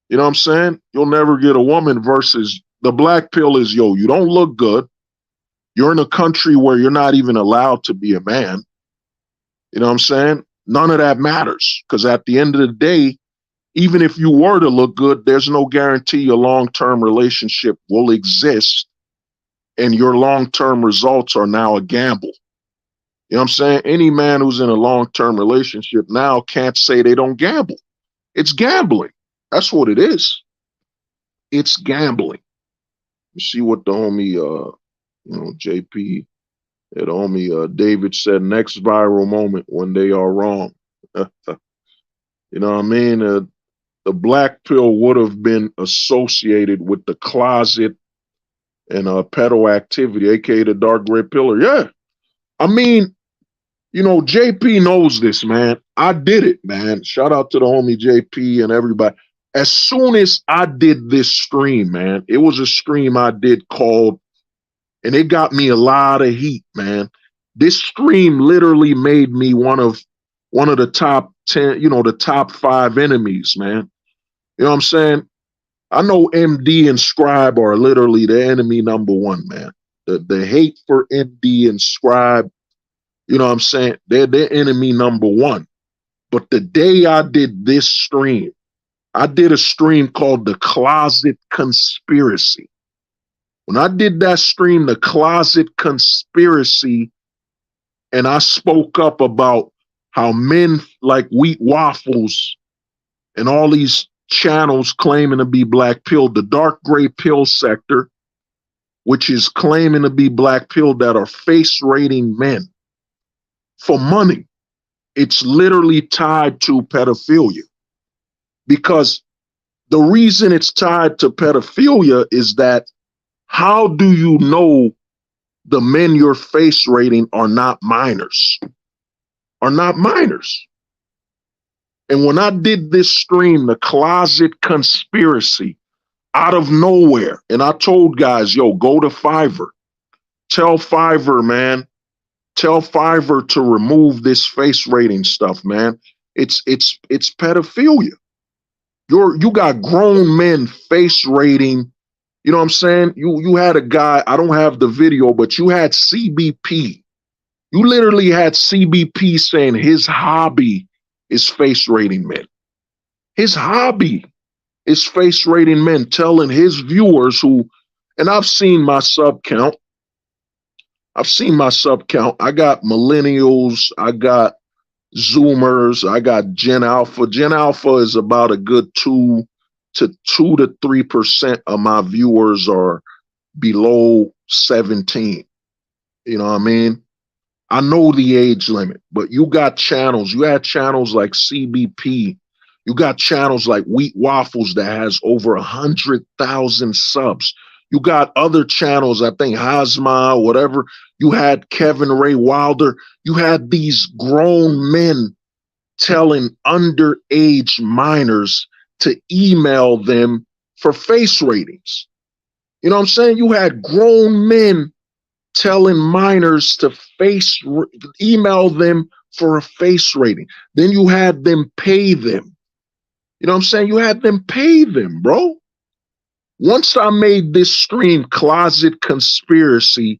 You know what I'm saying? You'll never get a woman versus the black pill is, yo, you don't look good. You're in a country where you're not even allowed to be a man. You know what I'm saying? None of that matters because at the end of the day, even if you were to look good, there's no guarantee a long-term relationship will exist and your long-term results are now a gamble. You know what I'm saying? Any man who's in a long-term relationship now can't say they don't gamble. It's gambling. That's what it is. It's gambling. You see what the homie, JP, the homie David said, next viral moment when they are wrong. You know what I mean? The black pill would have been associated with the closet and pedo activity, aka the dark gray pillar. Yeah. I mean, you know, JP knows this, man. I did it, man. Shout out to the homie JP and everybody. As soon as I did this stream, man, it was a stream I did called, and it got me a lot of heat, man. This stream literally made me one of the top 10, you know, the top 5 enemies, man. You know what I'm saying? I know MD and Scribe are literally the enemy number 1, man. The hate for MD and Scribe, you know what I'm saying? They're enemy number 1. But the day I did this stream, I did a stream called The Closet Conspiracy. When I did that stream, The Closet Conspiracy, and I spoke up about how men like Wheat Waffles and all these channels claiming to be black pill, the dark gray pill sector, which is claiming to be black pill, that are face rating men for money. It's literally tied to pedophilia, because the reason it's tied to pedophilia is that how do you know the men you're face rating are not minors? Are not minors. And when I did this stream, The Closet Conspiracy, out of nowhere, and I told guys, yo, go to Fiverr. Tell Fiverr, man. Tell Fiverr to remove this face rating stuff, man. It's pedophilia. You got grown men face rating. You know what I'm saying? You had a guy, I don't have the video, but you had CBP. You literally had CBP saying his hobby is face rating men. His hobby is face rating men, telling his viewers who, and I've seen my sub count. I got millennials, I got Zoomers, I got Gen Alpha. Gen Alpha is about a good 2 to 3% of my viewers are below 17. You know what I mean? I know the age limit, but you got channels. You had channels like CBP. You got channels like Wheat Waffles that has over 100,000 subs. You got other channels, I think Hazma, whatever. You had Kevin Ray Wilder. You had these grown men telling underage minors to email them for face ratings. You know what I'm saying? You had grown men telling minors to email them for a face rating. Then you had them pay them. You know what I'm saying? You had them pay them, bro. Once I made this stream, Closet Conspiracy,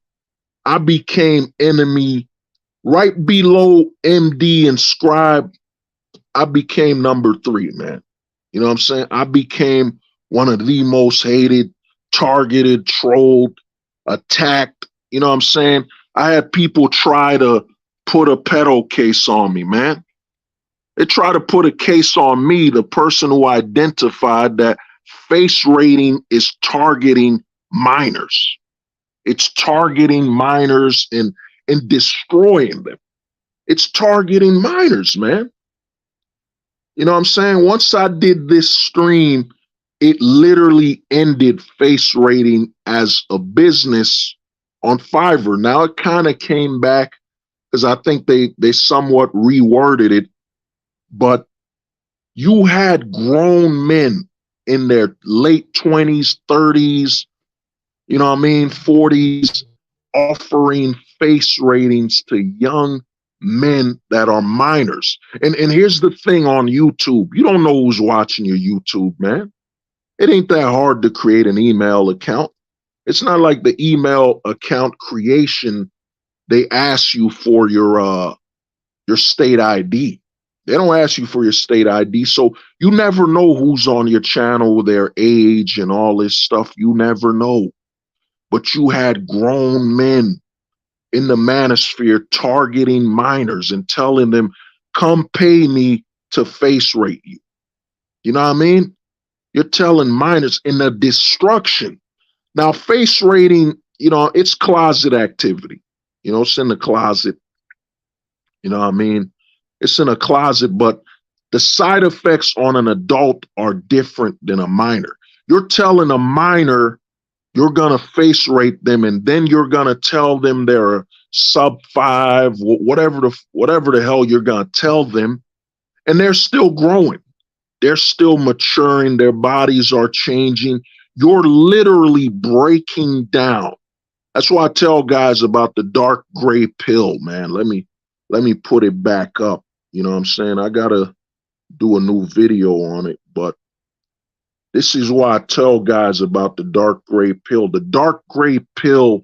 I became enemy. Right below MD and Scribe, I became number 3, man. You know what I'm saying? I became one of the most hated, targeted, trolled, attacked. You know what I'm saying? I had people try to put a pedo case on me, man. They try to put a case on me, the person who identified that face rating is targeting minors. It's targeting minors and destroying them. It's targeting minors, man. You know what I'm saying? Once I did this stream, it literally ended face rating as a business on Fiverr. Now it kind of came back because I think they somewhat reworded it, but you had grown men in their late 20s, 30s, you know what I mean, 40s, offering face ratings to young men that are minors. And here's the thing on YouTube. You don't know who's watching your YouTube, man. It ain't that hard to create an email account. It's not like the email account creation, they ask you for your state ID. They don't ask you for your state ID. So you never know who's on your channel, their age and all this stuff. You never know. But you had grown men in the manosphere targeting minors and telling them, come pay me to face rate you. You know what I mean? You're telling minors in the destruction. Now, face rating, you know, it's closet activity. You know, it's in the closet. You know what I mean? It's in a closet, but the side effects on an adult are different than a minor. You're telling a minor you're going to face rate them, and then you're going to tell them they're a sub 5, whatever the hell you're going to tell them, and they're still growing. They're still maturing. Their bodies are changing. You're literally breaking down. That's why I tell guys about the dark gray pill, man. Let me put it back up. You know what I'm saying? I got to do a new video on it, but this is why I tell guys about the dark gray pill. The dark gray pill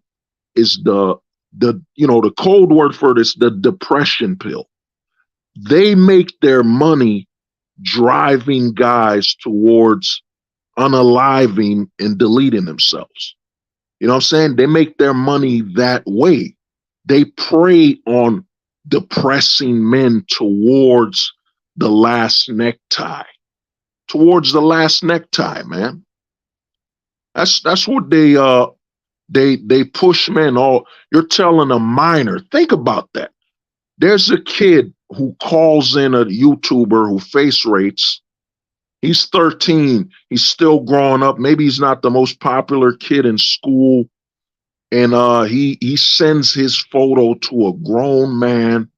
is the code word for this, the depression pill. they make their money driving guys towards unaliving and deleting themselves. You know what I'm saying? They make their money that way. They prey on depressing men towards the last necktie. Towards the last necktie, man. That's what they push men. Oh, you're telling a minor. Think about that. There's a kid who calls in a YouTuber who face rates. He's 13. He's still growing up. Maybe he's not the most popular kid in school. And he sends his photo to a grown man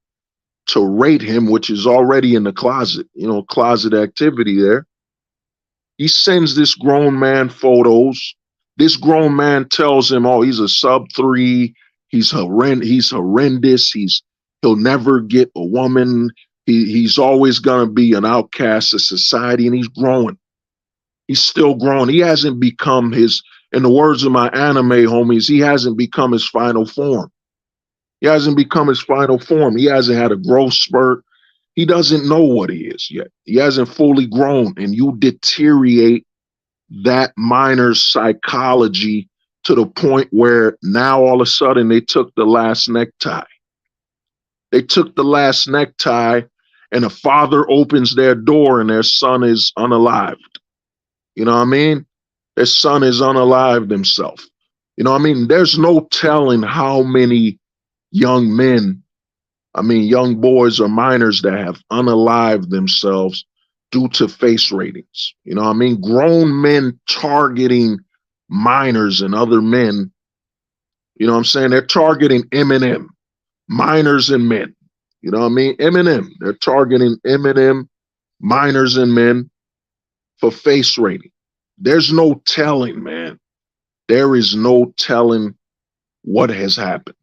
to rate him, which is already in the closet, closet activity there. He sends this grown man photos. This grown man tells him, oh, he's a sub-3. He's horrendous. He'll never get a woman. He's always going to be an outcast of society, and he's growing. He's still growing. He hasn't become in the words of my anime homies, he hasn't become his final form. He hasn't become his final form. He hasn't had a growth spurt. He doesn't know what he is yet. He hasn't fully grown, and you deteriorate that minor's psychology to the point where now all of a sudden they took the last necktie. They took the last necktie, and a father opens their door and their son is unalived. You know what I mean? Their son is unalived himself. You know what I mean? There's no telling how many young men, young boys or minors that have unalived themselves due to face ratings. You know what I mean? Grown men targeting minors and other men. You know what I'm saying? They're targeting Eminem, minors and men. You know what I mean? Eminem. They're targeting Eminem, minors and men for face rating. There's no telling, man. There is no telling what has happened.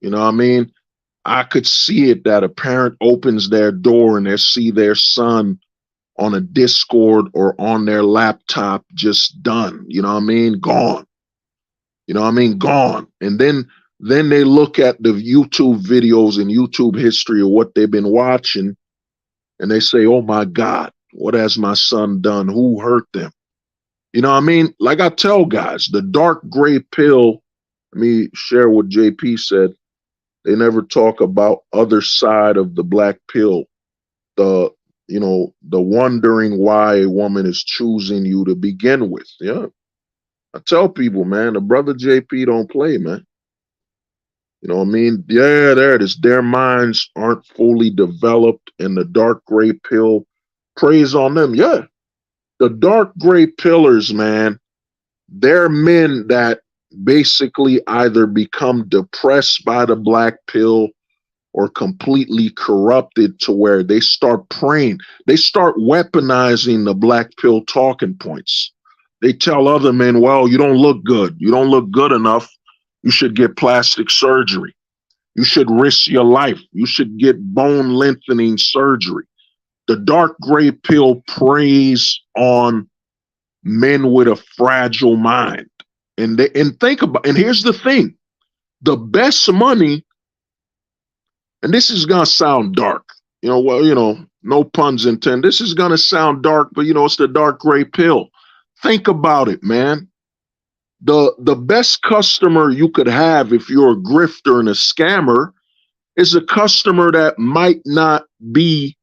You know what I mean? I could see it that a parent opens their door and they see their son on a Discord or on their laptop just done. You know what I mean? Gone. You know what I mean? Gone. And then they look at the YouTube videos and YouTube history of what they've been watching, and they say, oh my God, what has my son done? Who hurt them? You know what I mean? Like I tell guys, the dark gray pill, let me share what JP said. They never talk about other side of the black pill. The wondering why a woman is choosing you to begin with. Yeah. I tell people, man, the brother JP don't play, man. You know what I mean? Yeah, there it is. Their minds aren't fully developed, and the dark gray pill preys on them. Yeah. The dark gray pillars, man, they're men that basically either become depressed by the black pill or completely corrupted to where they start praying. They start weaponizing the black pill talking points. They tell other men, well, you don't look good. You don't look good enough. You should get plastic surgery. You should risk your life. You should get bone lengthening surgery. The dark gray pill preys on men with a fragile mind. And think about, and here's the thing, the best money, and this is going to sound dark, no puns intended. This is going to sound dark, but it's the dark gray pill. Think about it, man. The best customer you could have if you're a grifter and a scammer is a customer that might not be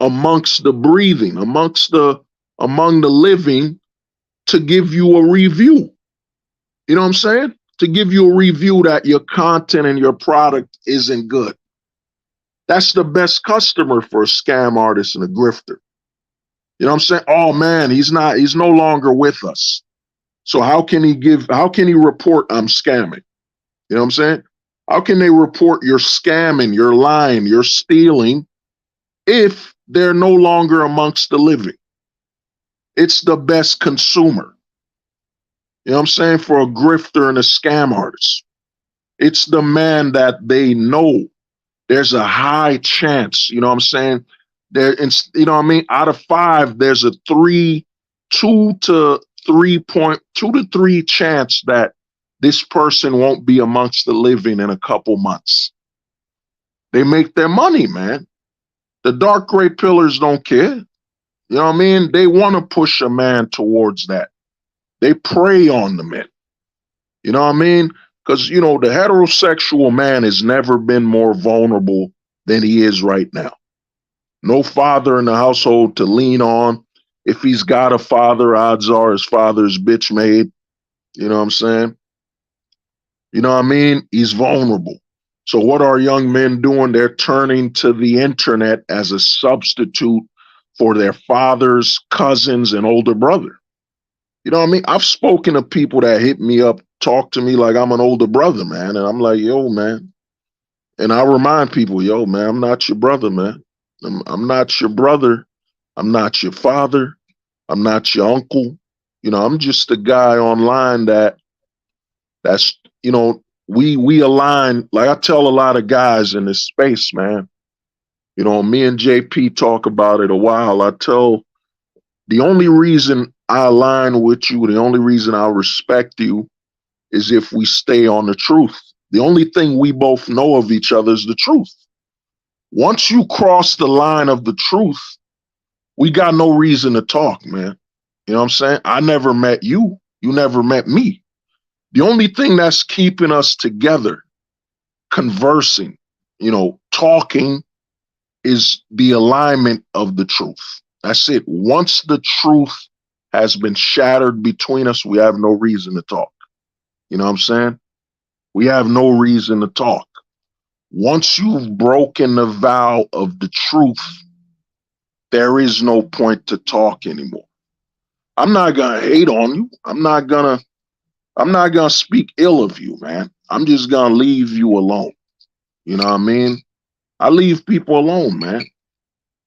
amongst the breathing, among the living, to give you a review. You know what I'm saying? To give you a review that your content and your product isn't good. That's the best customer for a scam artist and a grifter. You know what I'm saying? Oh man, he's no longer with us. So how can he report I'm scamming? You know what I'm saying? How can they report you're scamming, you're lying, you're stealing if they're no longer amongst the living? It's the best consumer. You know what I'm saying? For a grifter and a scam artist. It's the man that they know there's a high chance, you know what I'm saying? You know what I mean? Out of 5, there's a 2 to 3 chance that this person won't be amongst the living in a couple months. They make their money, man. The dark gray pillars don't care. You know what I mean? They want to push a man towards that. They prey on the men. You know what I mean? Because, you know, the heterosexual man has never been more vulnerable than he is right now. No father in the household to lean on. If he's got a father, odds are his father's bitch made. You know what I'm saying? You know what I mean? He's vulnerable. So what are young men doing? They're turning to the internet as a substitute for their fathers, cousins, and older brother. You know what I mean? I've spoken to people that hit me up, talk to me like I'm an older brother, man. And I'm like, yo, man. And I remind people, yo, man, I'm not your brother, man. I'm not your brother. I'm not your father. I'm not your uncle. You know, I'm just a guy online that's, you know, we align. Like I tell a lot of guys in this space, man. You know, me and JP talk about it a while. I tell the only reason I align with you, the only reason I respect you is if we stay on the truth. The only thing we both know of each other is the truth. Once you cross the line of the truth, we got no reason to talk, man. You know what I'm saying? I never met you. You never met me. The only thing that's keeping us together, conversing, you know, talking, is the alignment of the truth. That's it. Once the truth has been shattered between us, we have no reason to talk. You know what I'm saying? We have no reason to talk. Once you've broken the vow of the truth, there is no point to talk anymore. I'm not gonna hate on you. I'm not gonna speak ill of you, man. I'm just gonna leave you alone. You know what I mean? I leave people alone, man.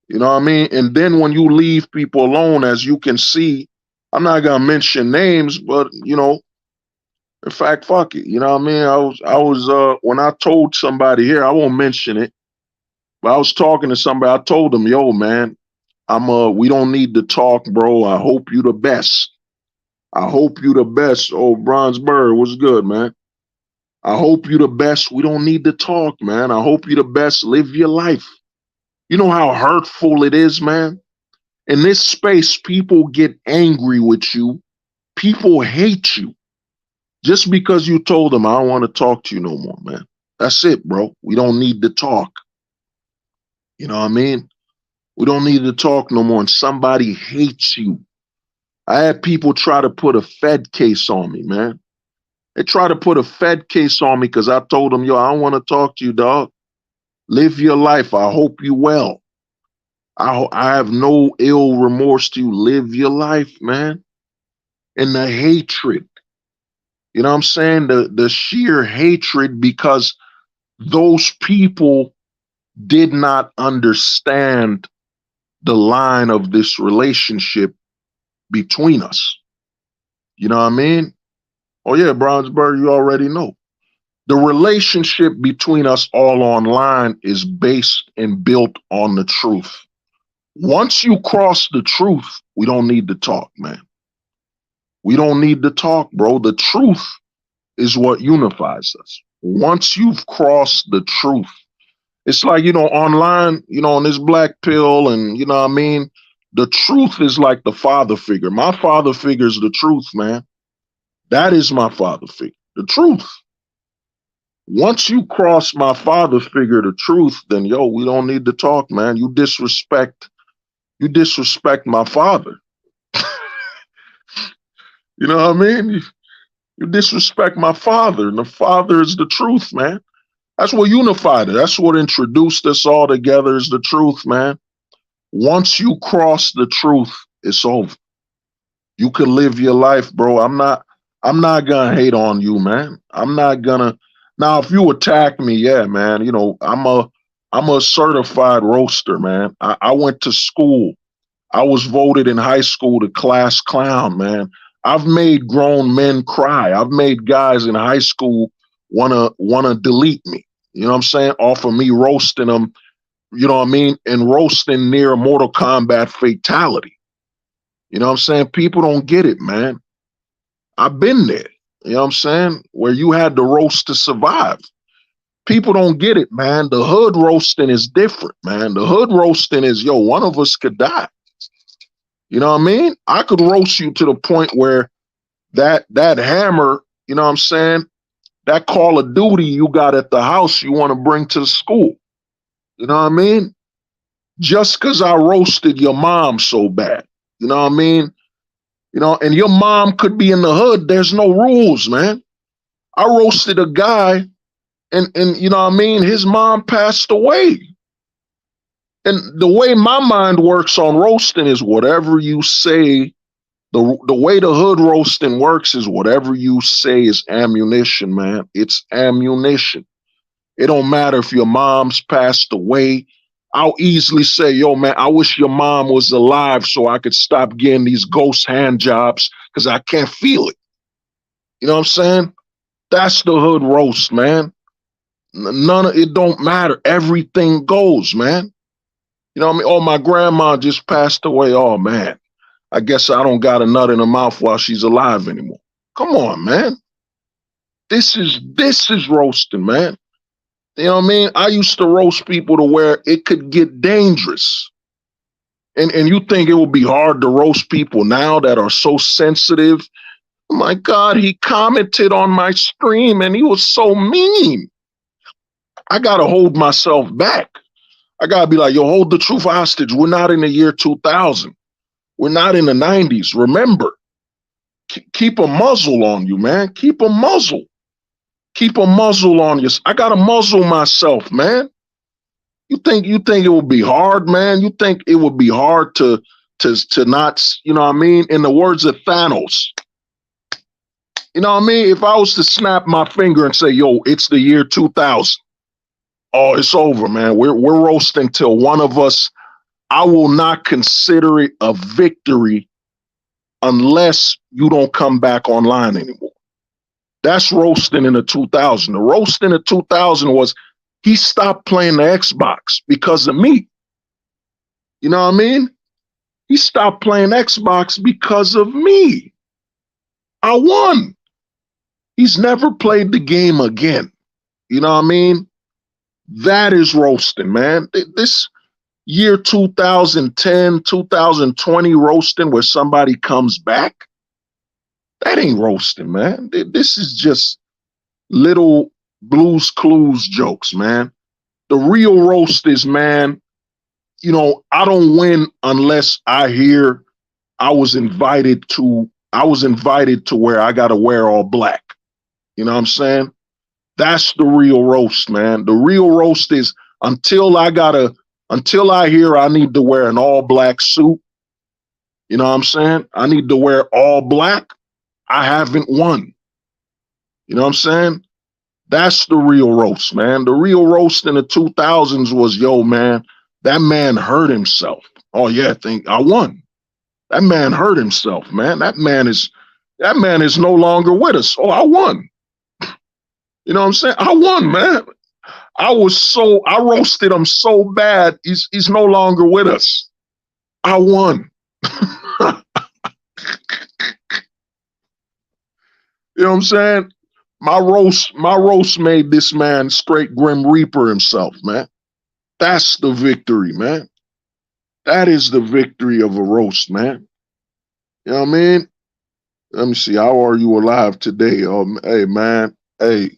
You know what I mean? And then when you leave people alone, as you can see, I'm not gonna mention names, but you know, in fact, fuck it. You know what I mean? I was when I told somebody here, I won't mention it, but I was talking to somebody, I told them, yo, man, we don't need to talk, bro. I hope you the best. I hope you the best. Oh, Bronze Bird, what's good, man? I hope you the best. We don't need to talk, man. I hope you the best. Live your life. You know how hurtful it is, man? In this space, people get angry with you. People hate you. Just because you told them, I don't want to talk to you no more, man. That's it, bro. We don't need to talk. You know what I mean? We don't need to talk no more. And somebody hates you. I had people try to put a Fed case on me, man. They try to put a Fed case on me because I told them, yo, I don't want to talk to you, dog. Live your life. I hope you well. I have no ill remorse to you. Live your life, man. And the hatred. You know what I'm saying? The sheer hatred, because those people did not understand the line of this relationship between us. You know what I mean? Oh yeah, Brownsburg, you already know. The relationship between us all online is based and built on the truth. Once you cross the truth, we don't need to talk, man. We don't need to talk, bro. The truth is what unifies us. Once you've crossed the truth, it's like, you know, online, you know, on this black pill and, you know what I mean? The truth is like the father figure. My father figure is the truth, man. That is my father figure, the truth. Once you cross my father figure, the truth, then, yo, we don't need to talk, man. You disrespect my father. You know what I mean? You disrespect my father, and the father is the truth, man. That's what unified it. That's what introduced us all together, is the truth, man. Once you cross the truth, it's over. You can live your life, bro. I'm not gonna hate on you, man. I'm not gonna. Now, if you attack me, yeah, man, you know, I'm a certified roaster, man. I went to school. I was voted in high school the class clown, man. I've made grown men cry. I've made guys in high school wanna delete me. You know what I'm saying? Off of me roasting them, you know what I mean? And roasting near Mortal Kombat fatality. You know what I'm saying? People don't get it, man. I've been there. You know what I'm saying? Where you had to roast to survive. People don't get it, man. The hood roasting is different, man. The hood roasting is, yo, one of us could die. You know what I mean? I could roast you to the point where that hammer, you know what I'm saying? That Call of Duty you got at the house you want to bring to the school. You know what I mean? Just because I roasted your mom so bad. You know what I mean? You know, and your mom could be in the hood. There's no rules, man. I roasted a guy and you know what I mean? His mom passed away. And the way my mind works on roasting is whatever you say. The way the hood roasting works is whatever you say is ammunition, man. It's ammunition. It don't matter if your mom's passed away. I'll easily say, yo, man, I wish your mom was alive so I could stop getting these ghost hand jobs because I can't feel it. You know what I'm saying? That's the hood roast, man. None of it don't matter. Everything goes, man. You know what I mean? Oh, my grandma just passed away. Oh, man. I guess I don't got a nut in her mouth while she's alive anymore. Come on, man. This is roasting, man. You know what I mean? I used to roast people to where it could get dangerous. And you think it would be hard to roast people now that are so sensitive? Oh my God, he commented on my stream and he was so mean. I got to hold myself back. I got to be like, yo, hold the truth hostage. We're not in the year 2000. We're not in the 90s. Remember, keep a muzzle on you, man. Keep a muzzle. Keep a muzzle on you. I got to muzzle myself, man. You think it would be hard, man? You think it would be hard to not, you know what I mean? In the words of Thanos, you know what I mean? If I was to snap my finger and say, yo, it's the year 2000. Oh, it's over, man. We're roasting till one of us. I will not consider it a victory unless you don't come back online anymore. That's roasting in the 2000. The roast in the 2000 was he stopped playing the Xbox because of me. You know what I mean? He stopped playing Xbox because of me. I won. He's never played the game again. You know what I mean? That is roasting, man. This year 2010, 2020 roasting where somebody comes back, that ain't roasting, man. This is just little Blues Clues jokes, man. The real roast is, man, you know, I don't win unless I hear I was invited to where I got to wear all black. You know what I'm saying? That's the real roast, man. The real roast is until I hear I need to wear an all black suit. You know what I'm saying? I need to wear all black. I haven't won. You know what I'm saying? That's the real roast, man. The real roast in the 2000s was, yo, man, that man hurt himself. Oh yeah, I won. That man hurt himself, man. That man is no longer with us. Oh, I won. You know what I'm saying? I won, man. I roasted him so bad, he's no longer with us. I won. You know what I'm saying? My roast made this man straight Grim Reaper himself, man. That's the victory, man. That is the victory of a roast, man. You know what I mean? Let me see. How are you alive today? Hey, man. Hey,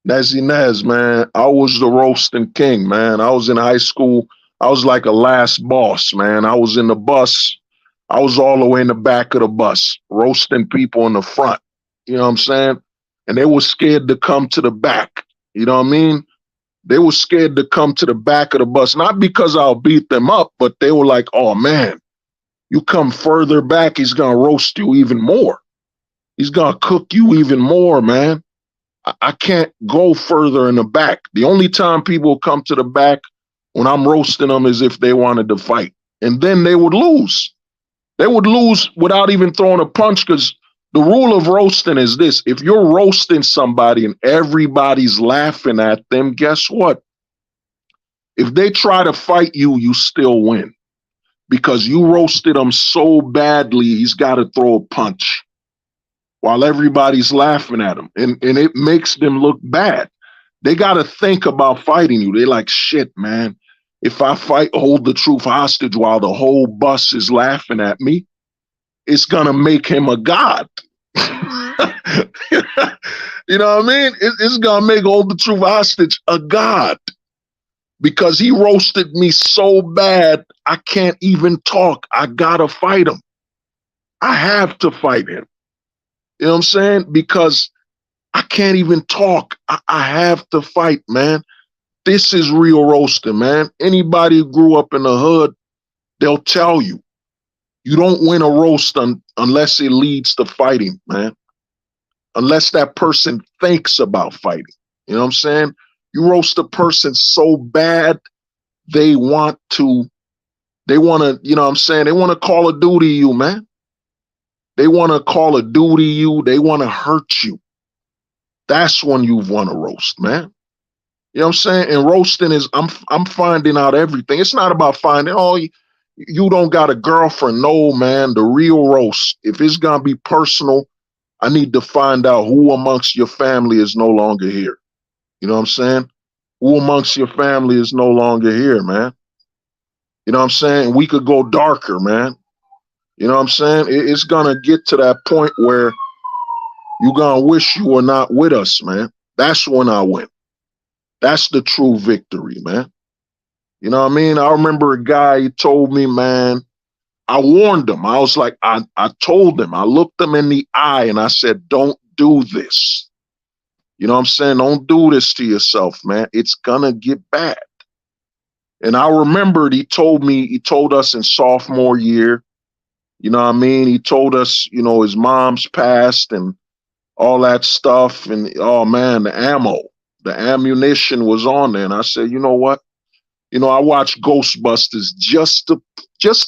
Nezzy Nez, man. I was the roasting king, man. I was in high school. I was like a last boss, man. I was in the bus. I was all the way in the back of the bus, roasting people in the front. You know what I'm saying? And they were scared to come to the back. You know what I mean? They were scared to come to the back of the bus, not because I'll beat them up, but they were like, oh, man, you come further back, he's going to roast you even more. He's going to cook you even more, man. I can't go further in the back. The only time people come to the back when I'm roasting them is if they wanted to fight. And then they would lose. They would lose without even throwing a punch because the rule of roasting is this. If you're roasting somebody and everybody's laughing at them, guess what? If they try to fight you, you still win. Because you roasted him so badly, he's got to throw a punch while everybody's laughing at him. And it makes them look bad. They got to think about fighting you. They're like, shit, man. If I fight Hold the Truth hostage while the whole bus is laughing at me, it's going to make him a god. You know what I mean? It's going to make Hold the Truth hostage a god because he roasted me so bad, I can't even talk. I got to fight him. I have to fight him. You know what I'm saying? Because I can't even talk. I have to fight, man. This is real roasting, man. Anybody who grew up in the hood, they'll tell you, you don't win a roast unless it leads to fighting, man. Unless that person thinks about fighting. You know what I'm saying? You roast a person so bad, they want to, you know what I'm saying? They want to call a duty you, man. They want to call a duty you. They want to hurt you. That's when you've won a roast, man. You know what I'm saying? And roasting is, I'm finding out everything. It's not about finding, oh, you don't got a girlfriend. No, man, the real roast. If it's going to be personal, I need to find out who amongst your family is no longer here. You know what I'm saying? Who amongst your family is no longer here, man? You know what I'm saying? We could go darker, man. You know what I'm saying? It's going to get to that point where you're going to wish you were not with us, man. That's when I win. That's the true victory, man. You know what I mean? I remember a guy, he told me, man, I warned him. I was like, I told him, I looked him in the eye and I said, don't do this. You know what I'm saying? Don't do this to yourself, man. It's gonna get bad. And I remembered he told us in sophomore year, you know what I mean? He told us, you know, his mom's passed and all that stuff. And oh man, the ammunition was on there. And I said, you know what? You know, I watched Ghostbusters just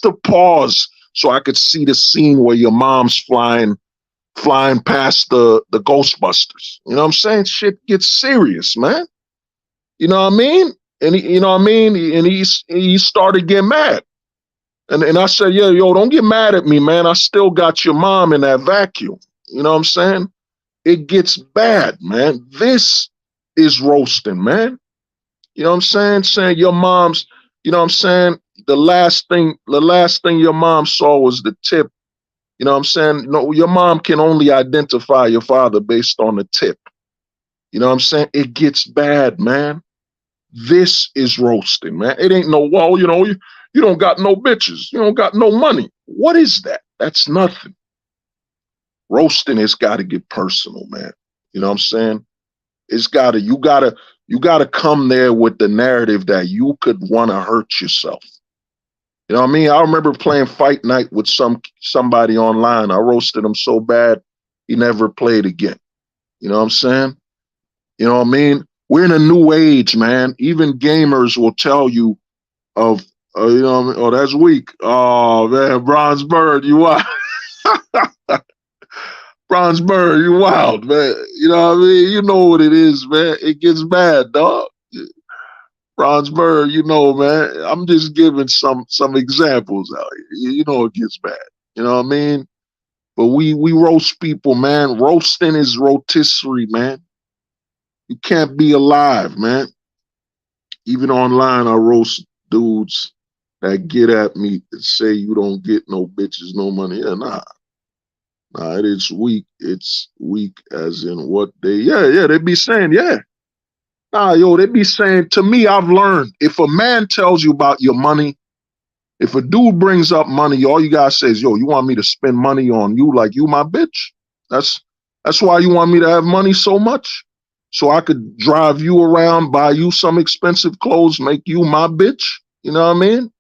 to pause so I could see the scene where your mom's flying past the Ghostbusters. You know what I'm saying? Shit gets serious, man. You know what I mean? And you know what I mean? And he started getting mad. And I said, yeah, yo, don't get mad at me, man. I still got your mom in that vacuum. You know what I'm saying? It gets bad, man. This is roasting, man. You know what I'm saying? Saying your mom's, you know what I'm saying? The last thing your mom saw was the tip. You know what I'm saying? No, your mom can only identify your father based on the tip. You know what I'm saying? It gets bad, man. This is roasting, man. It ain't no, well, you know, you don't got no bitches. You don't got no money. What is that? That's nothing. Roasting has got to get personal, man. You know what I'm saying? It's got to, you got to come there with the narrative that you could want to hurt yourself. You know what I mean? I remember playing Fight Night with somebody online. I roasted him so bad, he never played again. You know what I'm saying? You know what I mean? We're in a new age, man. Even gamers will tell you of, you know what I mean? Oh, that's weak. Oh, man, Bronze Bird, you wild. Bronze Bird, you wild, man. You know what I mean? You know what it is, man. It gets bad, dog. Bronze Bird, you know, man. I'm just giving some examples out here. You know it gets bad. You know what I mean? But we roast people, man. Roasting is rotisserie, man. You can't be alive, man. Even online, I roast dudes that get at me and say you don't get no bitches, no money. Yeah, nah, it is weak. It's weak as in what they, they be saying, yeah. Nah, yo, they be saying, to me, I've learned, if a man tells you about your money, if a dude brings up money, all you gotta say is, yo, you want me to spend money on you like you my bitch? That's why you want me to have money so much? So I could drive you around, buy you some expensive clothes, make you my bitch? You know what I mean?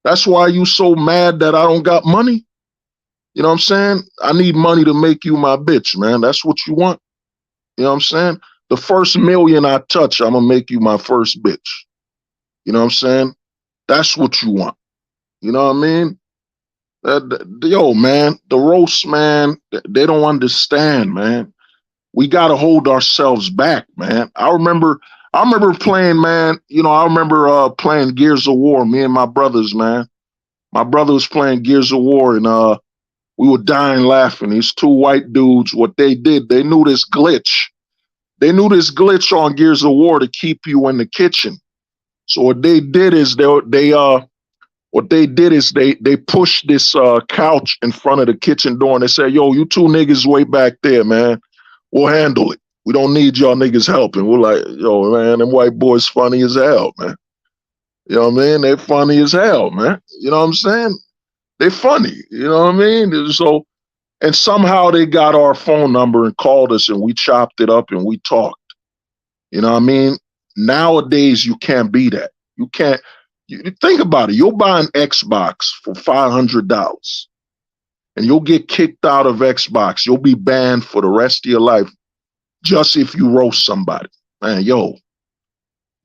That's why you so mad that I don't got money? You know what I'm saying? I need money to make you my bitch, man. That's what you want? You know what I'm saying? The first million I touch, I'm gonna make you my first bitch. You know what I'm saying? That's what you want. You know what I mean? Yo, man, the roast, man, they don't understand, man. We gotta hold ourselves back, man. I remember playing, man. You know, I remember playing Gears of War. Me and my brothers, man. My brother was playing Gears of War, and we were dying laughing. These two white dudes, what they did, they knew this glitch. They knew this glitch on Gears of War to keep you in the kitchen. So what they did is they pushed this couch in front of the kitchen door and they said, yo, you two niggas way back there, man. We'll handle it. We don't need y'all niggas helping. We're like, yo, man, them white boys funny as hell, man. You know what I mean? They funny as hell, man. You know what I'm saying? They funny. You know what I mean? So, and somehow they got our phone number and called us and we chopped it up and we talked. You know what I mean? Nowadays, you can't be that. You can't. You think about it. You'll buy an Xbox for $500 and you'll get kicked out of Xbox. You'll be banned for the rest of your life just if you roast somebody. Man, yo,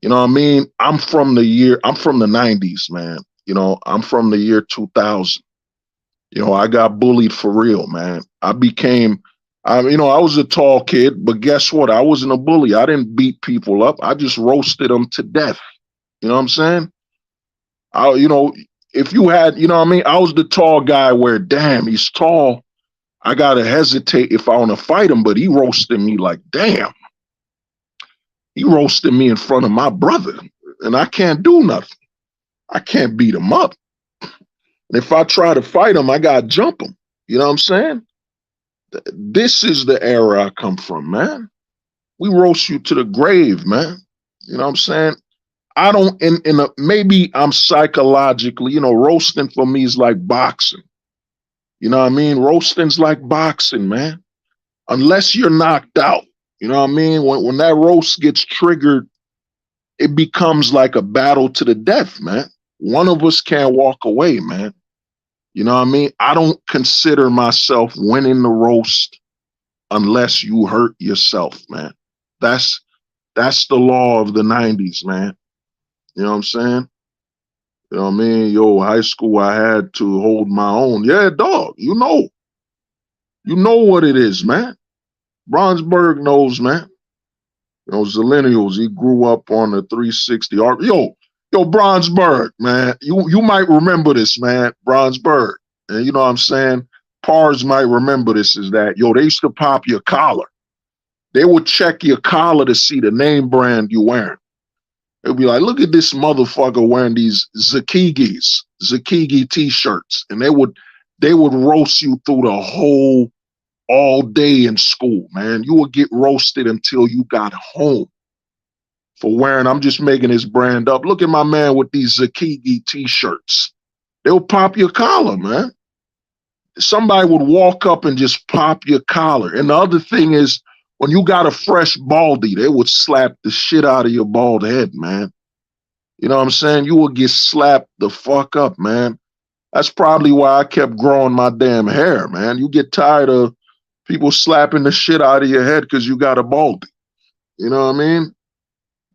you know what I mean? I'm from the 90s, man. You know, I'm from the year 2000. You know, I got bullied for real, man. I was a tall kid, but guess what? I wasn't a bully. I didn't beat people up. I just roasted them to death. You know what I'm saying? If you had, you know what I mean? I was the tall guy where, damn, he's tall. I got to hesitate if I want to fight him, but he roasted me like, damn. He roasted me in front of my brother, and I can't do nothing. I can't beat him up. And if I try to fight him, I got to jump him. You know what I'm saying? This is the era I come from, man. We roast you to the grave, man. You know what I'm saying? I don't, maybe I'm psychologically, you know, roasting for me is like boxing. You know what I mean? Roasting's like boxing, man. Unless you're knocked out. You know what I mean? When that roast gets triggered, it becomes like a battle to the death, man. One of us can't walk away, man. You know what I mean? I don't consider myself winning the roast unless you hurt yourself, man. That's the law of the 90s, man. You know what I'm saying? You know what I mean? Yo, high school, I had to hold my own. Yeah, dog, you know. You know what it is, man. Brownsburg knows, man. You know, Zillennials, he grew up on the 360. Yo, Brownsburg, man. You might remember this, man. Brownsburg. And you know what I'm saying? Pars might remember this is that, yo, they used to pop your collar. They would check your collar to see the name brand you wearing. They'd be like, look at this motherfucker wearing these Zakigi t-shirts. And they would roast you through the whole all day in school, man. You would get roasted until you got home for wearing, I'm just making this brand up. Look at my man with these Zakigi t-shirts. They'll pop your collar, man. Somebody would walk up and just pop your collar. And the other thing is, when you got a fresh baldy, they would slap the shit out of your bald head, man. You know what I'm saying? You would get slapped the fuck up, man. That's probably why I kept growing my damn hair, man. You get tired of people slapping the shit out of your head because you got a baldy. You know what I mean?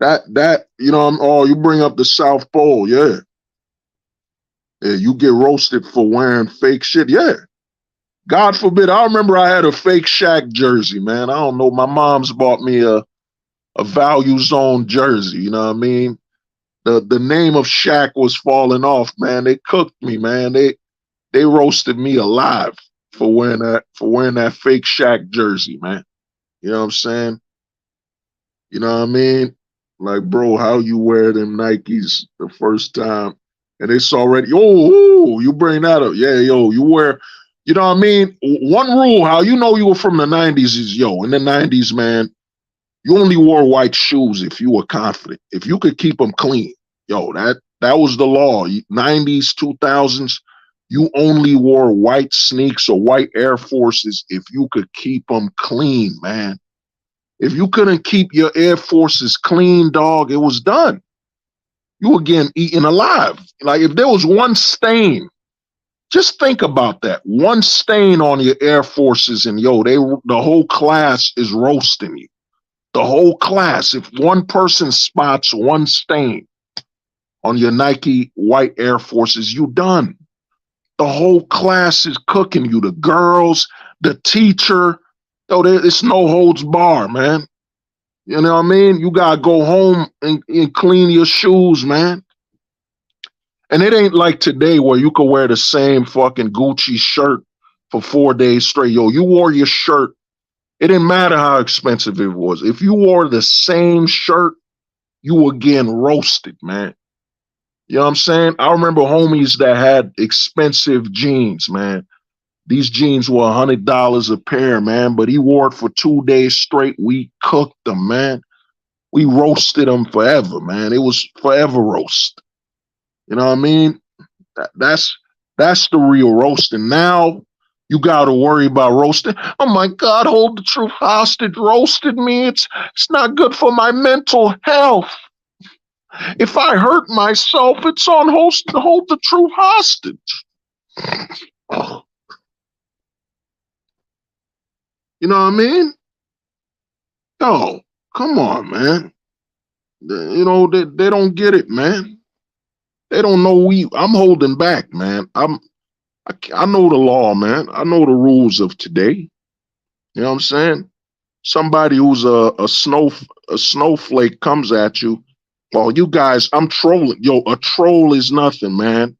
That you know, you bring up the South Pole, yeah. Yeah, you get roasted for wearing fake shit, yeah. God forbid. I remember I had a fake Shaq jersey, man. I don't know. My mom's bought me a Value Zone jersey. You know what I mean? The name of Shaq was falling off, man. They cooked me, man. They roasted me alive for wearing that fake Shaq jersey, man. You know what I'm saying? You know what I mean? Like, bro, how you wear them Nikes the first time, and it's already, you bring that up. Yeah, yo, you wear. You know what I mean? One rule, how you know you were from the 90s is, in the 90s, man, you only wore white shoes if you were confident. If you could keep them clean, that was the law. 90s, 2000s, you only wore white sneaks or white Air Forces if you could keep them clean, man. If you couldn't keep your Air Forces clean, dog, it was done. You were getting eaten alive. Like, if there was one stain, just think about that. One stain on your Air Forces and the whole class is roasting you. The whole class. If one person spots one stain on your Nike white Air Forces, you done. The whole class is cooking you. The girls, the teacher, it's no holds bar, man. You know what I mean? You gotta go home and clean your shoes, man. And it ain't like today where you can wear the same fucking Gucci shirt for 4 days straight. You wore your shirt It didn't matter how expensive it was. If you wore the same shirt, you were getting roasted, man. You know what I'm saying? I remember homies that had expensive jeans, man. These jeans were $100 a pair, man, but he wore it for 2 days straight. We cooked them, man. We roasted them forever, man. It was forever roast. You know what I mean? That's the real roasting. Now you got to worry about roasting. Oh my God, Hold the Truth hostage roasted me. It's not good for my mental health. If I hurt myself, it's on Hold the Truth hostage. Oh. You know what I mean? Yo, come on, man. You know, they don't get it, man. They don't know I'm holding back, man. I know the law, man. I know the rules of today. You know what I'm saying? Somebody who's a snowflake comes at you. Well, you guys, I'm trolling. Yo, a troll is nothing, man.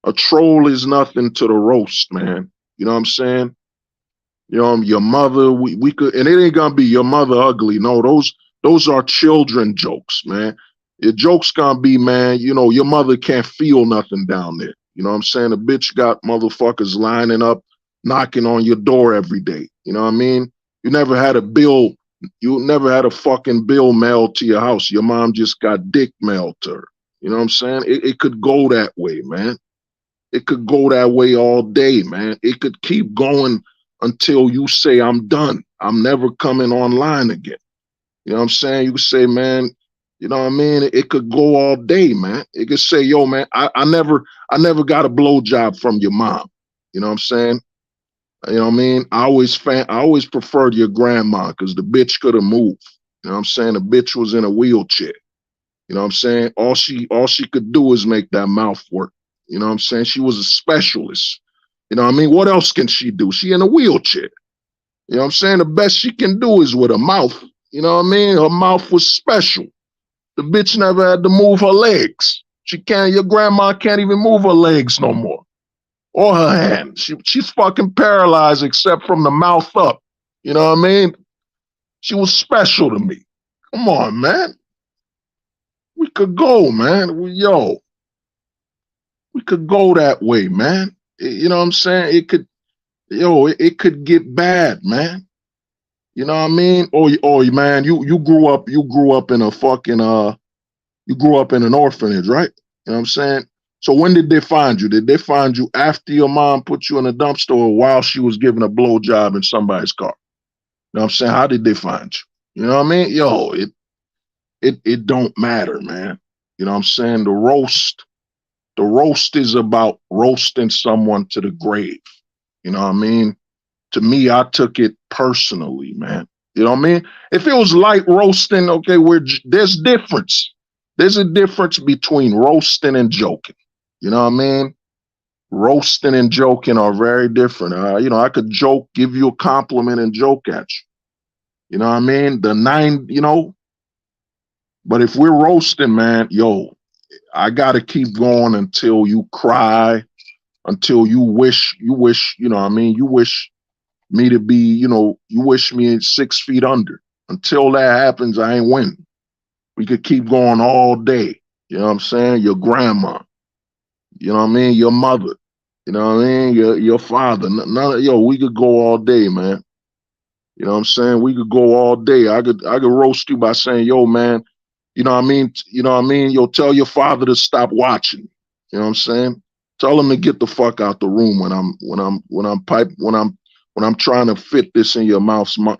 A troll is nothing to the roast, man. You know what I'm saying? You know, your mother, we could, and it ain't gonna be your mother ugly. No, those are children jokes, man. Your joke's gonna be, man, you know, your mother can't feel nothing down there. You know what I'm saying? A bitch got motherfuckers lining up, knocking on your door every day. You know what I mean? You never had a fucking bill mailed to your house. Your mom just got dick mailed to her. You know what I'm saying? It could go that way, man. It could go that way all day, man. It could keep going until you say, I'm done. I'm never coming online again. You know what I'm saying? You could say, man, you know what I mean? It could go all day, man. It could say, yo, man, I never got a blowjob from your mom. You know what I'm saying? You know what I mean? I always preferred your grandma because the bitch could have moved. You know what I'm saying? The bitch was in a wheelchair. You know what I'm saying? All she could do is make that mouth work. You know what I'm saying? She was a specialist. You know what I mean? What else can she do? She in a wheelchair. You know what I'm saying? The best she can do is with her mouth. You know what I mean? Her mouth was special. The bitch never had to move her legs. Your grandma can't even move her legs no more. Or her hands. She's fucking paralyzed except from the mouth up. You know what I mean? She was special to me. Come on, man. We could go, man. We could go that way, man. You know what I'm saying? It could get bad, man. You know what I mean? Oh, man, you grew up in a fucking you grew up in an orphanage, right? You know what I'm saying? So when did they find you? Did they find you after your mom put you in a dumpster or while she was giving a blowjob in somebody's car? You know what I'm saying? How did they find you? You know what I mean? Yo, it don't matter, man. You know what I'm saying? The roast is about roasting someone to the grave. You know what I mean? To me, I took it personally, man. You know what I mean? If it was light roasting, okay, there's difference. There's a difference between roasting and joking. You know what I mean? Roasting and joking are very different. You know, I could joke, give you a compliment and joke at you. You know what I mean? You know, but if we're roasting, man, yo, I got to keep going until you cry, until you wish, you know what I mean? You wish me to be, you know, you wish me 6 feet under. Until that happens, I ain't winning. We could keep going all day. You know what I'm saying? Your grandma, you know what I mean? Your mother, you know what I mean? Your father, we could go all day, man. You know what I'm saying? We could go all day. I could roast you by saying, yo, man, you know what I mean? You know what I mean? Yo, tell your father to stop watching. You know what I'm saying? Tell him to get the fuck out the room when I'm trying to fit this in your mom's mouth.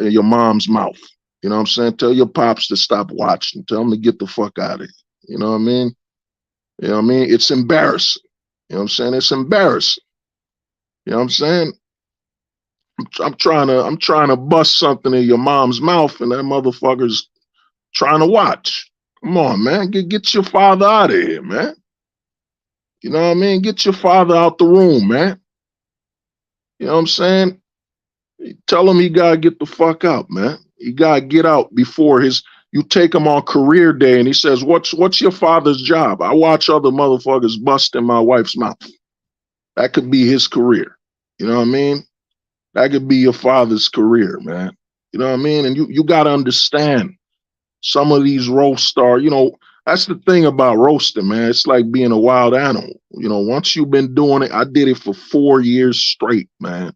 You know what I'm saying? Tell your pops to stop watching. Tell him to get the fuck out of here. You know what I mean? You know what I mean? It's embarrassing. You know what I'm saying? It's embarrassing. You know what I'm saying? I'm trying to bust something in your mom's mouth and that motherfucker's trying to watch. Come on, man. Get your father out of here, man. You know what I mean? Get your father out the room, man. You know what I'm saying? Tell him he gotta get the fuck out, man. He gotta get out before you take him on career day and he says, what's your father's job? I watch other motherfuckers bust in my wife's mouth. That could be his career. You know what I mean? That could be your father's career, man. You know what I mean? And you got to understand some of these roasts are, that's the thing about roasting, man. It's like being a wild animal. Once you've been doing it, I did it for 4 years straight, man.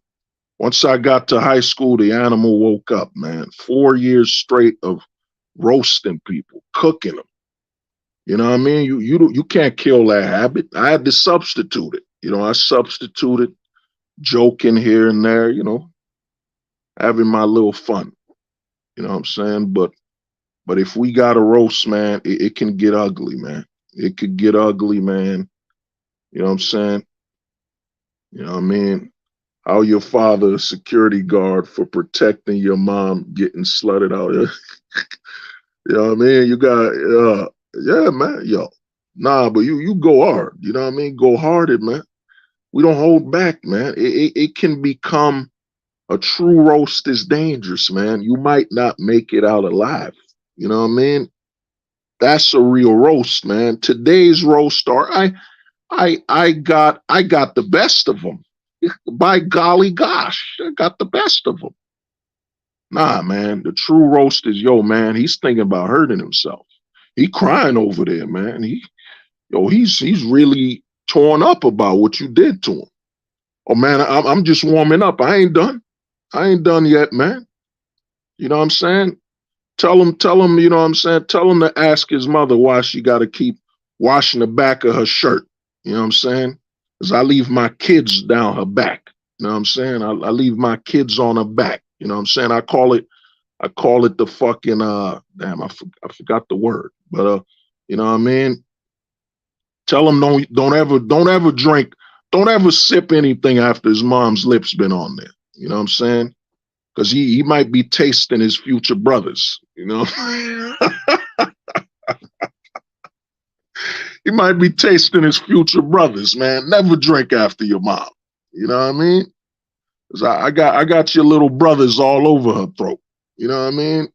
Once I got to high school, the animal woke up, man. 4 years straight of roasting people, cooking them. You know what I mean? You can't kill that habit. I had to substitute it. I substituted joking here and there, having my little fun. You know what I'm saying? But if we got a roast, man, it can get ugly, man. It could get ugly, man. You know what I'm saying? You know what I mean? How your father a security guard for protecting your mom getting slutted out. You know what I mean? You got, yeah, man, yo. Nah, but you go hard. You know what I mean? Go harded, man. We don't hold back, man. It can become a true roast is dangerous, man. You might not make it out alive. You know what I mean? That's a real roast, man. Today's roast I got the best of them. By golly gosh, I got the best of them. Nah, man, the true roast is, yo, man, he's thinking about hurting himself. He crying over there, man. He's really torn up about what you did to him. Oh, man, I'm just warming up. I ain't done. I ain't done yet, man. You know what I'm saying? Tell him, you know what I'm saying? Tell him to ask his mother why she got to keep washing the back of her shirt. You know what I'm saying? Because I leave my kids down her back. You know what I'm saying? I leave my kids on her back. You know what I'm saying? I call it the fucking, damn, I forgot the word. But, you know what I mean? Tell him don't ever drink, don't ever sip anything after his mom's lips been on there. You know what I'm saying? Because he might be tasting his future brothers, you know? He might be tasting his future brothers, man. Never drink after your mom. You know what I mean? 'Cause I got your little brothers all over her throat. You know what I mean?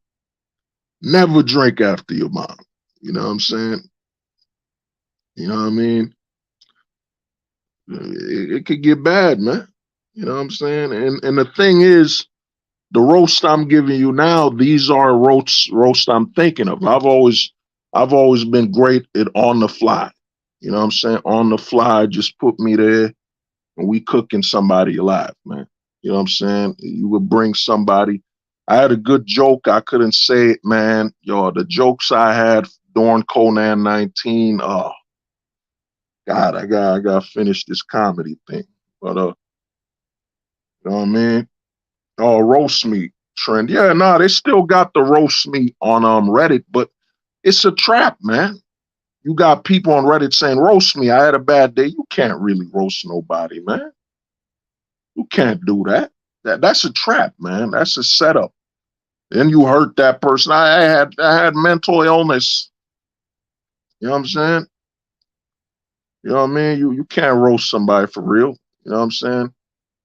Never drink after your mom. You know what I'm saying? You know what I mean? It could get bad, man. You know what I'm saying? And the thing is, the roast I'm giving you now, these are roast I'm thinking of. I've always been great at on the fly. You know what I'm saying? On the fly, just put me there and we cooking somebody alive, man. You know what I'm saying? You would bring somebody. I had a good joke. I couldn't say it, man. Yo, the jokes I had during Conan 19. Oh, God, I gotta finish this comedy thing. But you know what I mean? Oh, roast meat trend. Yeah, nah, they still got the roast meat on Reddit, but it's a trap, man. You got people on Reddit saying, roast me, I had a bad day. You can't really roast nobody, man. You can't do that. That's a trap, man. That's a setup. Then you hurt that person. I had mental illness. You know what I'm saying? You know what I mean? You can't roast somebody for real. You know what I'm saying?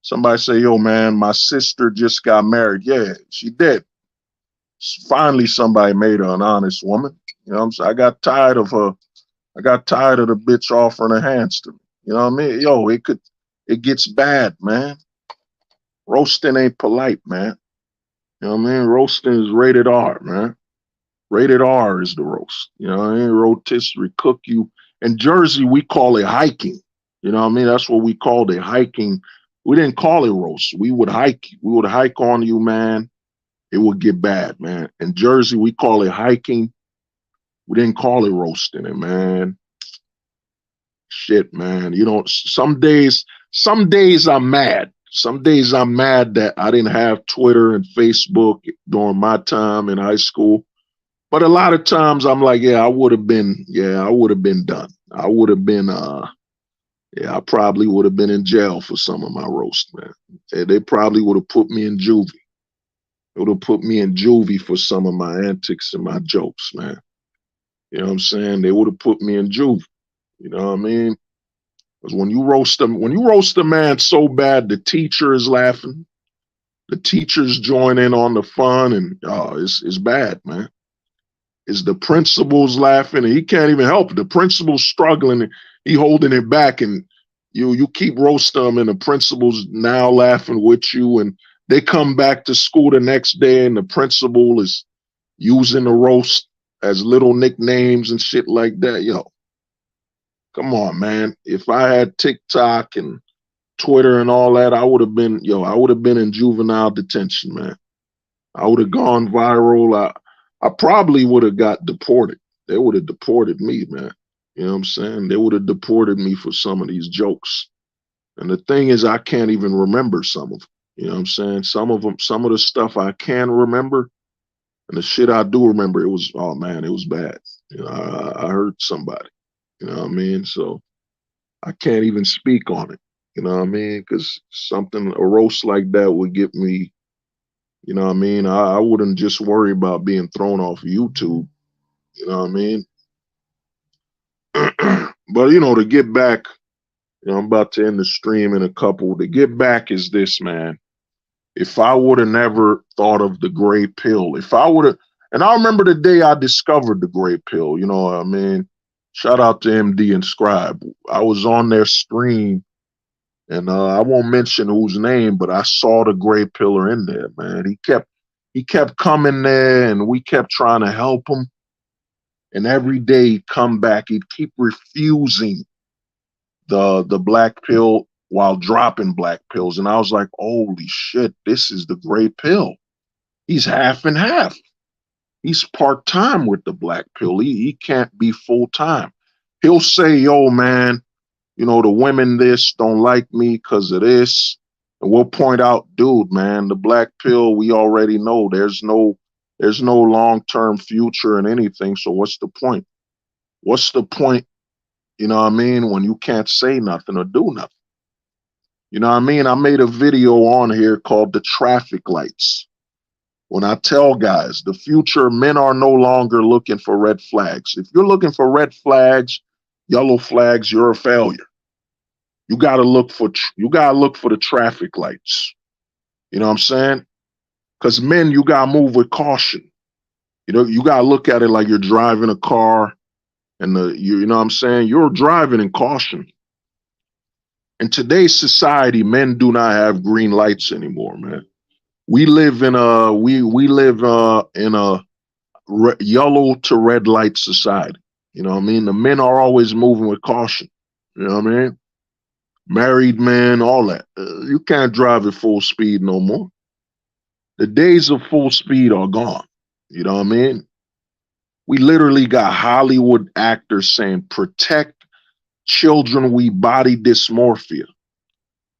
Somebody say, yo, man, my sister just got married. Yeah, she did. Finally, somebody made her an honest woman. You know what I'm saying? I got tired of her. I got tired of the bitch offering her hands to me. You know what I mean? Yo, it gets bad, man. Roasting ain't polite, man. You know what I mean? Roasting is rated R, man. Rated R is the roast. You know what I mean? Rotisserie, cook you. In Jersey, we call it hiking. You know what I mean? That's what we called it, hiking. We didn't call it roast. We would hike. We would hike on you, man. It would get bad, man. In Jersey, we call it hiking. We didn't call it roasting it, man. Shit, man. You know, some days I'm mad. Some days I'm mad that I didn't have Twitter and Facebook during my time in high school. But a lot of times I'm like, I would have been done. I would have been, I probably would have been in jail for some of my roast, man. They probably would have put me in juvie. They would have put me in juvie for some of my antics and my jokes, man. You know what I'm saying? They would have put me in juvie. You know what I mean? Because when you roast a man so bad, the teacher is laughing. The teachers join in on the fun, and it's bad, man. It's the principal's laughing, and he can't even help it. The principal's struggling, and he holding it back, and you keep roasting him, and the principal's now laughing with you, and They come back to school the next day and the principal is using the roast as little nicknames and shit like that. Yo, come on, man. If I had TikTok and Twitter and all that, I would have been in juvenile detention, man. I would have gone viral. I probably would have got deported. They would have deported me, man. You know what I'm saying? They would have deported me for some of these jokes. And the thing is, I can't even remember some of them. You know what I'm saying? Some of the stuff I can remember, and the shit I do remember, it was bad. You know, I hurt somebody. You know what I mean? So I can't even speak on it. You know what I mean? Because a roast like that would get me, you know what I mean? I wouldn't just worry about being thrown off YouTube. You know what I mean? But, you know, to get back, you know, I'm about to end the stream in a couple. To get back is this, man. If I would have never thought of the gray pill, and I remember the day I discovered the gray pill, you know what I mean? Shout out to MD and Scribe. I was on their stream, and I won't mention whose name, but I saw the gray pillar in there, man. He kept coming there, and we kept trying to help him. And every day he'd come back, he'd keep refusing the black pill while dropping black pills. And I was like, holy shit, this is the gray pill. He's half and half. He's part-time with the black pill. He can't be full-time. He'll say, yo, man, you know, the women this don't like me because of this. And we'll point out, dude, man, the black pill, we already know there's no long-term future in anything. So what's the point? What's the point, you know what I mean, when you can't say nothing or do nothing? You know what I mean? I made a video on here called The Traffic Lights. When I tell guys, the future, men are no longer looking for red flags. If you're looking for red flags, yellow flags, you're a failure. You gotta look for the traffic lights. You know what I'm saying? Because men, you gotta move with caution. You know, you gotta look at it like you're driving a car, and you know what I'm saying? You're driving in caution. In today's society, men do not have green lights anymore, man. We live in a yellow to red light society. You know what I mean? The men are always moving with caution. You know what I mean? Married men, all that. You can't drive at full speed no more. The days of full speed are gone. You know what I mean? We literally got Hollywood actors saying, protect children with body dysmorphia.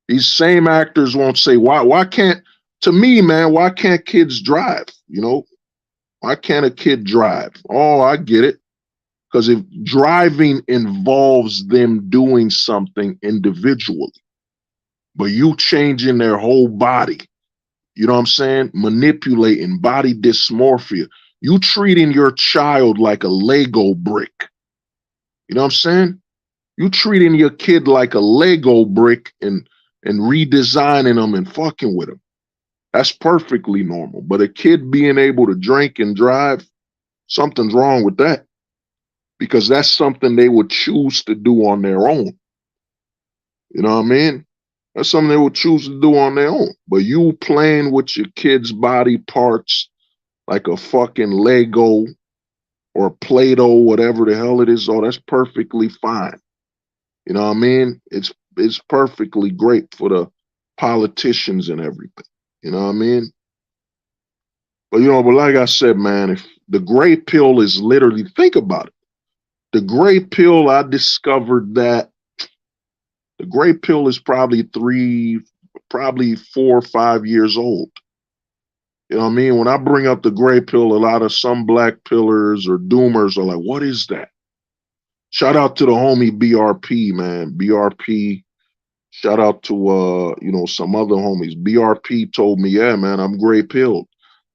These same actors won't say, why can't, to me, man, why can't kids drive? You know, why can't a kid drive? Oh, I get it. Because if driving involves them doing something individually, but you changing their whole body, you know what I'm saying? Manipulating body dysmorphia. You treating your child like a Lego brick. You know what I'm saying? You treating your kid like a Lego brick and redesigning them and fucking with them. That's perfectly normal. But a kid being able to drink and drive, something's wrong with that. Because that's something they would choose to do on their own. You know what I mean? That's something they would choose to do on their own. But you playing with your kid's body parts like a fucking Lego or Play-Doh, whatever the hell it is, oh, that's perfectly fine. You know what I mean? It's perfectly great for the politicians and everything. You know what I mean? But, you know, but like I said, man, if the gray pill is literally, think about it. The gray pill, I discovered that the gray pill is probably 4 or 5 years old. You know what I mean? When I bring up the gray pill, a lot of some black pillars or doomers are like, what is that? Shout out to the homie BRP, man. BRP, shout out to, you know, some other homies. BRP told me, yeah, man, I'm gray pilled.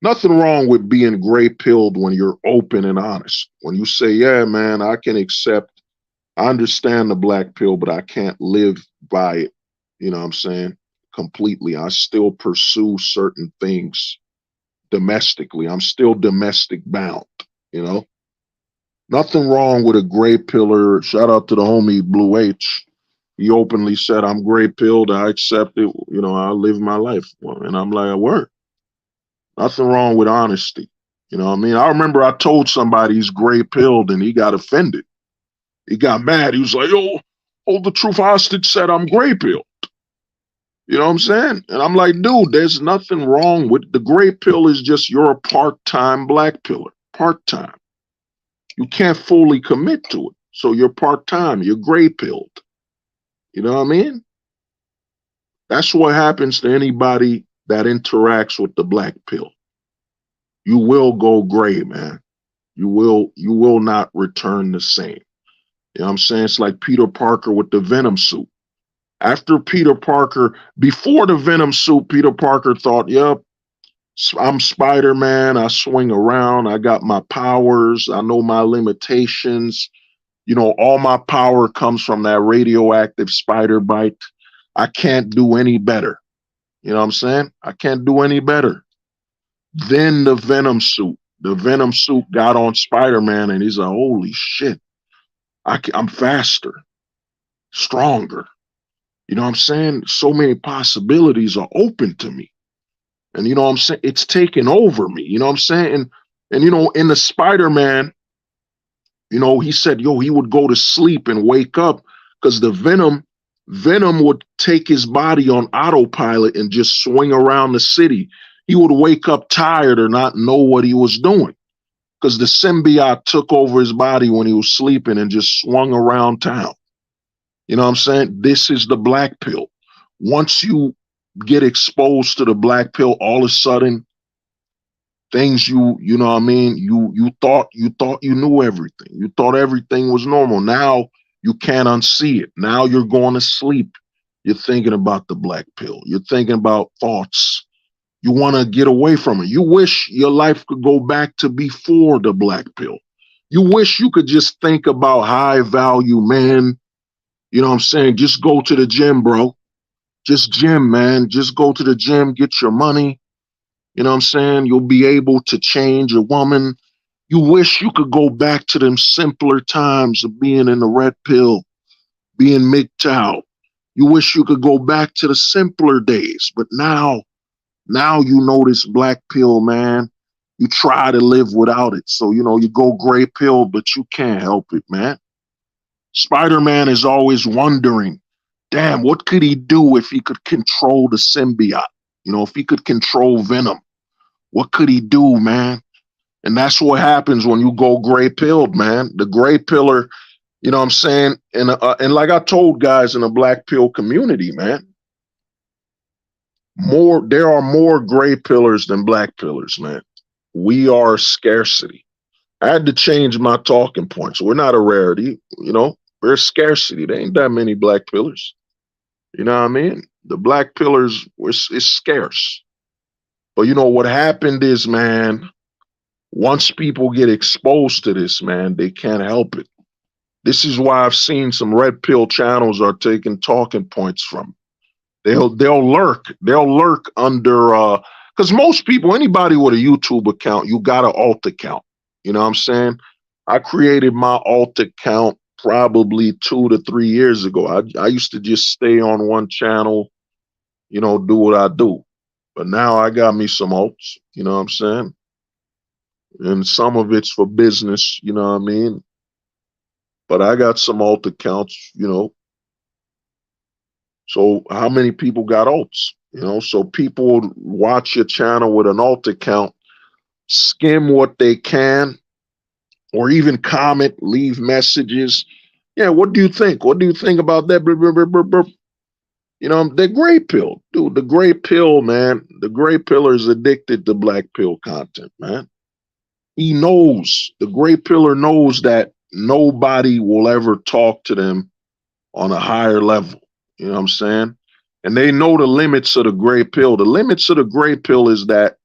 Nothing wrong with being gray pilled when you're open and honest. When you say, yeah, man, I understand the black pill, but I can't live by it. You know what I'm saying? Completely. I still pursue certain things domestically. I'm still domestic bound, you know? Nothing wrong with a gray pillar. Shout out to the homie Blue H. He openly said, I'm gray pilled. I accept it. You know, I live my life. And I'm like, word. Nothing wrong with honesty. You know what I mean? I remember I told somebody he's gray pilled and he got offended. He got mad. He was like, yo, hold the truth hostage said I'm gray pilled. You know what I'm saying? And I'm like, dude, there's nothing wrong with the gray pill is just you're a part-time black pillar. Part-time. You can't fully commit to it. So you're part-time. You're gray pilled. You know what I mean? That's what happens to anybody that interacts with the black pill. You will go gray, man. You will not return the same. You know what I'm saying? It's like Peter Parker with the Venom suit. After Peter Parker, before the Venom suit, Peter Parker thought, yep, I'm Spider-Man. I swing around. I got my powers. I know my limitations. You know, all my power comes from that radioactive spider bite. I can't do any better. You know what I'm saying? I can't do any better. Then the Venom suit. The Venom suit got on Spider-Man and he's like, holy shit. I'm faster, stronger. You know what I'm saying? So many possibilities are open to me. And you know what I'm saying? It's taken over me. You know what I'm saying? And you know, in the Spider-Man, you know, he said, yo, he would go to sleep and wake up because the Venom would take his body on autopilot and just swing around the city. He would wake up tired or not know what he was doing because the symbiote took over his body when he was sleeping and just swung around town. You know what I'm saying? This is the black pill. Once you get exposed to the black pill, all of a sudden, things you know what I mean? You thought you knew everything. You thought everything was normal. Now you can't unsee it. Now you're going to sleep. You're thinking about the black pill. You're thinking about thoughts. You want to get away from it. You wish your life could go back to before the black pill. You wish you could just think about high value men. You know what I'm saying? Just go to the gym, bro. Just gym, man. Just go to the gym, get your money. You know what I'm saying? You'll be able to change a woman. You wish you could go back to them simpler times of being in the red pill, being MGTOW. You wish you could go back to the simpler days. But now you know this black pill, man. You try to live without it. So, you know, you go gray pill, but you can't help it, man. Spider-Man is always wondering, damn, what could he do if he could control the symbiote? You know, if he could control Venom, what could he do, man? And that's what happens when you go gray pilled, man. The gray pillar, you know what I'm saying? And like I told guys in the black pill community, man, there are more gray pillars than black pillars, man. We are scarcity. I had to change my talking points. We're not a rarity, you know. We're scarcity. There ain't that many black pillars. You know what I mean? The black pillars is scarce. But you know what happened is, man, once people get exposed to this, man, they can't help it. This is why I've seen some red pill channels are taking talking points from. They'll lurk under because most people, anybody with a YouTube account, you got an alt account. You know what I'm saying? I created my alt account probably 2 to 3 years ago. I used to just stay on one channel, you know, do what I do. But now I got me some alts, you know what I'm saying? And some of it's for business, you know what I mean? But I got some alt accounts, you know. So how many people got alts? You know, so people would watch your channel with an alt account, skim what they can, or even comment, leave messages. Yeah, what do you think? What do you think about that? You know, the gray pill, dude, the gray pill, man, the gray pillar is addicted to black pill content, man. He knows, the gray pillar knows that nobody will ever talk to them on a higher level. You know what I'm saying? And they know the limits of the gray pill. The limits of the gray pill is that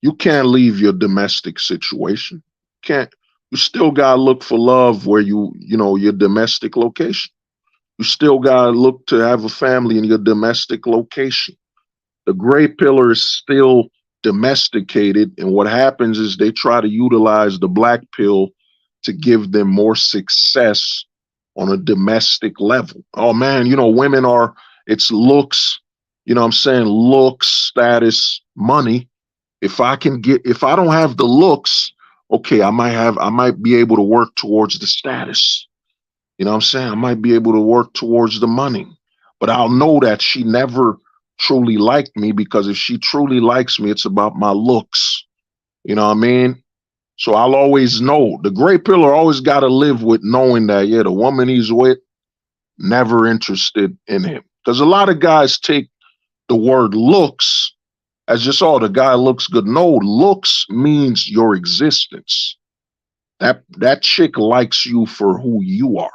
you can't leave your domestic situation. You still gotta look for love where you know, your domestic location. You still gotta look to have a family in your domestic location. The gray pillar is still domesticated, and what happens is they try to utilize the black pill to give them more success on a domestic level. Oh man, women it's looks, what I'm saying? Looks, status, money. If I don't have the looks, okay, I might be able to work towards the status. What I'm saying? I might be able to work towards the money, but I'll know that she never truly liked me, because if she truly likes me, it's about my looks. You know what I mean? So I'll always know. The gray pillar always got to live with knowing that, yeah, the woman he's with, never interested in him. Because a lot of guys take the word looks as just, oh, the guy looks good. No, looks means your existence. That chick likes you for who you are.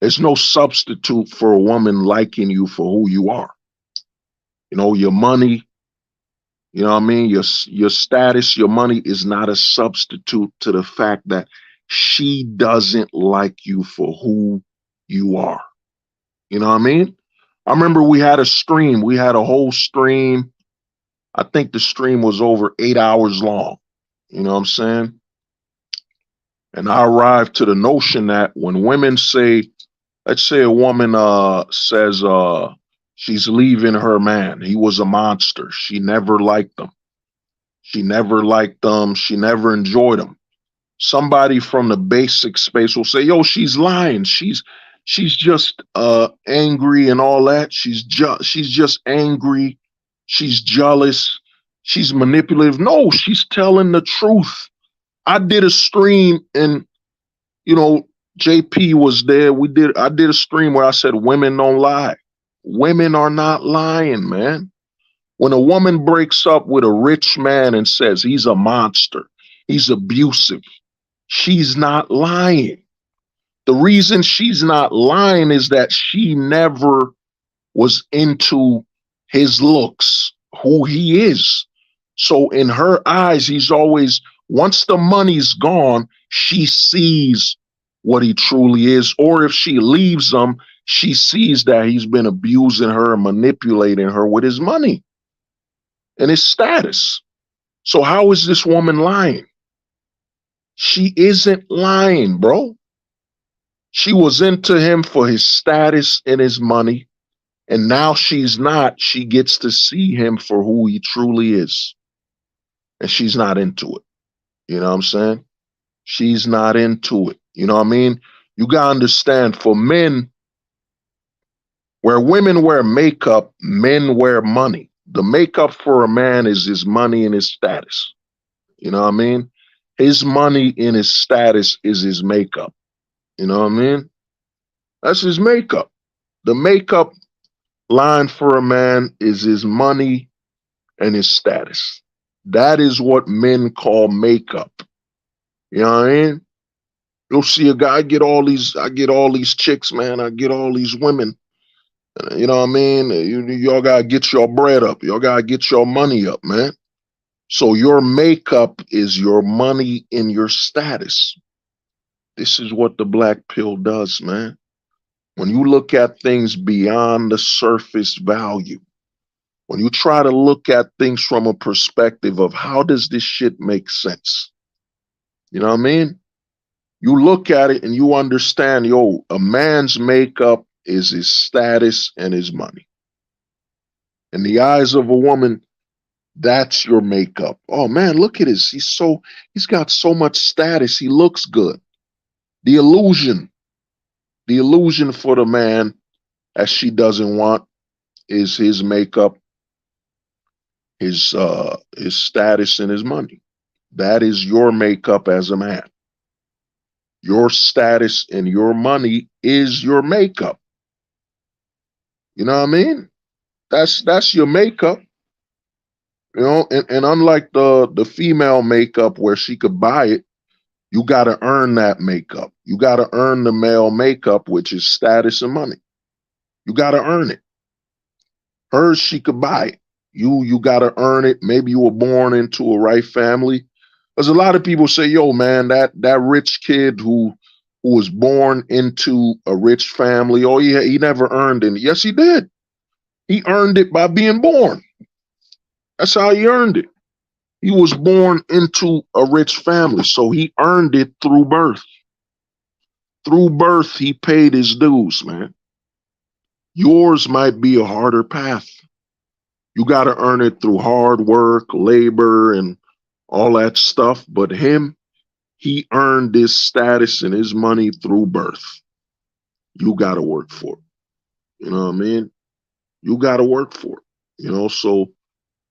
There's no substitute for a woman liking you for who you are. Your money, you know what I mean? Your status, your money is not a substitute to the fact that she doesn't like you for who you are. You know what I mean? I remember we had a stream. We had a whole stream. I think the stream was over 8 hours long. You know what I'm saying? And I arrived to the notion that when women say, let's say a woman says she's leaving her man. He was a monster. She never liked him. She never liked him. She never enjoyed him. Somebody from the basic space will say, yo, she's lying. She's just angry and all that. She's just angry. She's jealous. She's manipulative. No, she's telling the truth. I did a stream and, JP was there. I did a stream where I said women don't lie. Women are not lying, man. When a woman breaks up with a rich man and says he's a monster, he's abusive, she's not lying. The reason she's not lying is that she never was into his looks, who he is. So in her eyes, he's always, once the money's gone, she sees what he truly is. Or if she leaves him, she sees that he's been abusing her and manipulating her with his money and his status. So how is this woman lying? She isn't lying, bro. She was into him for his status and his money. And now she's not. She gets to see him for who he truly is. And she's not into it. You know what I'm saying? She's not into it. You know what I mean? You got to understand, for men, where women wear makeup, men wear money. The makeup for a man is his money and his status. You know what I mean? His money and his status is his makeup. You know what I mean? That's his makeup. The makeup line for a man is his money and his status. That is what men call makeup. You know what I mean? You'll see a guy, I get all these chicks, man. I get all these women. You know what I mean? Y'all gotta get your bread up. Y'all gotta get your money up, man. So your makeup is your money and your status. This is what the black pill does, man. When you look at things beyond the surface value, when you try to look at things from a perspective of how does this shit make sense? You know what I mean? You look at it and you understand, yo, a man's makeup is his status and his money. In the eyes of a woman, that's your makeup. Oh man, look at this. He's got so much status. He looks good. The illusion for the man, as she doesn't want, is his makeup, his status and his money. That is your makeup as a man. Your status and your money is your makeup. You know what I mean? That's your makeup. You know, and unlike the female makeup where she could buy it, you got to earn that makeup. You got to earn the male makeup, which is status and money. You got to earn it. Hers, she could buy it. You got to earn it. Maybe you were born into a right family. Because a lot of people say, yo, man, that rich kid who was born into a rich family, oh, he never earned it. Yes, he did. He earned it by being born. That's how he earned it. He was born into a rich family, so he earned it through birth. through birth, he paid his dues, man. Yours might be a harder path. You got to earn it through hard work, labor, and all that stuff. But him, he earned this status and his money through birth. You got to work for it. You know what I mean? You got to work for it. You know, so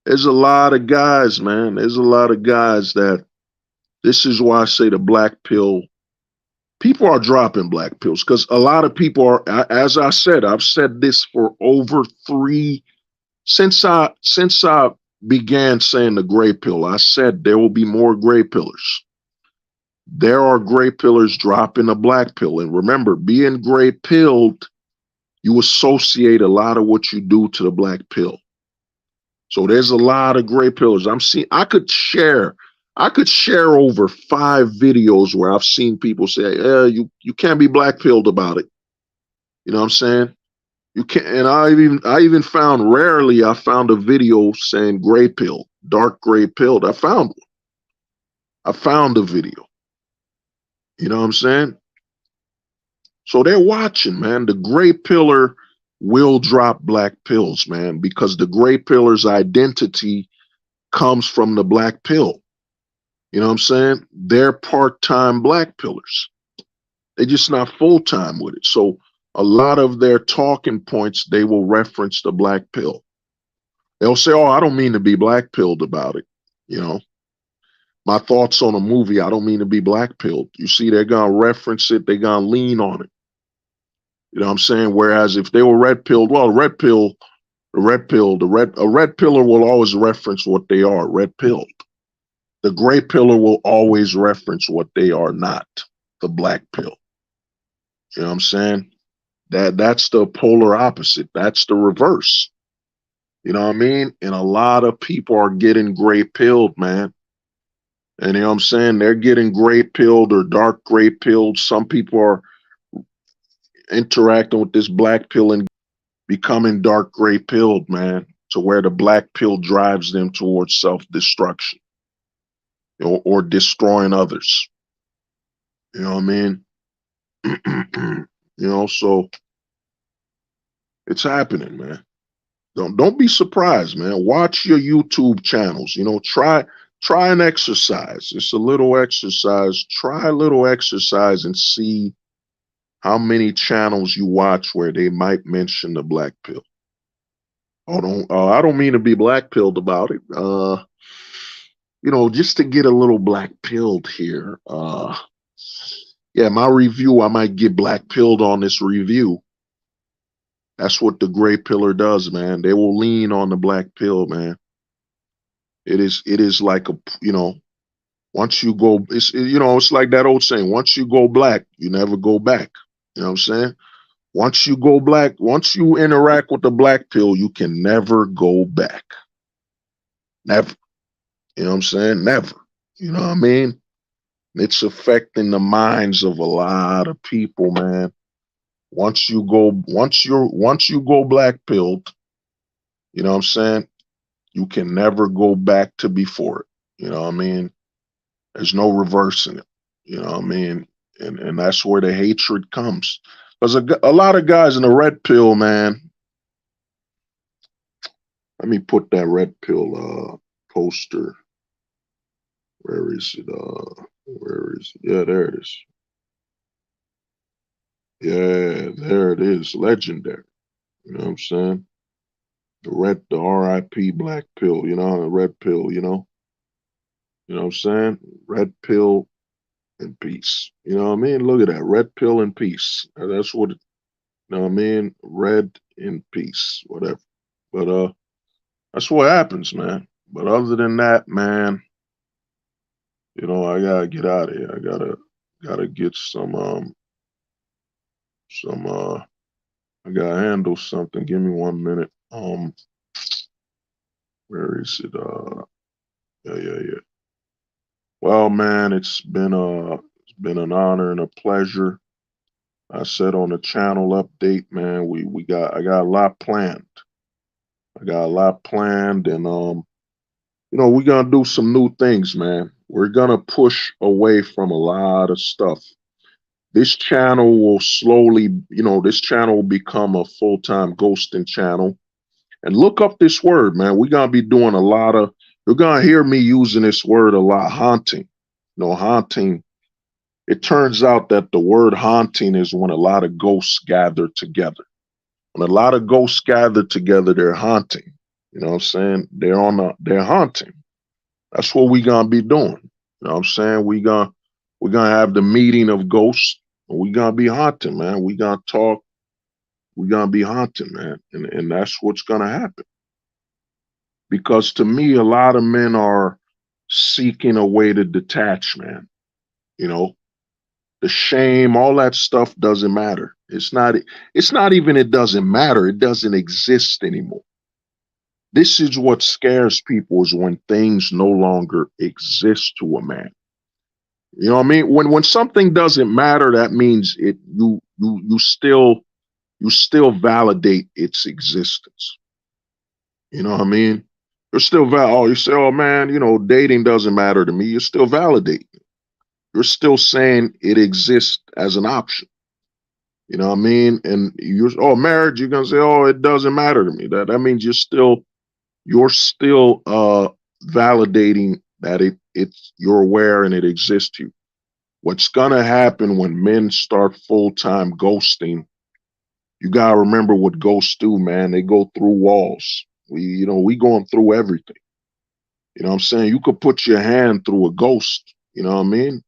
there's a lot of guys, man. There's a lot of guys that this is why I say the black pill. People are dropping black pills because a lot of people are, as I said, I've said this for over since I began saying the gray pill, I said there will be more gray pillars. There are gray pillars dropping the black pill. And remember, being gray pilled, you associate a lot of what you do to the black pill. So there's a lot of gray pillars. I could share over 5 videos where I've seen people say, you can't be black pilled about it. You know what I'm saying? You can't, and I even found rarely I found a video saying gray pill, dark gray pilled. I found one. I found a video. You know what I'm saying? So they're watching, man. The gray pillar will drop black pills, man, because the gray pillar's identity comes from the black pill. You know what I'm saying? They're part-time black pillars. They're just not full-time with it. So a lot of their talking points, they will reference the black pill. They'll say, oh, I don't mean to be black pilled about it. You know, my thoughts on a movie, I don't mean to be black pilled. You see, they're going to reference it. They're going to lean on it. You know what I'm saying? Whereas if they were red pilled, well, a red pillar will always reference what they are, red pilled. The gray pillar will always reference what they are not, the black pill. You know what I'm saying? That's the polar opposite. That's the reverse. You know what I mean? And a lot of people are getting gray pilled, man. And you know what I'm saying? They're getting gray pilled or dark gray pilled. Some people are interacting with this black pill and becoming dark gray pilled, man, to where the black pill drives them towards self-destruction, or destroying others. You know what I mean? You know, so it's happening, man. Don't be surprised, man. Watch your YouTube channels. You know, try an exercise. It's a little exercise. Try a little exercise and see how many channels you watch where they might mention the black pill. I don't mean to be black pilled about it. You know, just to get a little black pilled here. Yeah, my review, I might get black pilled on this review. That's what the gray pillar does, man. They will lean on the black pill, man. It is like a, you know, once you go, it's like that old saying, once you go black, you never go back. You know what I'm saying? Once you go black, once you interact with the black pill, you can never go back. Never. You know what I'm saying? Never. You know what I mean? It's affecting the minds of a lot of people, man. Once you go black pilled, you know what I'm saying? You can never go back to before it. You know what I mean? There's no reversing it. You know what I mean? And that's where the hatred comes. Because a lot of guys in the red pill, man. Let me put that red pill poster. Where is it? Where is it? Yeah, there it is. Yeah, there it is. Legendary. You know what I'm saying? The RIP black pill, you know, the red pill, you know. You know what I'm saying? Red pill and peace. You know what I mean? Look at that. Red pill and peace. That's what it, you know what I mean? Red in peace, whatever. But that's what happens, man. But other than that, man, you know, I gotta get out of here. I gotta get some I gotta handle something. Give me 1 minute. Where is it? Yeah. Well, man, it's been an honor and a pleasure. I said on the channel update, man, I got a lot planned. And you know, we're gonna do some new things, man. We're gonna push away from a lot of stuff. this channel will slowly, this channel will become a full-time ghosting channel. And look up this word, man. We're going to be doing you're going to hear me using this word a lot, haunting. Haunting. It turns out that the word haunting is when a lot of ghosts gather together. When a lot of ghosts gather together, they're haunting. You know what I'm saying? They're haunting. That's what we're going to be doing. You know what I'm saying? We're going to have the meeting of ghosts. We're going to be haunting, man. We're going to talk. We're going to be haunting, man. And that's what's going to happen. Because to me, a lot of men are seeking a way to detach, man. The shame, all that stuff doesn't matter. It's not even it doesn't matter. It doesn't exist anymore. This is what scares people, is when things no longer exist to a man. You know what I mean? When something doesn't matter, that means you still validate its existence. You know what I mean? You're still you say, oh man, dating doesn't matter to me. You're still validating. You're still saying it exists as an option. You know what I mean? And marriage, you're gonna say, oh, it doesn't matter to me. That means you're still validating that you're aware and it exists to you. What's gonna happen when men start full-time ghosting? You gotta remember what ghosts do, man. They go through walls. We going through everything. You know what I'm saying? You could put your hand through a ghost. You know what I mean?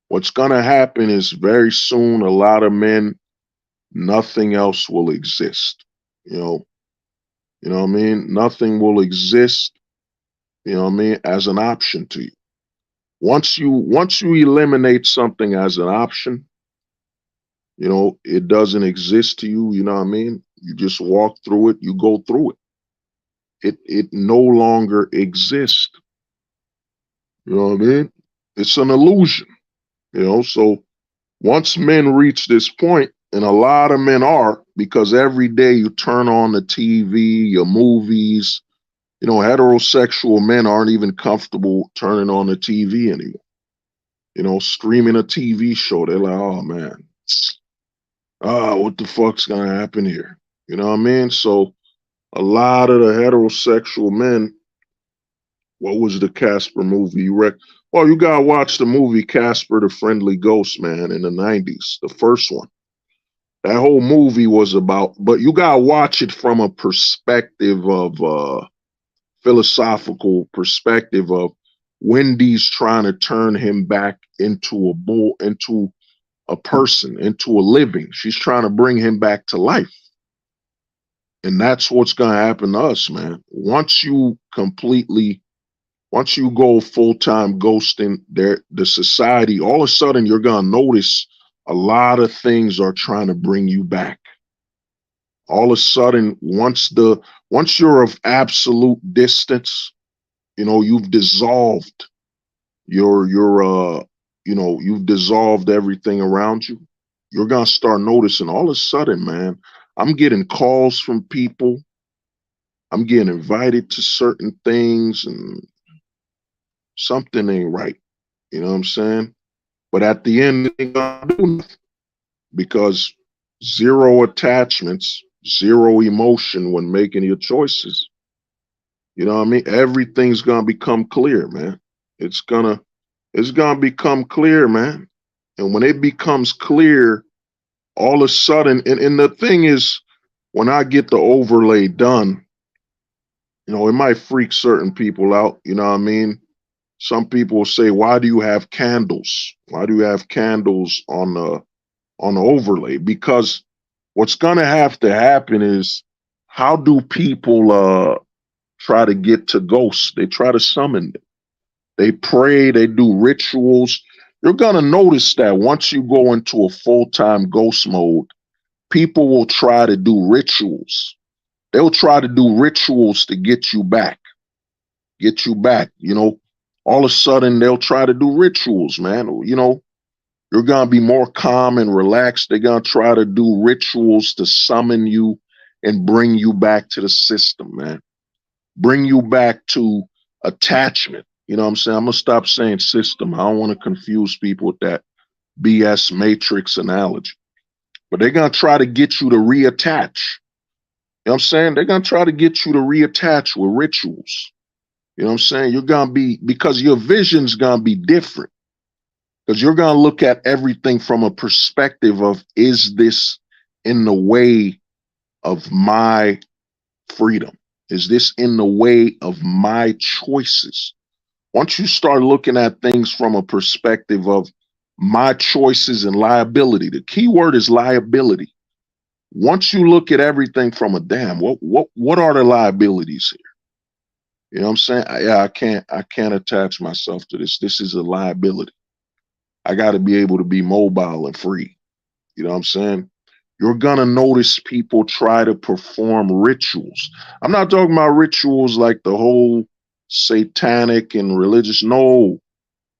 What's gonna happen is very soon, a lot of men, nothing else will exist. You know what I mean? Nothing will exist, as an option to you. Once you eliminate something as an option, it doesn't exist to you, you know what I mean? You just walk through it, you go through it. It no longer exists. You know what I mean? It's an illusion. So once men reach this point, and a lot of men are, because every day you turn on the TV, your movies, heterosexual men aren't even comfortable turning on the TV anymore. Streaming a TV show, they're like, oh man, what the fuck's gonna happen here? You know what I mean? So a lot of the heterosexual men, what was the Casper movie? Well, you gotta watch the movie Casper the Friendly Ghost, man, in the 90s, the first one. That whole movie was about, but you gotta watch it from a perspective of philosophical perspective of Wendy's trying to turn him back into a person, into a living. She's trying to bring him back to life. And that's what's gonna happen to us, man. Once you go full-time ghosting, the society, all of a sudden you're gonna notice a lot of things are trying to bring you back. All of a sudden, once you're of absolute distance, you've dissolved you've dissolved everything around you. You're gonna start noticing all of a sudden, man, I'm getting calls from people. I'm getting invited to certain things and something ain't right. You know what I'm saying? But at the end, they ain't gonna do nothing, because zero attachments, zero emotion when making your choices. You know what I mean? Everything's gonna become clear, man. It's gonna become clear, man. And when it becomes clear, all of a sudden, and the thing is, when I get the overlay done, it might freak certain people out. You know what I mean? Some people will say, why do you have candles? Why do you have candles on the overlay? Because what's gonna have to happen is, how do people try to get to ghosts? They try to summon them. They pray, they do rituals. You're gonna notice that once you go into a full-time ghost mode, people will try to do rituals. They'll try to do rituals to get you back. All of a sudden they'll try to do rituals, man. You're going to be more calm and relaxed. They're going to try to do rituals to summon you and bring you back to the system, man. Bring you back to attachment. You know what I'm saying? I'm going to stop saying system. I don't want to confuse people with that. BS matrix analogy. But they're gonna try to get you to reattach. You know what I'm saying? They're gonna try to get you to reattach with rituals. You know what I'm saying? You're gonna be, because your vision's gonna be different. Because you're gonna look at everything from a perspective of, is this in the way of my freedom? Is this in the way of my choices? Once you start looking at things from a perspective of my choices and liability, the key word is liability. Once you look at everything from a damn, what are the liabilities here? You know what I'm saying? Yeah, I can't attach myself to this. This is a liability. I got to be able to be mobile and free. You know what I'm saying? You're gonna notice people try to perform rituals. I'm not talking about rituals like the whole satanic and religious. No,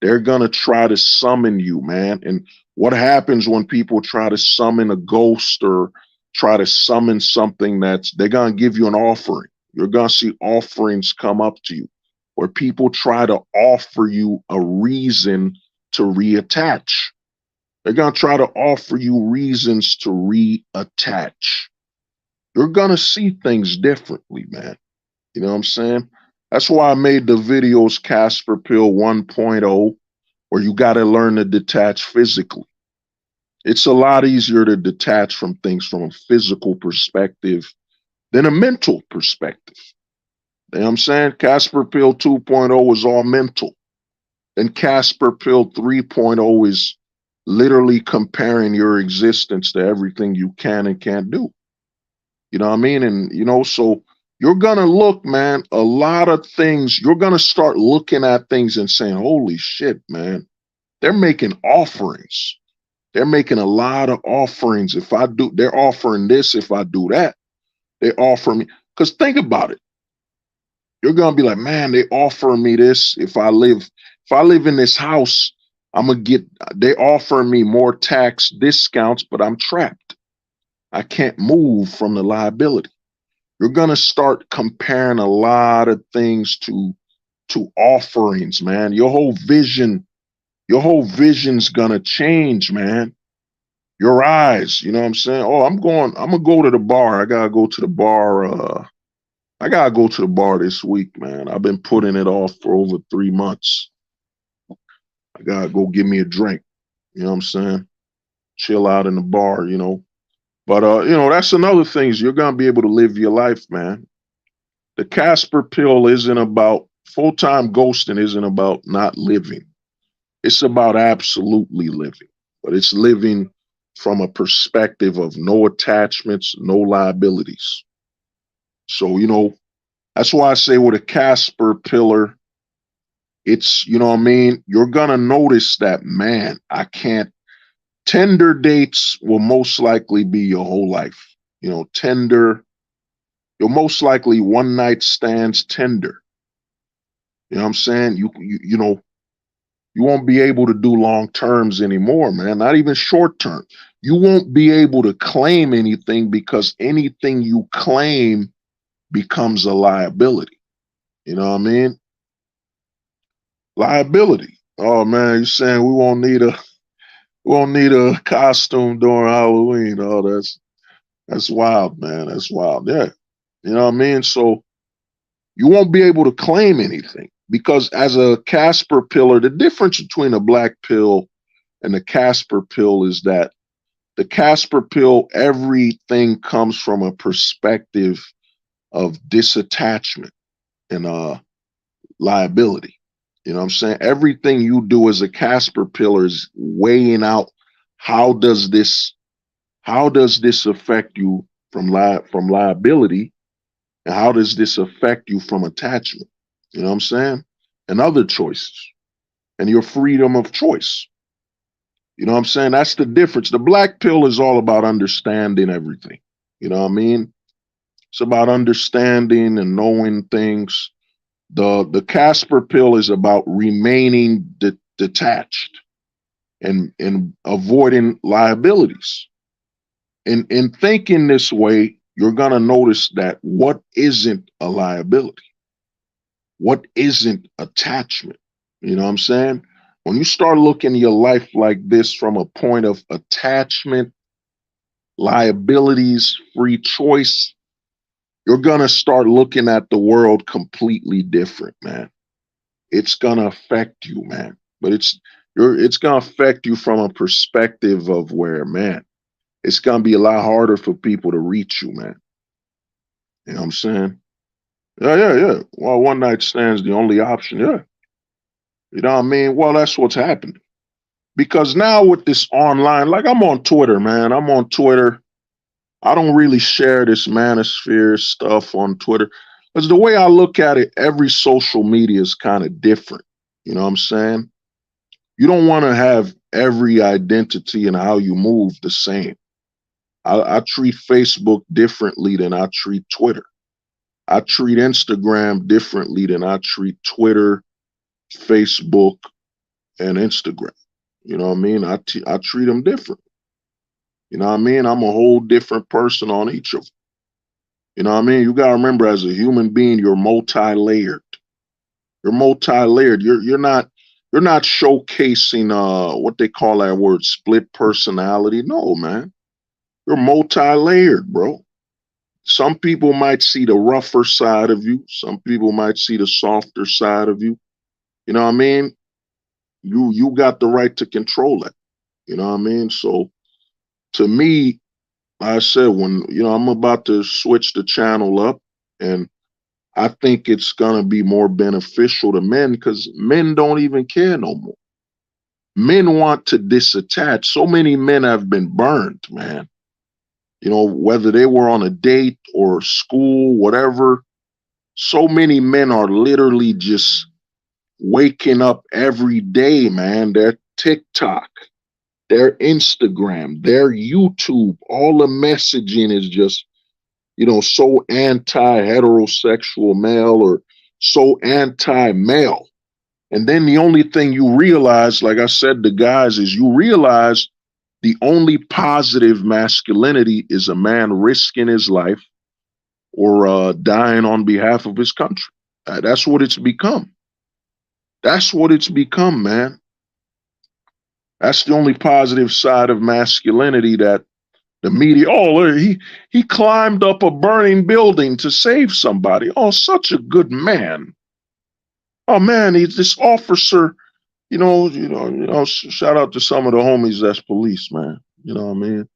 they're gonna try to summon you, man. And what happens when people try to summon a ghost or try to summon something, they're gonna give you an offering. You're gonna see offerings come up to you, where people try to offer you a reason to reattach. They're going to try to offer you reasons to reattach. You're going to see things differently, man. You know what I'm saying? That's why I made the videos Casper Pill 1.0, where you got to learn to detach physically. It's a lot easier to detach from things from a physical perspective than a mental perspective. You know what I'm saying? Casper Pill 2.0 is all mental. And Casper Pill 3.0 is literally comparing your existence to everything you can and can't do. You know what I mean? And, you know, so you're going to look, man, a lot of things, you're going to start looking at things and saying, holy shit, man, they're making offerings. They're making a lot of offerings. If I do, they're offering this. If I do that, they offer me. Because think about it. You're going to be like, man, they offer me this. If I live in this house, they offer me more tax discounts, but I'm trapped. I can't move from the liability. You're going to start comparing a lot of things to offerings, man. Your whole vision's going to change, man. Your eyes, you know what I'm saying? Oh, I'm going to go to the bar. I got to go to the bar. I got to go to the bar this week, man. I've been putting it off for over 3 months. I gotta go get me a drink. You know what I'm saying? Chill out in the bar, you know. But you know, that's another thing, is you're gonna be able to live your life, man. The Casper Pill isn't about, full-time ghosting isn't about not living. It's about absolutely living. But it's living from a perspective of no attachments, no liabilities. So, you know, that's why I say with a Casper Pillar, it's, you know what I mean? You're going to notice that, man, Tinder dates will most likely be your whole life. You know, Tinder, you'll most likely one night stands Tinder. You know what I'm saying? You know, you won't be able to do long terms anymore, man, not even short term. You won't be able to claim anything, because anything you claim becomes a liability. You know what I mean? Liability. Oh man, you're saying we won't need a costume during Halloween. Oh, that's wild, man. That's wild. Yeah. You know what I mean? So you won't be able to claim anything, because as a Casper Pillar, the difference between a black pill and the Casper Pill is that the Casper Pill, everything comes from a perspective of disattachment and liability. You know what I'm saying? Everything you do as a Casper Pillar is weighing out, how does this affect you from liability, and how does this affect you from attachment? You know what I'm saying? And other choices, and your freedom of choice. You know what I'm saying? That's the difference. The black pill is all about understanding everything. You know what I mean? It's about understanding and knowing things. The Casper Pill is about remaining detached and avoiding liabilities. In thinking this way, you're going to notice that what isn't a liability, what isn't attachment, you know what I'm saying? When you start looking at your life like this from a point of attachment, liabilities, free choice, you're going to start looking at the world completely different, man. It's going to affect you, man. But it's going to affect you from a perspective of where, man, it's going to be a lot harder for people to reach you, man. You know what I'm saying? Yeah. Well, one night stands the only option. Yeah. You know what I mean? Well, that's what's happened. Because now with this online, like I'm on Twitter, man. I'm on Twitter. I don't really share this manosphere stuff on Twitter. Because the way I look at it, every social media is kind of different. You know what I'm saying? You don't want to have every identity and how you move the same. I treat Facebook differently than I treat Twitter. I treat Instagram differently than I treat Twitter, Facebook, and Instagram. You know what I mean? I treat them different. You know what I mean? I'm a whole different person on each of them. You know what I mean? You gotta remember, as a human being, you're multi-layered. You're multi-layered. You're not showcasing what they call that word, split personality. No, man. You're multi-layered, bro. Some people might see the rougher side of you. Some people might see the softer side of you. You know what I mean? You got the right to control it. You know what I mean? So to me, like I said, when, you know, I'm about to switch the channel up, and I think it's going to be more beneficial to men, because men don't even care no more. Men want to disattach. So many men have been burned, man. You know, whether they were on a date or school, whatever. So many men are literally just waking up every day, man. Their TikTok, their Instagram, their YouTube, all the messaging is just, you know, so anti-heterosexual male or so anti-male. And then the only thing you realize, like I said to guys, is you realize the only positive masculinity is a man risking his life or dying on behalf of his country. That's what it's become. That's what it's become, man. That's the only positive side of masculinity that the media, oh, he climbed up a burning building to save somebody. Oh, such a good man. Oh man, he's this officer, you know, shout out to some of the homies that's police, man. You know what I mean?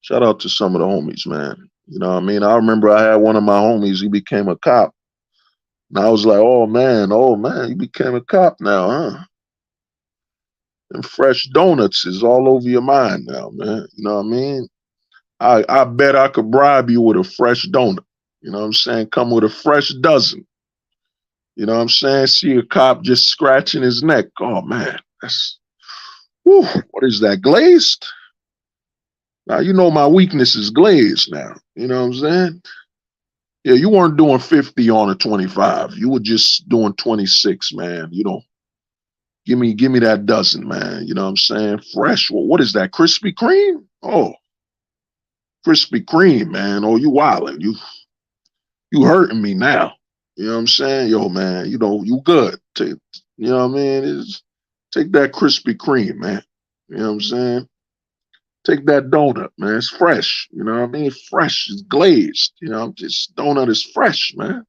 Shout out to some of the homies, man. You know what I mean? I remember I had one of my homies, he became a cop. And I was like, oh man, you became a cop now, huh? And fresh donuts is all over your mind now, man. You know what I mean? I bet I could bribe you with a fresh donut. You know what I'm saying? Come with a fresh dozen. You know what I'm saying? See a cop just scratching his neck. Oh man, that's, whew, what is that, glazed? Now, you know my weakness is glazed now. You know what I'm saying? Yeah, you weren't doing 50 on a 25. You were just doing 26, man. You know, give me that dozen, man. You know what I'm saying? Fresh. Well, what is that, Krispy Kreme? Oh, Krispy Kreme, man. Oh, you wildin'. You hurting me now. You know what I'm saying? Yo, man, you know, you good. You know what I mean? Take that Krispy Kreme, man. You know what I'm saying? Take that donut, man. It's fresh. You know what I mean? Fresh. It's glazed. You know, just donut is fresh, man.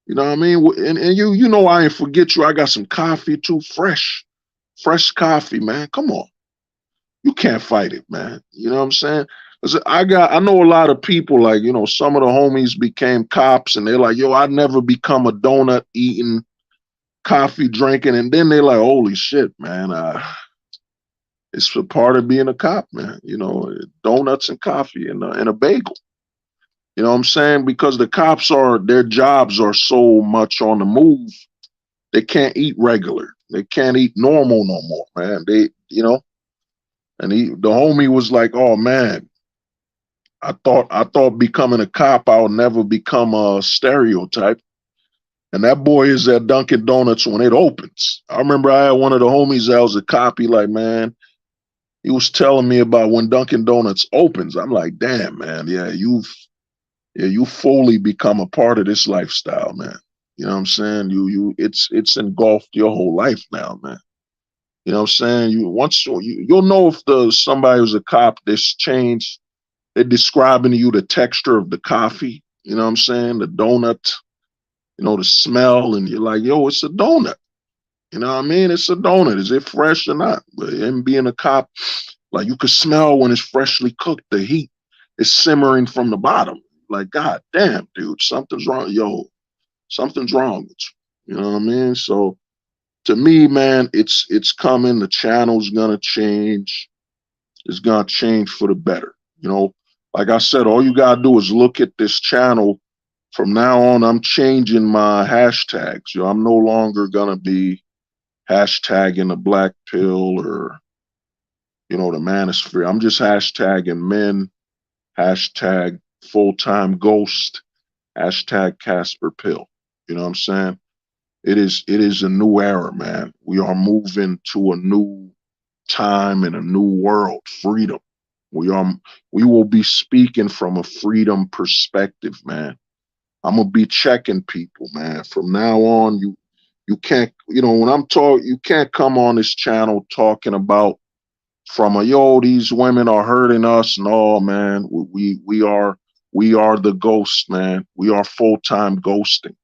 You know what I mean? And you know I ain't forget you. I got some coffee too. Fresh coffee, man. Come on. You can't fight it, man. You know what I'm saying? I know a lot of people, like, you know, some of the homies became cops and they're like, yo, I'd never become a donut eating, coffee drinking. And then they're like, holy shit, man. It's a part of being a cop, man. You know, donuts and coffee and a bagel. You know what I'm saying? Because the cops their jobs are so much on the move, they can't eat regular. They can't eat normal no more, man. You know, and the homie was like, oh man, I thought becoming a cop, I would never become a stereotype. And that boy is at Dunkin' Donuts when it opens. I remember I had one of the homies that was a cop. He like, man, he was telling me about when Dunkin' Donuts opens. I'm like, damn, man, you fully become a part of this lifestyle, man. You know what I'm saying? It's engulfed your whole life now, man. You know what I'm saying? You'll know if somebody who's a cop that's changed. They're describing to you the texture of the coffee. You know what I'm saying? The donut. You know the smell, and you're like, yo, it's a donut. You know what I mean? It's a donut. Is it fresh or not? But him being a cop, like you could smell when it's freshly cooked. The heat is simmering from the bottom. Like, God damn, dude, something's wrong. Yo, something's wrong with you. You know what I mean? So to me, man, it's coming. The channel's gonna change. It's gonna change for the better. You know, like I said, all you gotta do is look at this channel. From now on, I'm changing my hashtags. You know, I'm no longer gonna be hashtagging the black pill or, you know, the manosphere. I'm just hashtagging men, hashtag full-time ghost, hashtag Casper Pill. You know what I'm saying? It is a new era, man. We are moving to a new time and a new world, freedom. We will be speaking from a freedom perspective, man. I'm gonna be checking people, man. From now on, you can't, you know, when I'm talking, you can't come on this channel talking about from yo, these women are hurting us. No, man, we are the ghosts, man. We are full-time ghosting.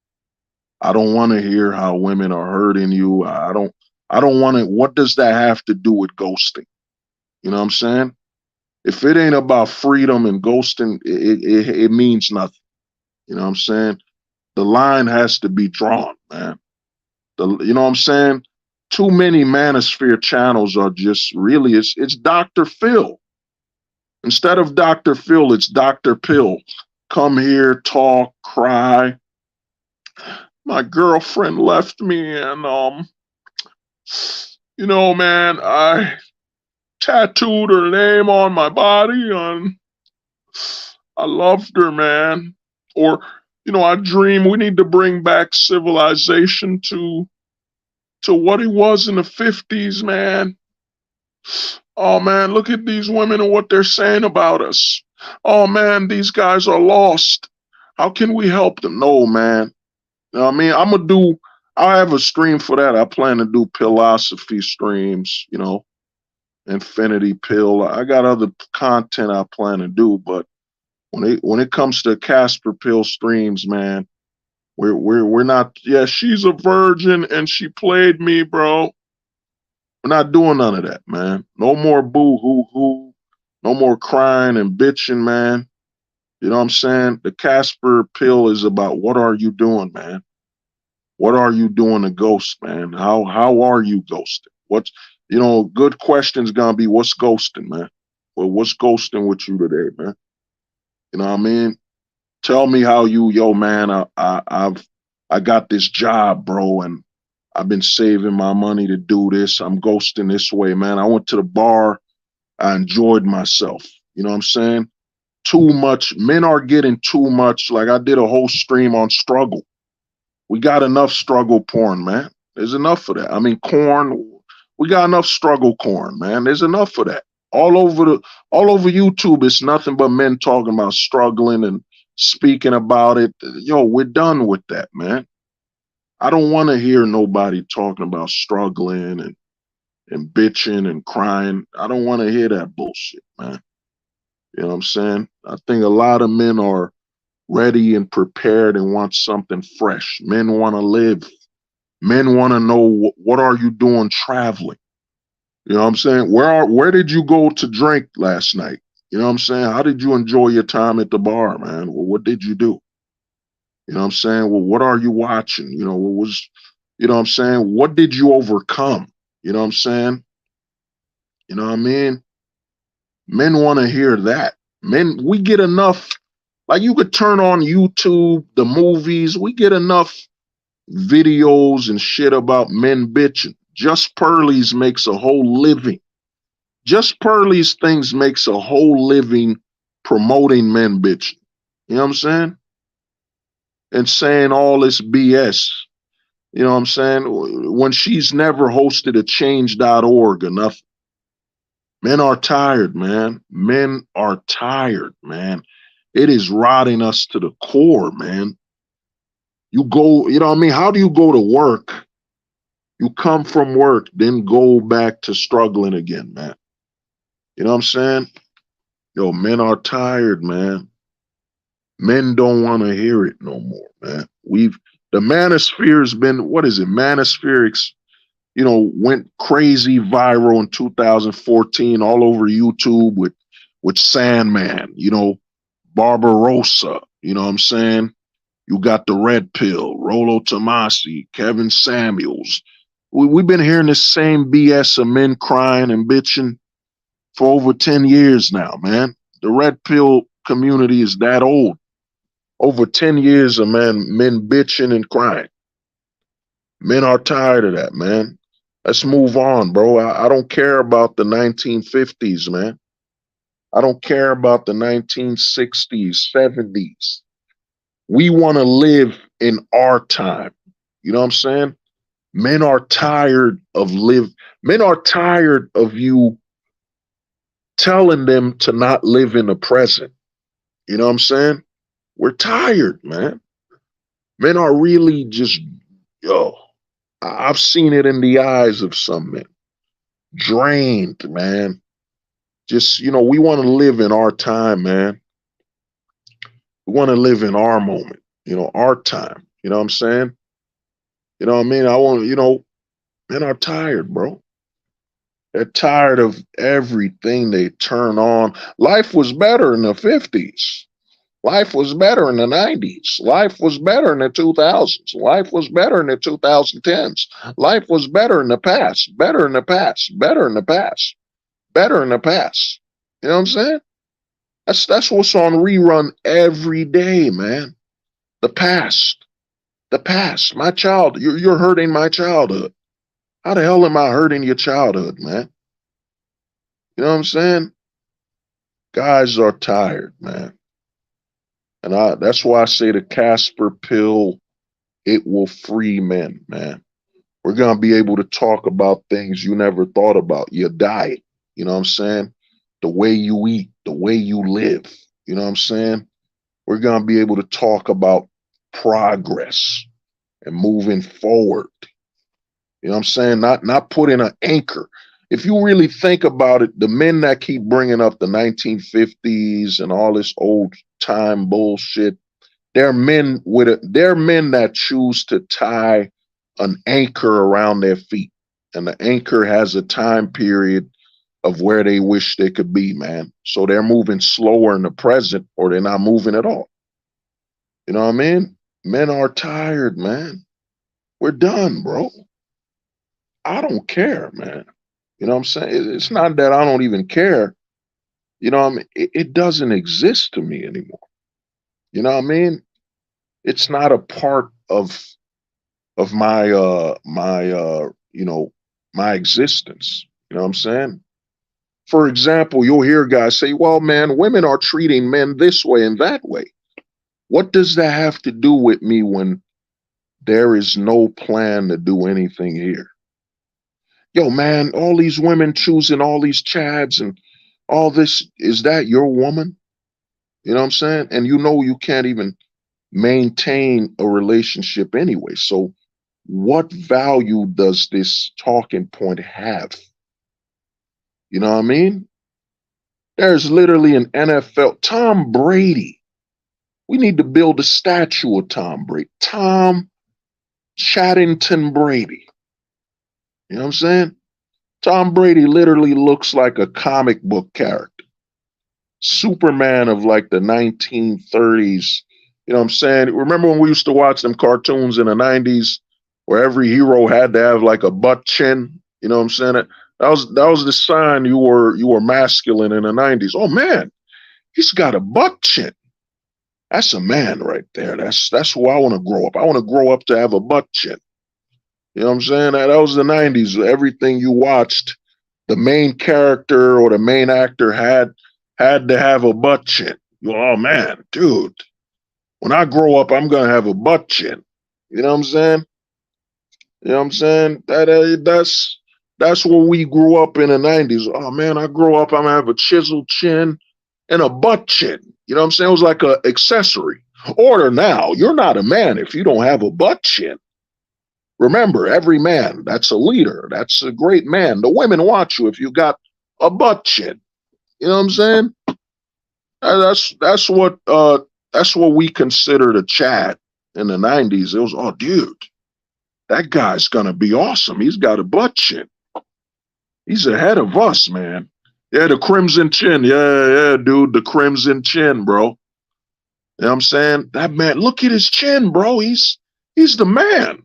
I don't want to hear how women are hurting you. I don't want to. What does that have to do with ghosting? You know what I'm saying? If it ain't about freedom and ghosting, it means nothing. You know what I'm saying? The line has to be drawn, man. You know what I'm saying? Too many manosphere channels are just really, it's Dr. Phil. Instead of Dr. Phil, it's Dr. Pill. Come here, talk, cry. My girlfriend left me, and you know, man, I tattooed her name on my body, and I loved her, man. Or, you know, I dream we need to bring back civilization to what it was in the 50s, man. Oh, man, look at these women and what they're saying about us. Oh, man, these guys are lost. How can we help them? No, man. You know what I mean? I'll have a stream for that. I plan to do philosophy streams, you know, Infinity Pill. I got other content I plan to do, but when it comes to Casper Pill streams, man, we're not. Yeah, she's a virgin and she played me, bro. We're not doing none of that, man. No more boo hoo hoo. No more crying and bitching, man. You know what I'm saying? The Casper Pill is about what are you doing, man? What are you doing to ghost, man? How are you ghosting? What's, you know, good question's gonna be what's ghosting, man? Well, what's ghosting with you today, man? You know what I mean? Tell me how yo, man, I got this job, bro, and I've been saving my money to do this. I'm ghosting this way, man. I went to the bar. I enjoyed myself. You know what I'm saying? Too much. Men are getting too much. Like I did a whole stream on struggle. We got enough struggle porn, man. There's enough of that. I mean, corn. We got enough struggle corn, man. There's enough of that. All over YouTube, it's nothing but men talking about struggling and speaking about it. Yo, we're done with that, man. I don't want to hear nobody talking about struggling and bitching and crying. I don't want to hear that bullshit, man. You know what I'm saying? I think a lot of men are ready and prepared and want something fresh. Men want to live. Men want to know what are you doing traveling? You know what I'm saying? Where did you go to drink last night? You know what I'm saying? How did you enjoy your time at the bar, man? Well, what did you do? You know what I'm saying? Well, what are you watching? You know, you know what I'm saying? What did you overcome? You know what I'm saying? You know what I mean? Men want to hear that. Men, we get enough, like you could turn on YouTube, the movies, we get enough videos and shit about men bitching. Just Pearlie's makes a whole living. Just Pearlie's things makes a whole living promoting men bitching. You know what I'm saying? And saying all this BS. You know what I'm saying? When she's never hosted a change.org or nothing. Men are tired, man. Men are tired, man. It is rotting us to the core, man. You go, you know what I mean? How do you go to work You come from work, then go back to struggling again, man. You know what I'm saying? Yo, men are tired, man. Men don't want to hear it no more, man. The manosphere has been, what is it? Manospherics, went crazy viral in 2014 all over YouTube with Sandman, Barbarossa, you know what I'm saying? You got the Red Pill, Rolo Tomasi, Kevin Samuels. We've been hearing the same BS of men crying and bitching for over 10 years now, man. The Red Pill community is that old. Over 10 years of men bitching and crying. Men are tired of that, man. Let's move on, bro. I don't care about the 1950s, man. I don't care about the 1960s, 70s. We want to live in our time. You know what I'm saying? Men are tired of you telling them to not live in the present. You know what I'm saying? We're tired, man. Men are really just, I've seen it in the eyes of some men. Drained, man. Just, we want to live in our time, man. We want to live in our moment, our time. You know what I'm saying? You know what I mean? Men are tired, bro. They're tired of everything they turn on. Life was better in the 50s. Life was better in the 90s. Life was better in the 2000s. Life was better in the 2010s. Life was better in the past. Better in the past. Better in the past. Better in the past. You know what I'm saying? That's what's on rerun every day, man. The past. The past. My child. You're hurting my childhood. How the hell am I hurting your childhood, man? You know what I'm saying? Guys are tired, man. And that's why I say the Casper pill, it will free men, man. We're going to be able to talk about things you never thought about. Your diet, you know what I'm saying? The way you eat, the way you live, you know what I'm saying? We're going to be able to talk about progress and moving forward. You know what I'm saying? Not putting an anchor. If you really think about it, the men that keep bringing up the 1950s and all this old time bullshit, they're men that choose to tie an anchor around their feet, and the anchor has a time period of where they wish they could be, man. So they're moving slower in the present, or they're not moving at all. You know what I mean? Men are tired, man. We're done, bro. I don't care, man. You know what I'm saying? It's not that I don't even care. You know what I mean? It doesn't exist to me anymore. You know what I mean? It's not a part of my my existence. You know what I'm saying? For example, you'll hear guys say, well, man, women are treating men this way and that way. What does that have to do with me when there is no plan to do anything here? Yo, man, all these women choosing all these chads and all this, is that your woman? You know what I'm saying? And you can't even maintain a relationship anyway. So what value does this talking point have? You know what I mean? There's literally an NFL, Tom Brady. We need to build a statue of Tom Brady. Tom Chattington Brady. You know what I'm saying? Tom Brady literally looks like a comic book character. Superman of like the 1930s. You know what I'm saying? Remember when we used to watch them cartoons in the 90s where every hero had to have like a butt chin? You know what I'm saying? That was the sign you were masculine in the 90s. Oh man, he's got a butt chin. That's a man right there. That's who I want to grow up. I want to grow up to have a butt chin. You know what I'm saying? That was the 90s. Everything you watched, the main character or the main actor had to have a butt chin. Oh man, dude, when I grow up, I'm gonna have a butt chin. You know what I'm saying? You know what I'm saying? That's what we grew up in the 90s. Oh man, I grow up, I'm gonna have a chiseled chin and a butt chin. You know what I'm saying? It was like an accessory. Order now. You're not a man if you don't have a butt chin. Remember, every man, that's a leader. That's a great man. The women want you if you got a butt chin. You know what I'm saying? That's what we considered a Chad in the 90s. It was, oh, dude, that guy's gonna be awesome. He's got a butt chin. He's ahead of us, man. Yeah, the crimson chin. Yeah, dude, the crimson chin, bro. You know what I'm saying? That man, look at his chin, bro. He's the man.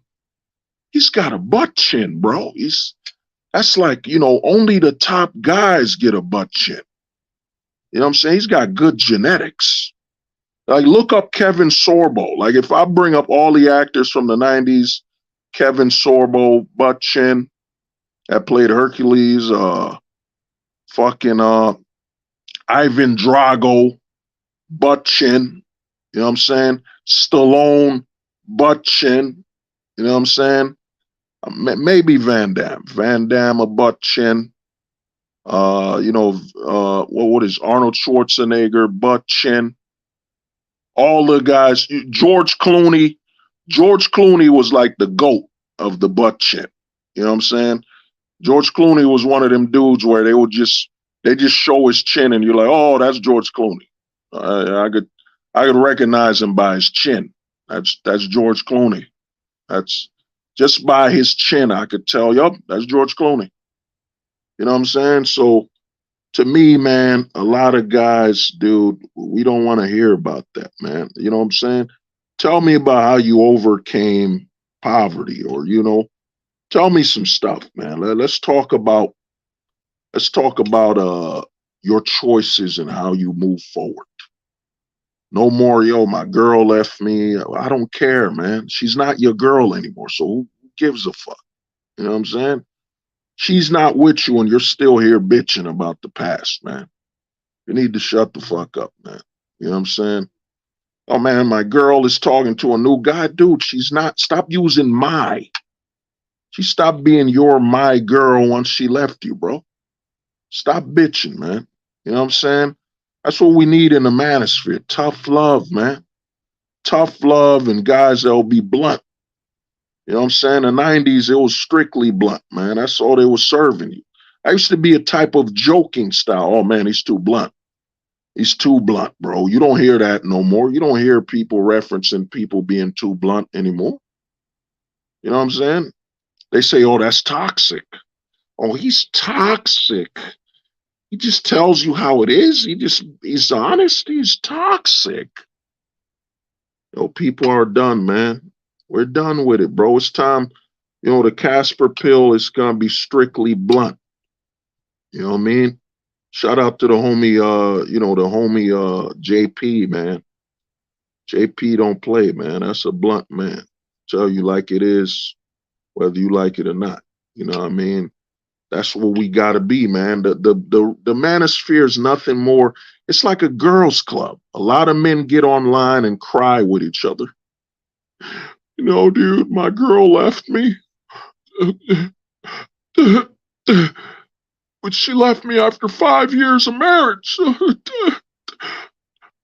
He's got a butt chin, bro. That's like, only the top guys get a butt chin. You know what I'm saying? He's got good genetics. Like, look up Kevin Sorbo. Like, if I bring up all the actors from the 90s, Kevin Sorbo, butt chin, that played Hercules, Ivan Drago, butt chin. You know what I'm saying? Stallone, butt chin. You know what I'm saying? Maybe Van Damme. Van Damme, a butt chin. What is Arnold Schwarzenegger, butt chin. All the guys, George Clooney. George Clooney was like the GOAT of the butt chin. You know what I'm saying? George Clooney was one of them dudes where they just show his chin and you're like, oh, that's George Clooney. I could recognize him by his chin. That's George Clooney. That's just by his chin, I could tell, yup, that's George Clooney. You know what I'm saying? So to me, man, a lot of guys, dude, we don't want to hear about that, man. You know what I'm saying? Tell me about how you overcame poverty, or, tell me some stuff, man. Let's talk about your choices and how you move forward. No more, my girl left me. I don't care, man. She's not your girl anymore. So who gives a fuck? You know what I'm saying? She's not with you and you're still here bitching about the past, man. You need to shut the fuck up, man. You know what I'm saying? Oh, man, my girl is talking to a new guy. Dude, she's not. Stop using my. She stopped being my girl once she left you, bro. Stop bitching, man. You know what I'm saying? That's what we need in the manosphere. Tough love, man. Tough love and guys that'll be blunt. You know what I'm saying? In the 90s, it was strictly blunt, man. That's all they were serving you. I used to be a type of joking style. Oh, man, he's too blunt. He's too blunt, bro. You don't hear that no more. You don't hear people referencing people being too blunt anymore. You know what I'm saying? They say, oh, that's toxic. Oh, he's toxic. He just tells you how it is. He's honest. He's toxic. People are done, man. We're done with it, bro. It's time. The Casper pill is going to be strictly blunt. You know what I mean? Shout out to the homie, JP, man. JP don't play, man. That's a blunt man. Tell you like it is, whether you like it or not. You know what I mean? That's what we got to be, man. The manosphere is nothing more. It's like a girls' club. A lot of men get online and cry with each other. Dude, my girl left me. But she left me after 5 years of marriage.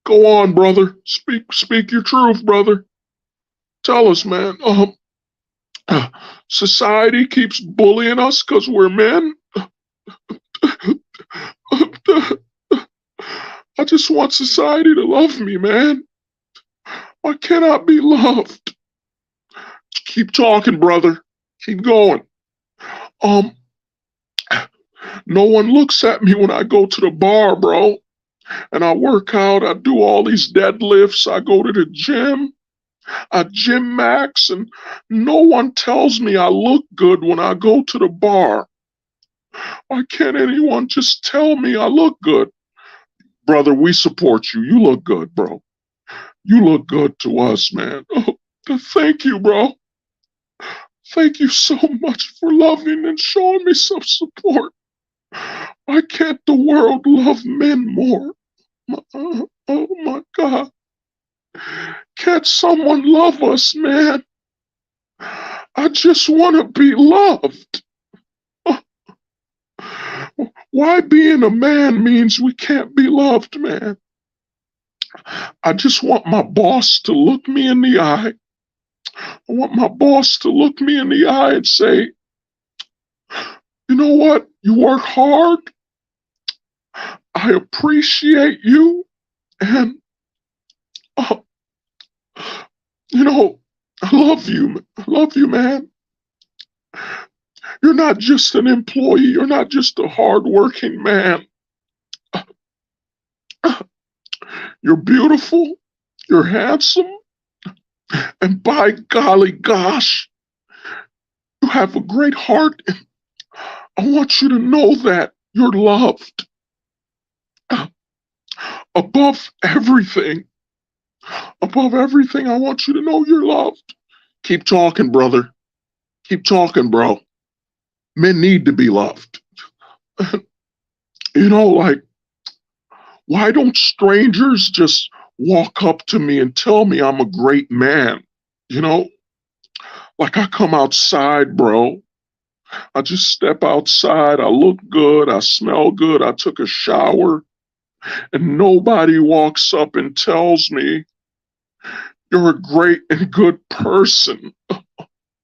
Go on, brother. Speak your truth, brother. Tell us, man. Society keeps bullying us because we're men. I just want society to love me, man. Why can't I be loved? Keep talking, brother. Keep going. No one looks at me when I go to the bar, bro. And I work out. I do all these deadlifts. I go to the gym. I gym max, and no one tells me I look good when I go to the bar. Why can't anyone just tell me I look good? Brother, we support you. You look good, bro. You look good to us, man. Oh, thank you, bro. Thank you so much for loving and showing me some support. Why can't the world love men more? Oh my God. Can't someone love us, man? I just want to be loved. Why being a man means we can't be loved, man? I just want my boss to look me in the eye I want my boss to look me in the eye and say, you know what? You work hard. I appreciate you. And, uh, you know, I love you. I love you, man. You're not just an employee. You're not just a hardworking man. You're beautiful. You're handsome. And by golly gosh, you have a great heart. And I want you to know that you're loved. Above everything, I want you to know you're loved. Keep talking, brother. Keep talking, bro. Men need to be loved. You know, like, why don't strangers just walk up to me and tell me I'm a great man? You know, like I come outside, bro. I just step outside. I look good. I smell good. I took a shower. And nobody walks up and tells me you're a great and good person.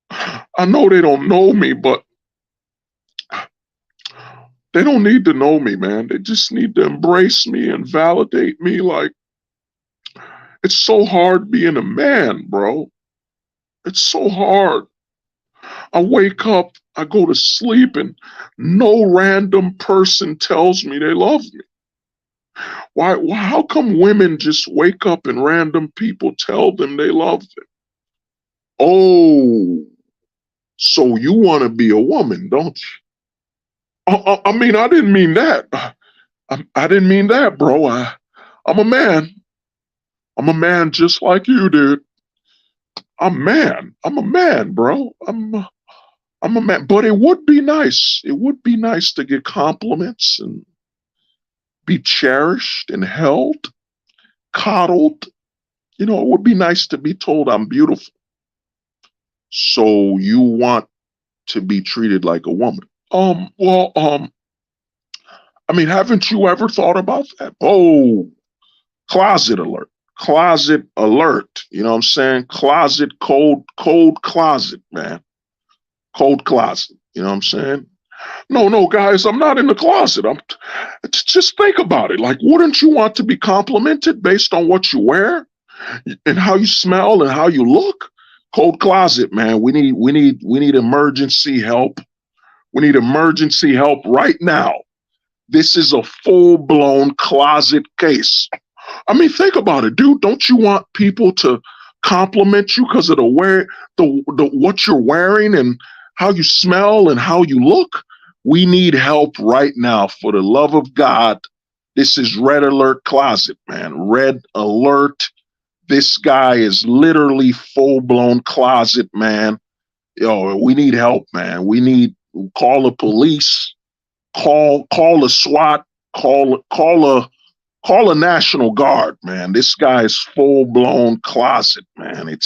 I know they don't know me, but they don't need to know me, man. They just need to embrace me and validate me. Like, it's so hard being a man, bro. It's so hard. I wake up, I go to sleep, and no random person tells me they love me. Why? How come women just wake up and random people tell them they love them? Oh, so you want to be a woman, don't you? I mean, I didn't mean that. I didn't mean that, bro. I'm a man. I'm a man just like you, dude. I'm a man, bro. I'm a man. But it would be nice. It would be nice to get compliments and be cherished and held, coddled. You know, it would be nice to be told I'm beautiful. So you want to be treated like a woman. Well, I mean, haven't you ever thought about that? Oh, closet alert. Closet alert. You know what I'm saying? Closet, cold closet, man. Cold closet. You know what I'm saying? No, guys, I'm not in the closet. Just think about it. Like, wouldn't you want to be complimented based on what you wear and how you smell and how you look? Cold closet, man. We need emergency help. We need emergency help right now. This is a full-blown closet case. I mean, think about it, dude. Don't you want people to compliment you because of what you're wearing and how you smell and how you look? We need help right now. For the love of God, this is Red Alert Closet, man. Red Alert. This guy is literally full-blown closet, man. Yo, we need help, man. We need call the police, call a SWAT, call a National Guard, man. This guy is full-blown closet, man.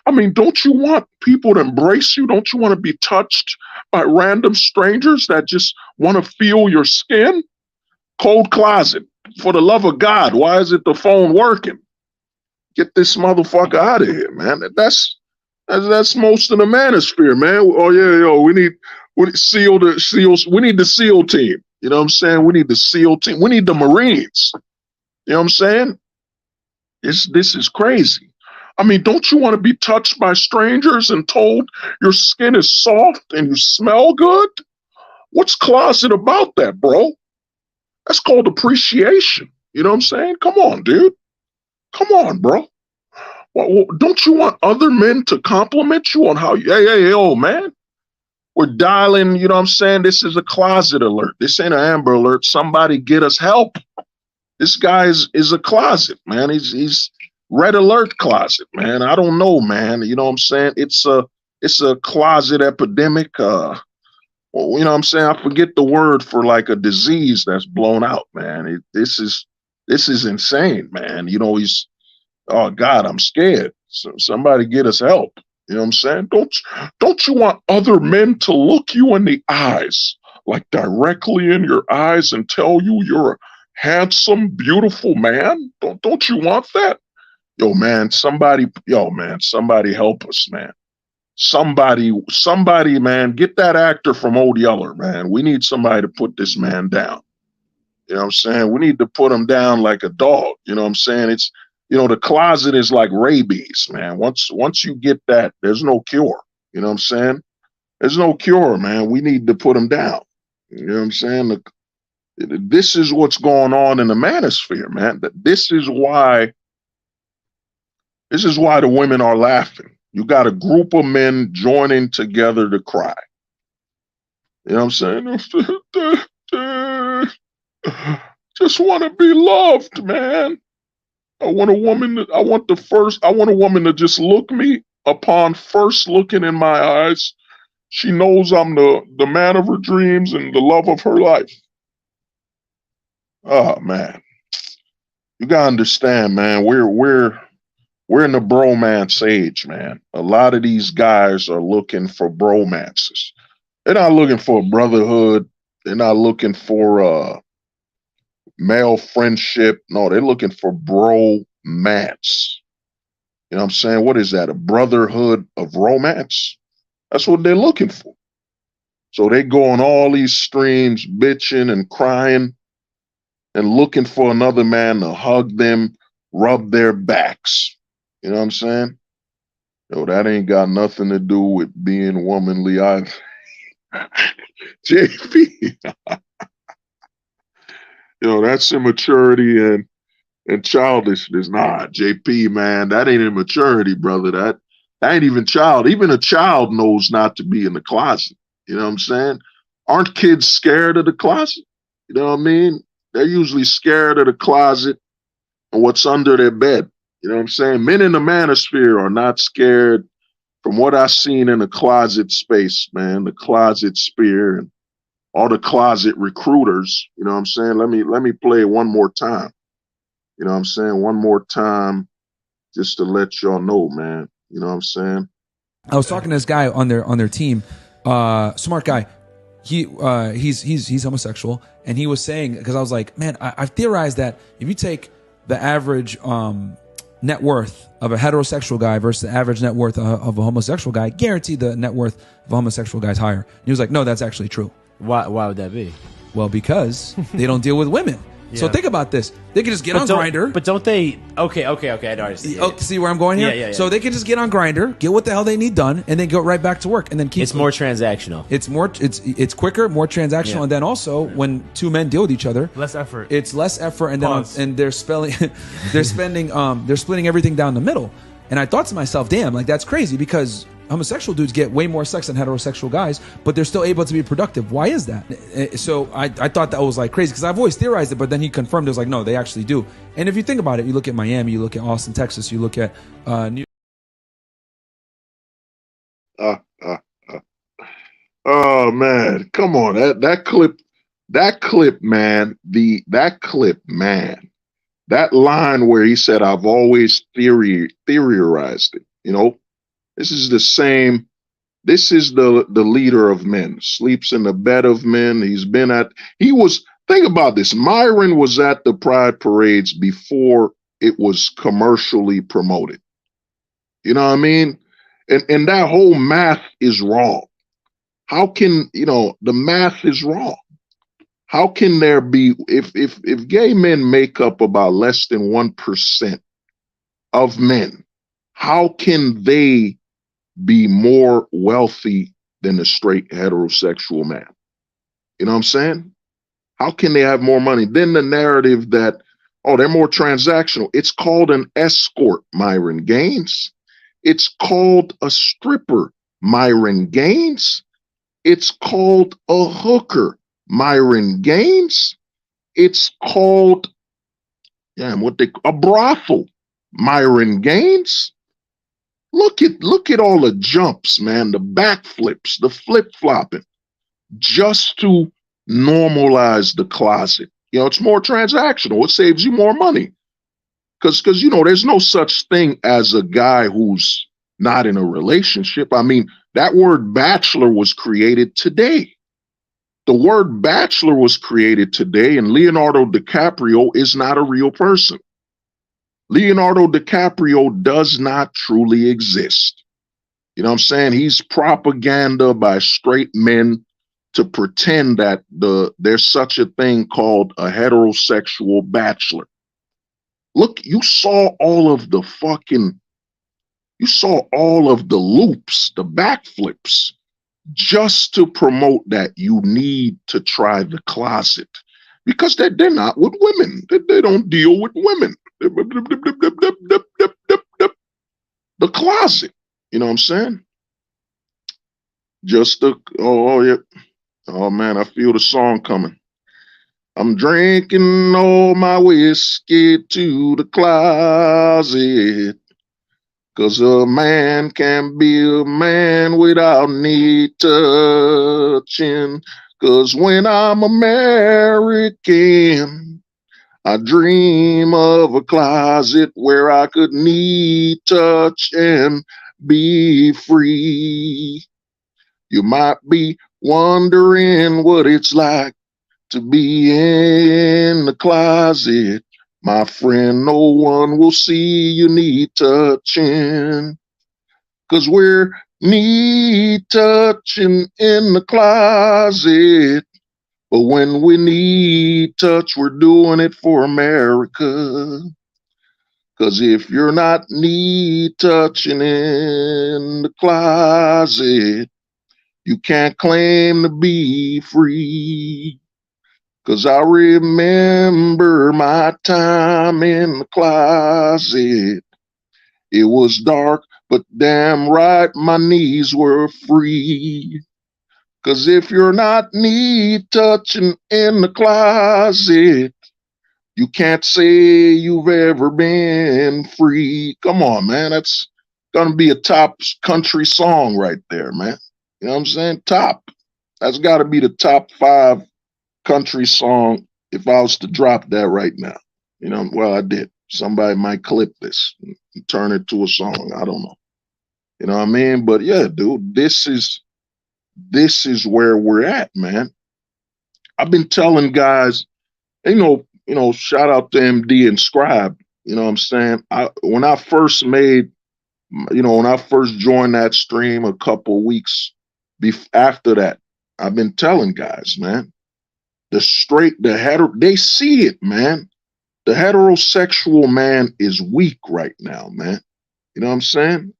I mean, don't you want people to embrace you? Don't you want to be touched by random strangers that just want to feel your skin? Cold closet. For the love of God, why isn't the phone working? Get this motherfucker out of here, man. That's most of the manosphere, man. Oh yeah, yo, we need SEALs. We need the SEAL team. You know what I'm saying? We need the SEAL team. We need the Marines. You know what I'm saying? This is crazy. I mean, don't you want to be touched by strangers and told your skin is soft and you smell good? What's closet about that, bro? That's called appreciation. You know what I'm saying? Come on, dude. Come on, bro. Well, don't you want other men to compliment you on how hey, old man? We're dialing, you know what I'm saying? This is a closet alert. This ain't an Amber Alert. Somebody get us help. This guy is a closet, man. He's Red Alert Closet, man. I don't know, man. You know what I'm saying? It's a closet epidemic. Well, you know what I'm saying? I forget the word for like a disease that's blown out, man. This is insane, man. You know, oh God, I'm scared. So somebody get us help. You know what I'm saying? Don't you want other men to look you in the eyes, like directly in your eyes, and tell you you're a handsome, beautiful man? Don't you want that? Yo, man, somebody help us, man. Somebody, man, get that actor from Old Yeller, man. We need somebody to put this man down. You know what I'm saying? We need to put him down like a dog. You know what I'm saying? It's, the closet is like rabies, man. Once you get that, there's no cure. You know what I'm saying? There's no cure, man. We need to put him down. You know what I'm saying? This is what's going on in the manosphere, man. This is why the women are laughing. You got a group of men joining together to cry. You know what I'm saying? Just want to be loved, man. I want a woman to just look me upon first looking in my eyes. She knows I'm the man of her dreams and the love of her life. Oh man. You gotta understand, man, we're in the bromance age, man. A lot of these guys are looking for bromances. They're not looking for brotherhood. They're not looking for male friendship. No, they're looking for bromance. You know what I'm saying? What is that? A brotherhood of romance? That's what they're looking for. So they go on all these streams bitching and crying and looking for another man to hug them, rub their backs. You know what I'm saying? Yo, that ain't got nothing to do with being womanly either. JP. That's immaturity and childishness. Nah, JP, man, that ain't immaturity, brother. That ain't even child. Even a child knows not to be in the closet. You know what I'm saying? Aren't kids scared of the closet? You know what I mean? They're usually scared of the closet and what's under their bed. You know what I'm saying? Men in the manosphere are not scared from what I've seen in the closet space, man, the closet sphere and all the closet recruiters. You know what I'm saying? Let me play it one more time. You know what I'm saying? One more time just to let y'all know, man. You know what I'm saying? I was talking to this guy on their team, smart guy. He's homosexual, and he was saying, because I was like, man, I've theorized that if you take the average net worth of a heterosexual guy versus the average net worth of a homosexual guy, guaranteed the net worth of a homosexual guy is higher. And he was like, no, that's actually true. Why would that be? Well, because they don't deal with women. Yeah. So think about this. They can just get on Grindr. But don't they? Okay. I don't see. See where I'm going here? Yeah. So they can just get on Grindr, get what the hell they need done, and then go right back to work, and then keep. It's more transactional. It's quicker, more transactional, and then also when two men deal with each other, less effort. It's less effort, and then they're splitting everything down the middle. And I thought to myself, damn, like that's crazy because homosexual dudes get way more sex than heterosexual guys, but they're still able to be productive. Why is that? So I thought that was like crazy because I've always theorized it, but then he confirmed it was like, no, they actually do. And if you think about it, you look at Miami, you look at Austin, Texas, you look at New Oh man, come on. That clip, man, that line where he said, I've always theorized it, This is the same. This is the leader of men, sleeps in the bed of men. Think about this. Myron was at the Pride parades before it was commercially promoted. You know what I mean? And that whole math is wrong. How can, the math is wrong. How can there be, if gay men make up about less than 1% of men, how can they be more wealthy than a straight heterosexual man? You know what I'm saying? How can they have more money? Then the narrative that, they're more transactional. It's called an escort, Myron Gaines. It's called a stripper, Myron Gaines. It's called a hooker, Myron Gaines. It's called, a brothel, Myron Gaines. Look at all the jumps, man, the backflips, the flip-flopping, just to normalize the closet. It's more transactional. It saves you more money. Because there's no such thing as a guy who's not in a relationship. I mean, that word bachelor was created today. The word bachelor was created today, and Leonardo DiCaprio is not a real person. Leonardo DiCaprio does not truly exist. You know what I'm saying? He's propaganda by straight men to pretend that there's such a thing called a heterosexual bachelor. Look, you saw all of the loops, the backflips, just to promote that you need to try the closet because they're not with women. They don't deal with women. The closet. You know what I'm saying? Oh man, I feel the song coming. I'm drinking all my whiskey to the closet. 'Cause a man can be a man without need touching. 'Cause when I'm American, I dream of a closet where I could need touch and be free. You might be wondering what it's like to be in the closet. My friend, no one will see you need touching. 'Cause we're need touching in the closet. But when we need touch, we're doing it for America. 'Cause if you're not need touching in the closet, you can't claim to be free. 'Cause I remember my time in the closet. It was dark, but damn right my knees were free. 'Cause if you're not need touching in the closet, you can't say you've ever been free. Come on, man. That's gonna be a top country song right there, man. You know what I'm saying? Top. That's gotta be the top 5 country song if I was to drop that right now. You know, well, I did. Somebody might clip this and turn it to a song. I don't know. You know what I mean? But yeah, dude, this is where we're at, man. I've been telling guys, you know, shout out to MD and Scribe. You know what I'm saying? When I first joined that stream a couple weeks after that, I've been telling guys, man, they see it, man. The heterosexual man is weak right now, man. You know what I'm saying?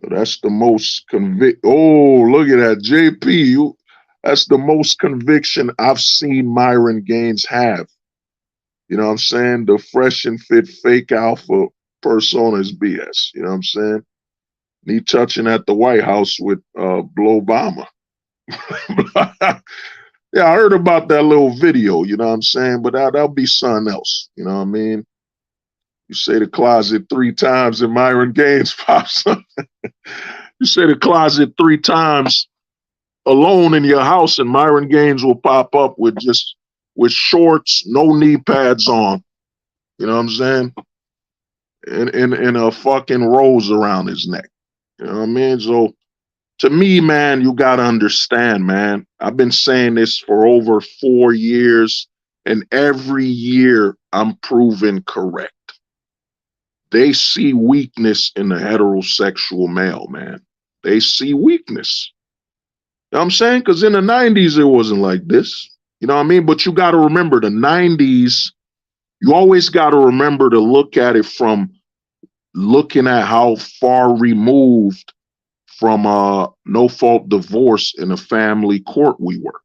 That's the most oh, look at that, JP. That's the most conviction I've seen Myron Gaines have. You know what I'm saying? The fresh and fit fake alpha persona is BS. You know what I'm saying? Me touching at the White House with Blow Obama. Yeah, I heard about that little video, you know what I'm saying? But that'll be something else, you know what I mean? You say the closet 3 times and Myron Gaines pops up. You say the closet 3 times alone in your house and Myron Gaines will pop up with shorts, no knee pads on. You know what I'm saying? And a fucking rose around his neck. You know what I mean? So to me, man, you got to understand, man. I've been saying this for over 4 years, and every year I'm proven correct. They see weakness in the heterosexual male, man. They see weakness. You know what I'm saying? Because in the 90s, it wasn't like this. You know what I mean? But you got to remember the 90s, you always got to remember to look at it from looking at how far removed from no-fault divorce in a family court we were.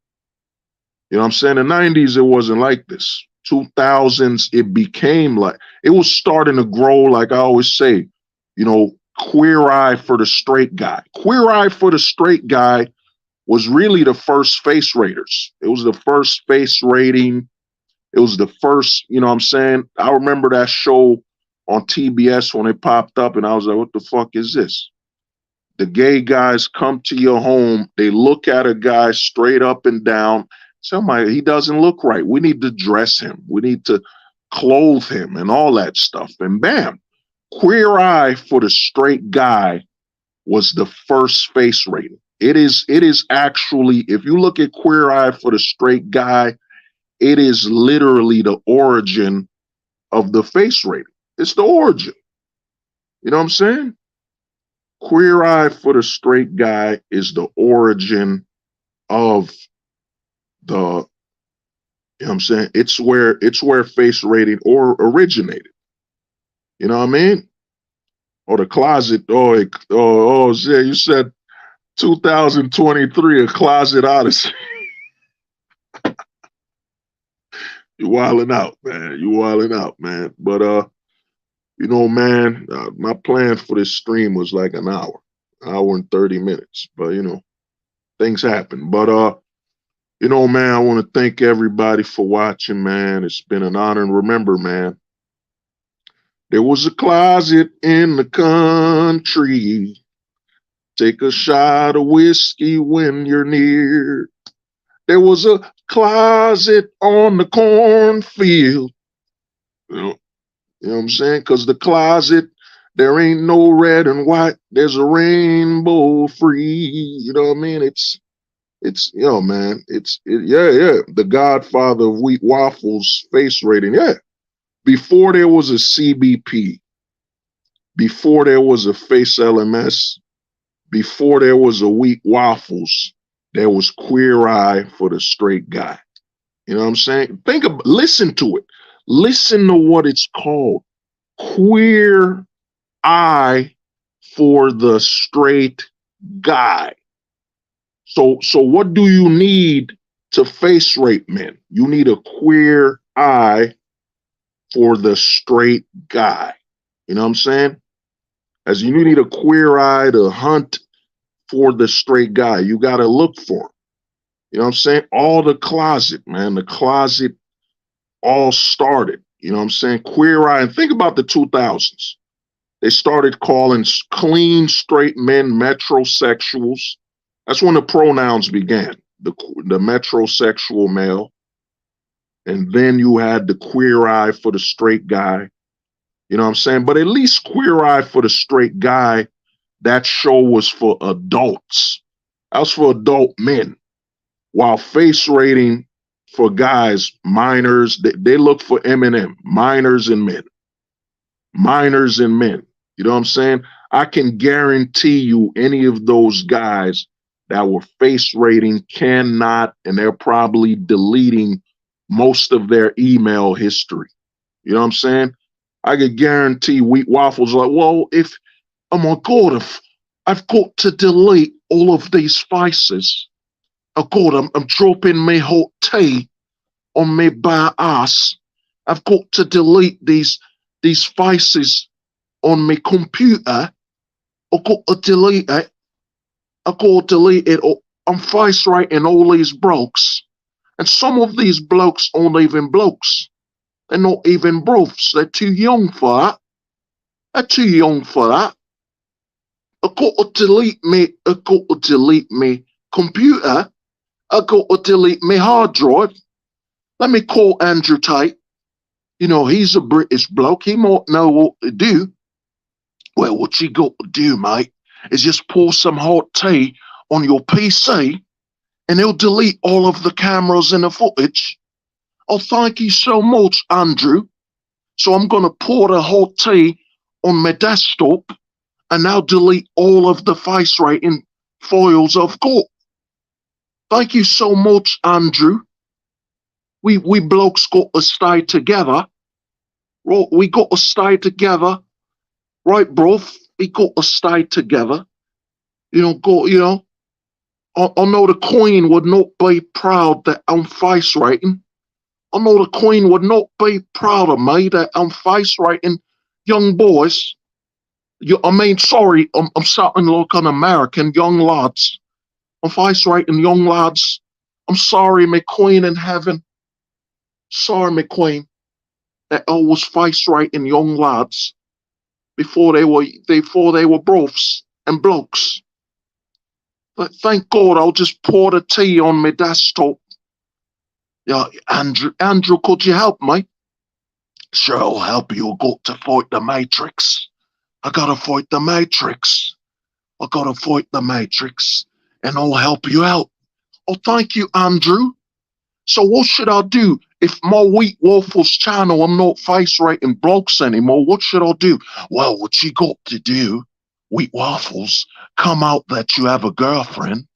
You know what I'm saying? In the 90s, it wasn't like this. 2000s, it became like, it was starting to grow, like I always say, you know, Queer Eye for the Straight Guy. Queer Eye for the Straight Guy was really the first face raiders. It was the first face raiding. It was the first, you know what I'm saying? I remember that show on TBS when it popped up, and I was like, what the fuck is this? The gay guys come to your home. They look at a guy straight up and down. Somebody, he doesn't look right. We need to dress him. We need to clothe him and all that stuff. And bam, Queer Eye for the Straight Guy was the first face rating. It is actually, if you look at Queer Eye for the Straight Guy, it is literally the origin of the face rating. It's the origin. You know what I'm saying? Queer Eye for the Straight Guy is the origin of the, you know what I'm saying? It's where face rating or originated. You know what I mean? Or the closet. Oh, yeah, you said 2023, a closet odyssey. You wilding out, man. You wilding out, man. But you know, man, my plan for this stream was like an hour and 30 minutes. But you know, things happen. But you know, man, I want to thank everybody for watching, man. It's been an honor. And remember, man, there was a closet in the country. Take a shot of whiskey when you're near. There was a closet on the cornfield. You know what I'm saying? Because the closet, there ain't no red and white. There's a rainbow free. You know what I mean? It's you know, man. Yeah. The Godfather of wheat waffles face rating. Yeah. Before there was a CBP, before there was a face LMS, before there was a wheat waffles, there was Queer Eye for the Straight Guy. You know what I'm saying? Listen to it. Listen to what it's called. Queer Eye for the Straight Guy. So what do you need to face rate men? You need a queer eye for the straight guy. You know what I'm saying? As you need a queer eye to hunt for the straight guy, you got to look for him. You know what I'm saying? All the closet, man. The closet all started. You know what I'm saying? Queer Eye. And think about the 2000s. They started calling clean, straight men metrosexuals. That's when the pronouns began. The metrosexual male. And then you had the Queer Eye for the straight guy. You know what I'm saying? But at least Queer Eye for the Straight Guy, that show was for adults. That was for adult men. While face rating for guys, minors, they look for Eminem, minors and men. Minors and men. You know what I'm saying? I can guarantee you any of those guys that were face rating cannot, and they're probably deleting most of their email history. You know what I'm saying? I could guarantee Wheat Waffles like, well, oh my God, if I've got to delete all of these faces. Oh God, I'm dropping my hot tea on my bare ass. I've got to delete these faces on my computer. I've got to delete it. I've got to delete it. I'm face rating all these blokes. And some of these blokes aren't even blokes. They're not even broths. They're too young for that. They're too young for that. I've got to delete me. I've got to delete me computer. I've got to delete my hard drive. Let me call Andrew Tate. You know, he's a British bloke. He might know what to do. Well, what you got to do, mate, is just pour some hot tea on your PC and he'll delete all of the cameras and the footage. Oh, thank you so much, Andrew. So I'm going to pour the hot tea on my desktop and I'll delete all of the face rating files I've got. Thank you so much, Andrew. We blokes got to stay together. Right, we got to stay together. Right, bruv? We got to stay together. I know the Queen would not be proud that I'm face rating. I know the Queen would not be proud of me that I'm face rating young boys. I'm sounding like an American, young lads. I'm face rating young lads. I'm sorry, my Queen in heaven. Sorry, my Queen, that I was face rating young lads before they were broths and blokes. But thank God I'll just pour the tea on my desktop. Yeah, Andrew, could you help me? Sure, I'll help you. I've got to fight the Matrix. I gotta fight the Matrix. I gotta fight the Matrix, and I'll help you out. Oh, thank you, Andrew. So what should I do if my Wheat Waffles channel, I'm not face rating blokes anymore, what should I do? Well, what you got to do, Wheat Waffles, come out that you have a girlfriend.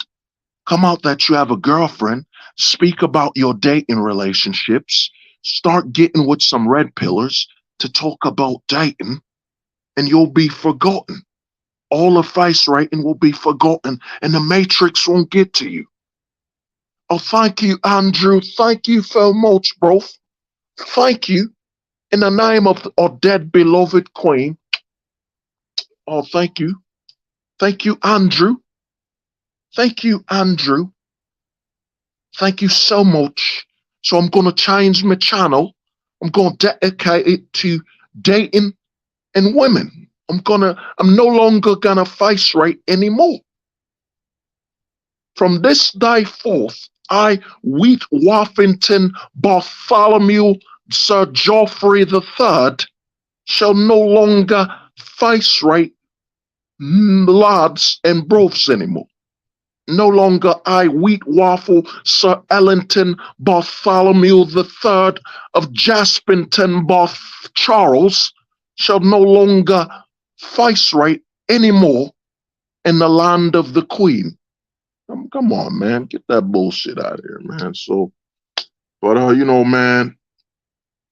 Come out that you have a girlfriend. Speak about your dating relationships. Start getting with some red pillars to talk about dating, and you'll be forgotten. All of face rating will be forgotten, and the Matrix won't get to you. Oh, thank you, Andrew. Thank you so much, bro. Thank you. In the name of our dead beloved queen. Oh, thank you. Thank you, Andrew. Thank you, Andrew. Thank you so much. So I'm going to change my channel. I'm going to dedicate it to dating and women. I'm no longer going to face rate anymore. From this day forth, I, Wheat Waffington Bartholomew Sir Geoffrey III, shall no longer face rate lads and broths anymore. No longer I, Wheat Waffle Sir Ellington Bartholomew III of Jaspington Barth Charles, shall no longer face rate anymore in the land of the Queen. Come on, man, get that bullshit out of here, man. So, but you know, man,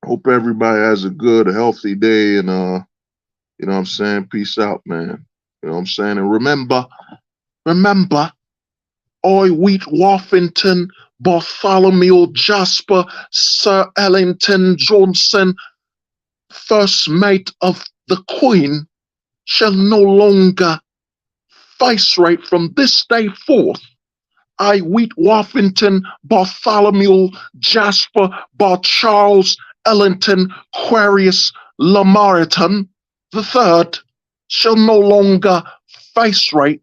hope everybody has a good, healthy day, and you know what I'm saying, peace out, man. You know what I'm saying, and remember, I, Wheat Waffington Bartholomew Jasper Sir Ellington Johnson, first mate of the Queen, shall no longer face rate from this day forth. I, Wheat Waffington Bartholomew Jasper Bar Charles Ellington Quarius Lamariton III, shall no longer face rate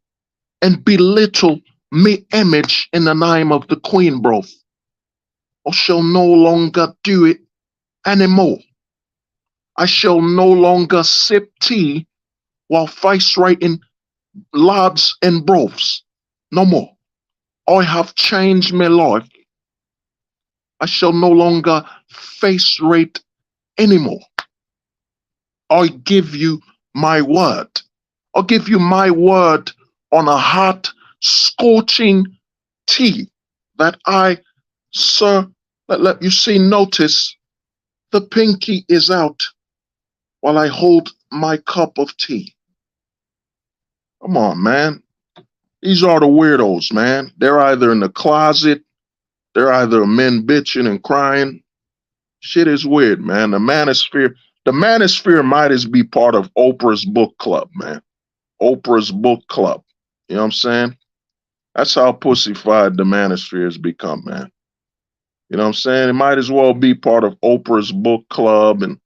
and belittle me image in the name of the Queen, bro. I shall no longer do it anymore. I shall no longer sip tea while face rating lads and bros. No more. I have changed my life. I shall no longer face rate anymore. I give you my word. I give you my word on a hot, scorching tea that I, sir, let you see, notice the pinky is out while I hold my cup of tea. Come on, man. These are the weirdos, man. They're either in the closet, they're either men bitching and crying. Shit is weird, man. The manosphere might as be part of Oprah's book club, man. Oprah's book club. You know what I'm saying? That's how pussified the manosphere has become, man. You know what I'm saying? It might as well be part of Oprah's book club. And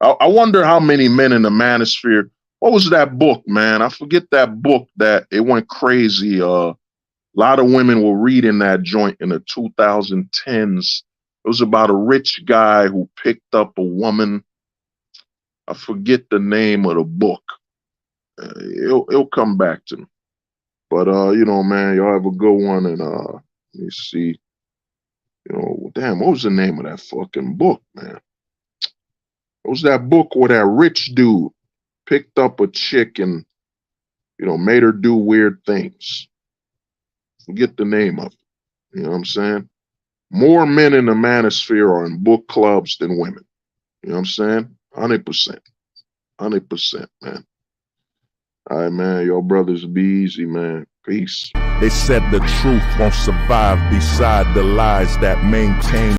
I wonder how many men in the manosphere. What was that book, man? I forget that book that it went crazy. A lot of women were reading that joint in the 2010s. It was about a rich guy who picked up a woman. I forget the name of the book. It'll come back to me. But you know, man, y'all have a good one. And let me see. You know, damn, what was the name of that fucking book, man? It was that book where that rich dude picked up a chick and, you know, made her do weird things. Forget the name of it. You know what I'm saying? More men in the manosphere are in book clubs than women. You know what I'm saying? 100%. 100%, man. All right, man. Y'all brothers be easy, man. Peace. They said the truth won't survive beside the lies that maintain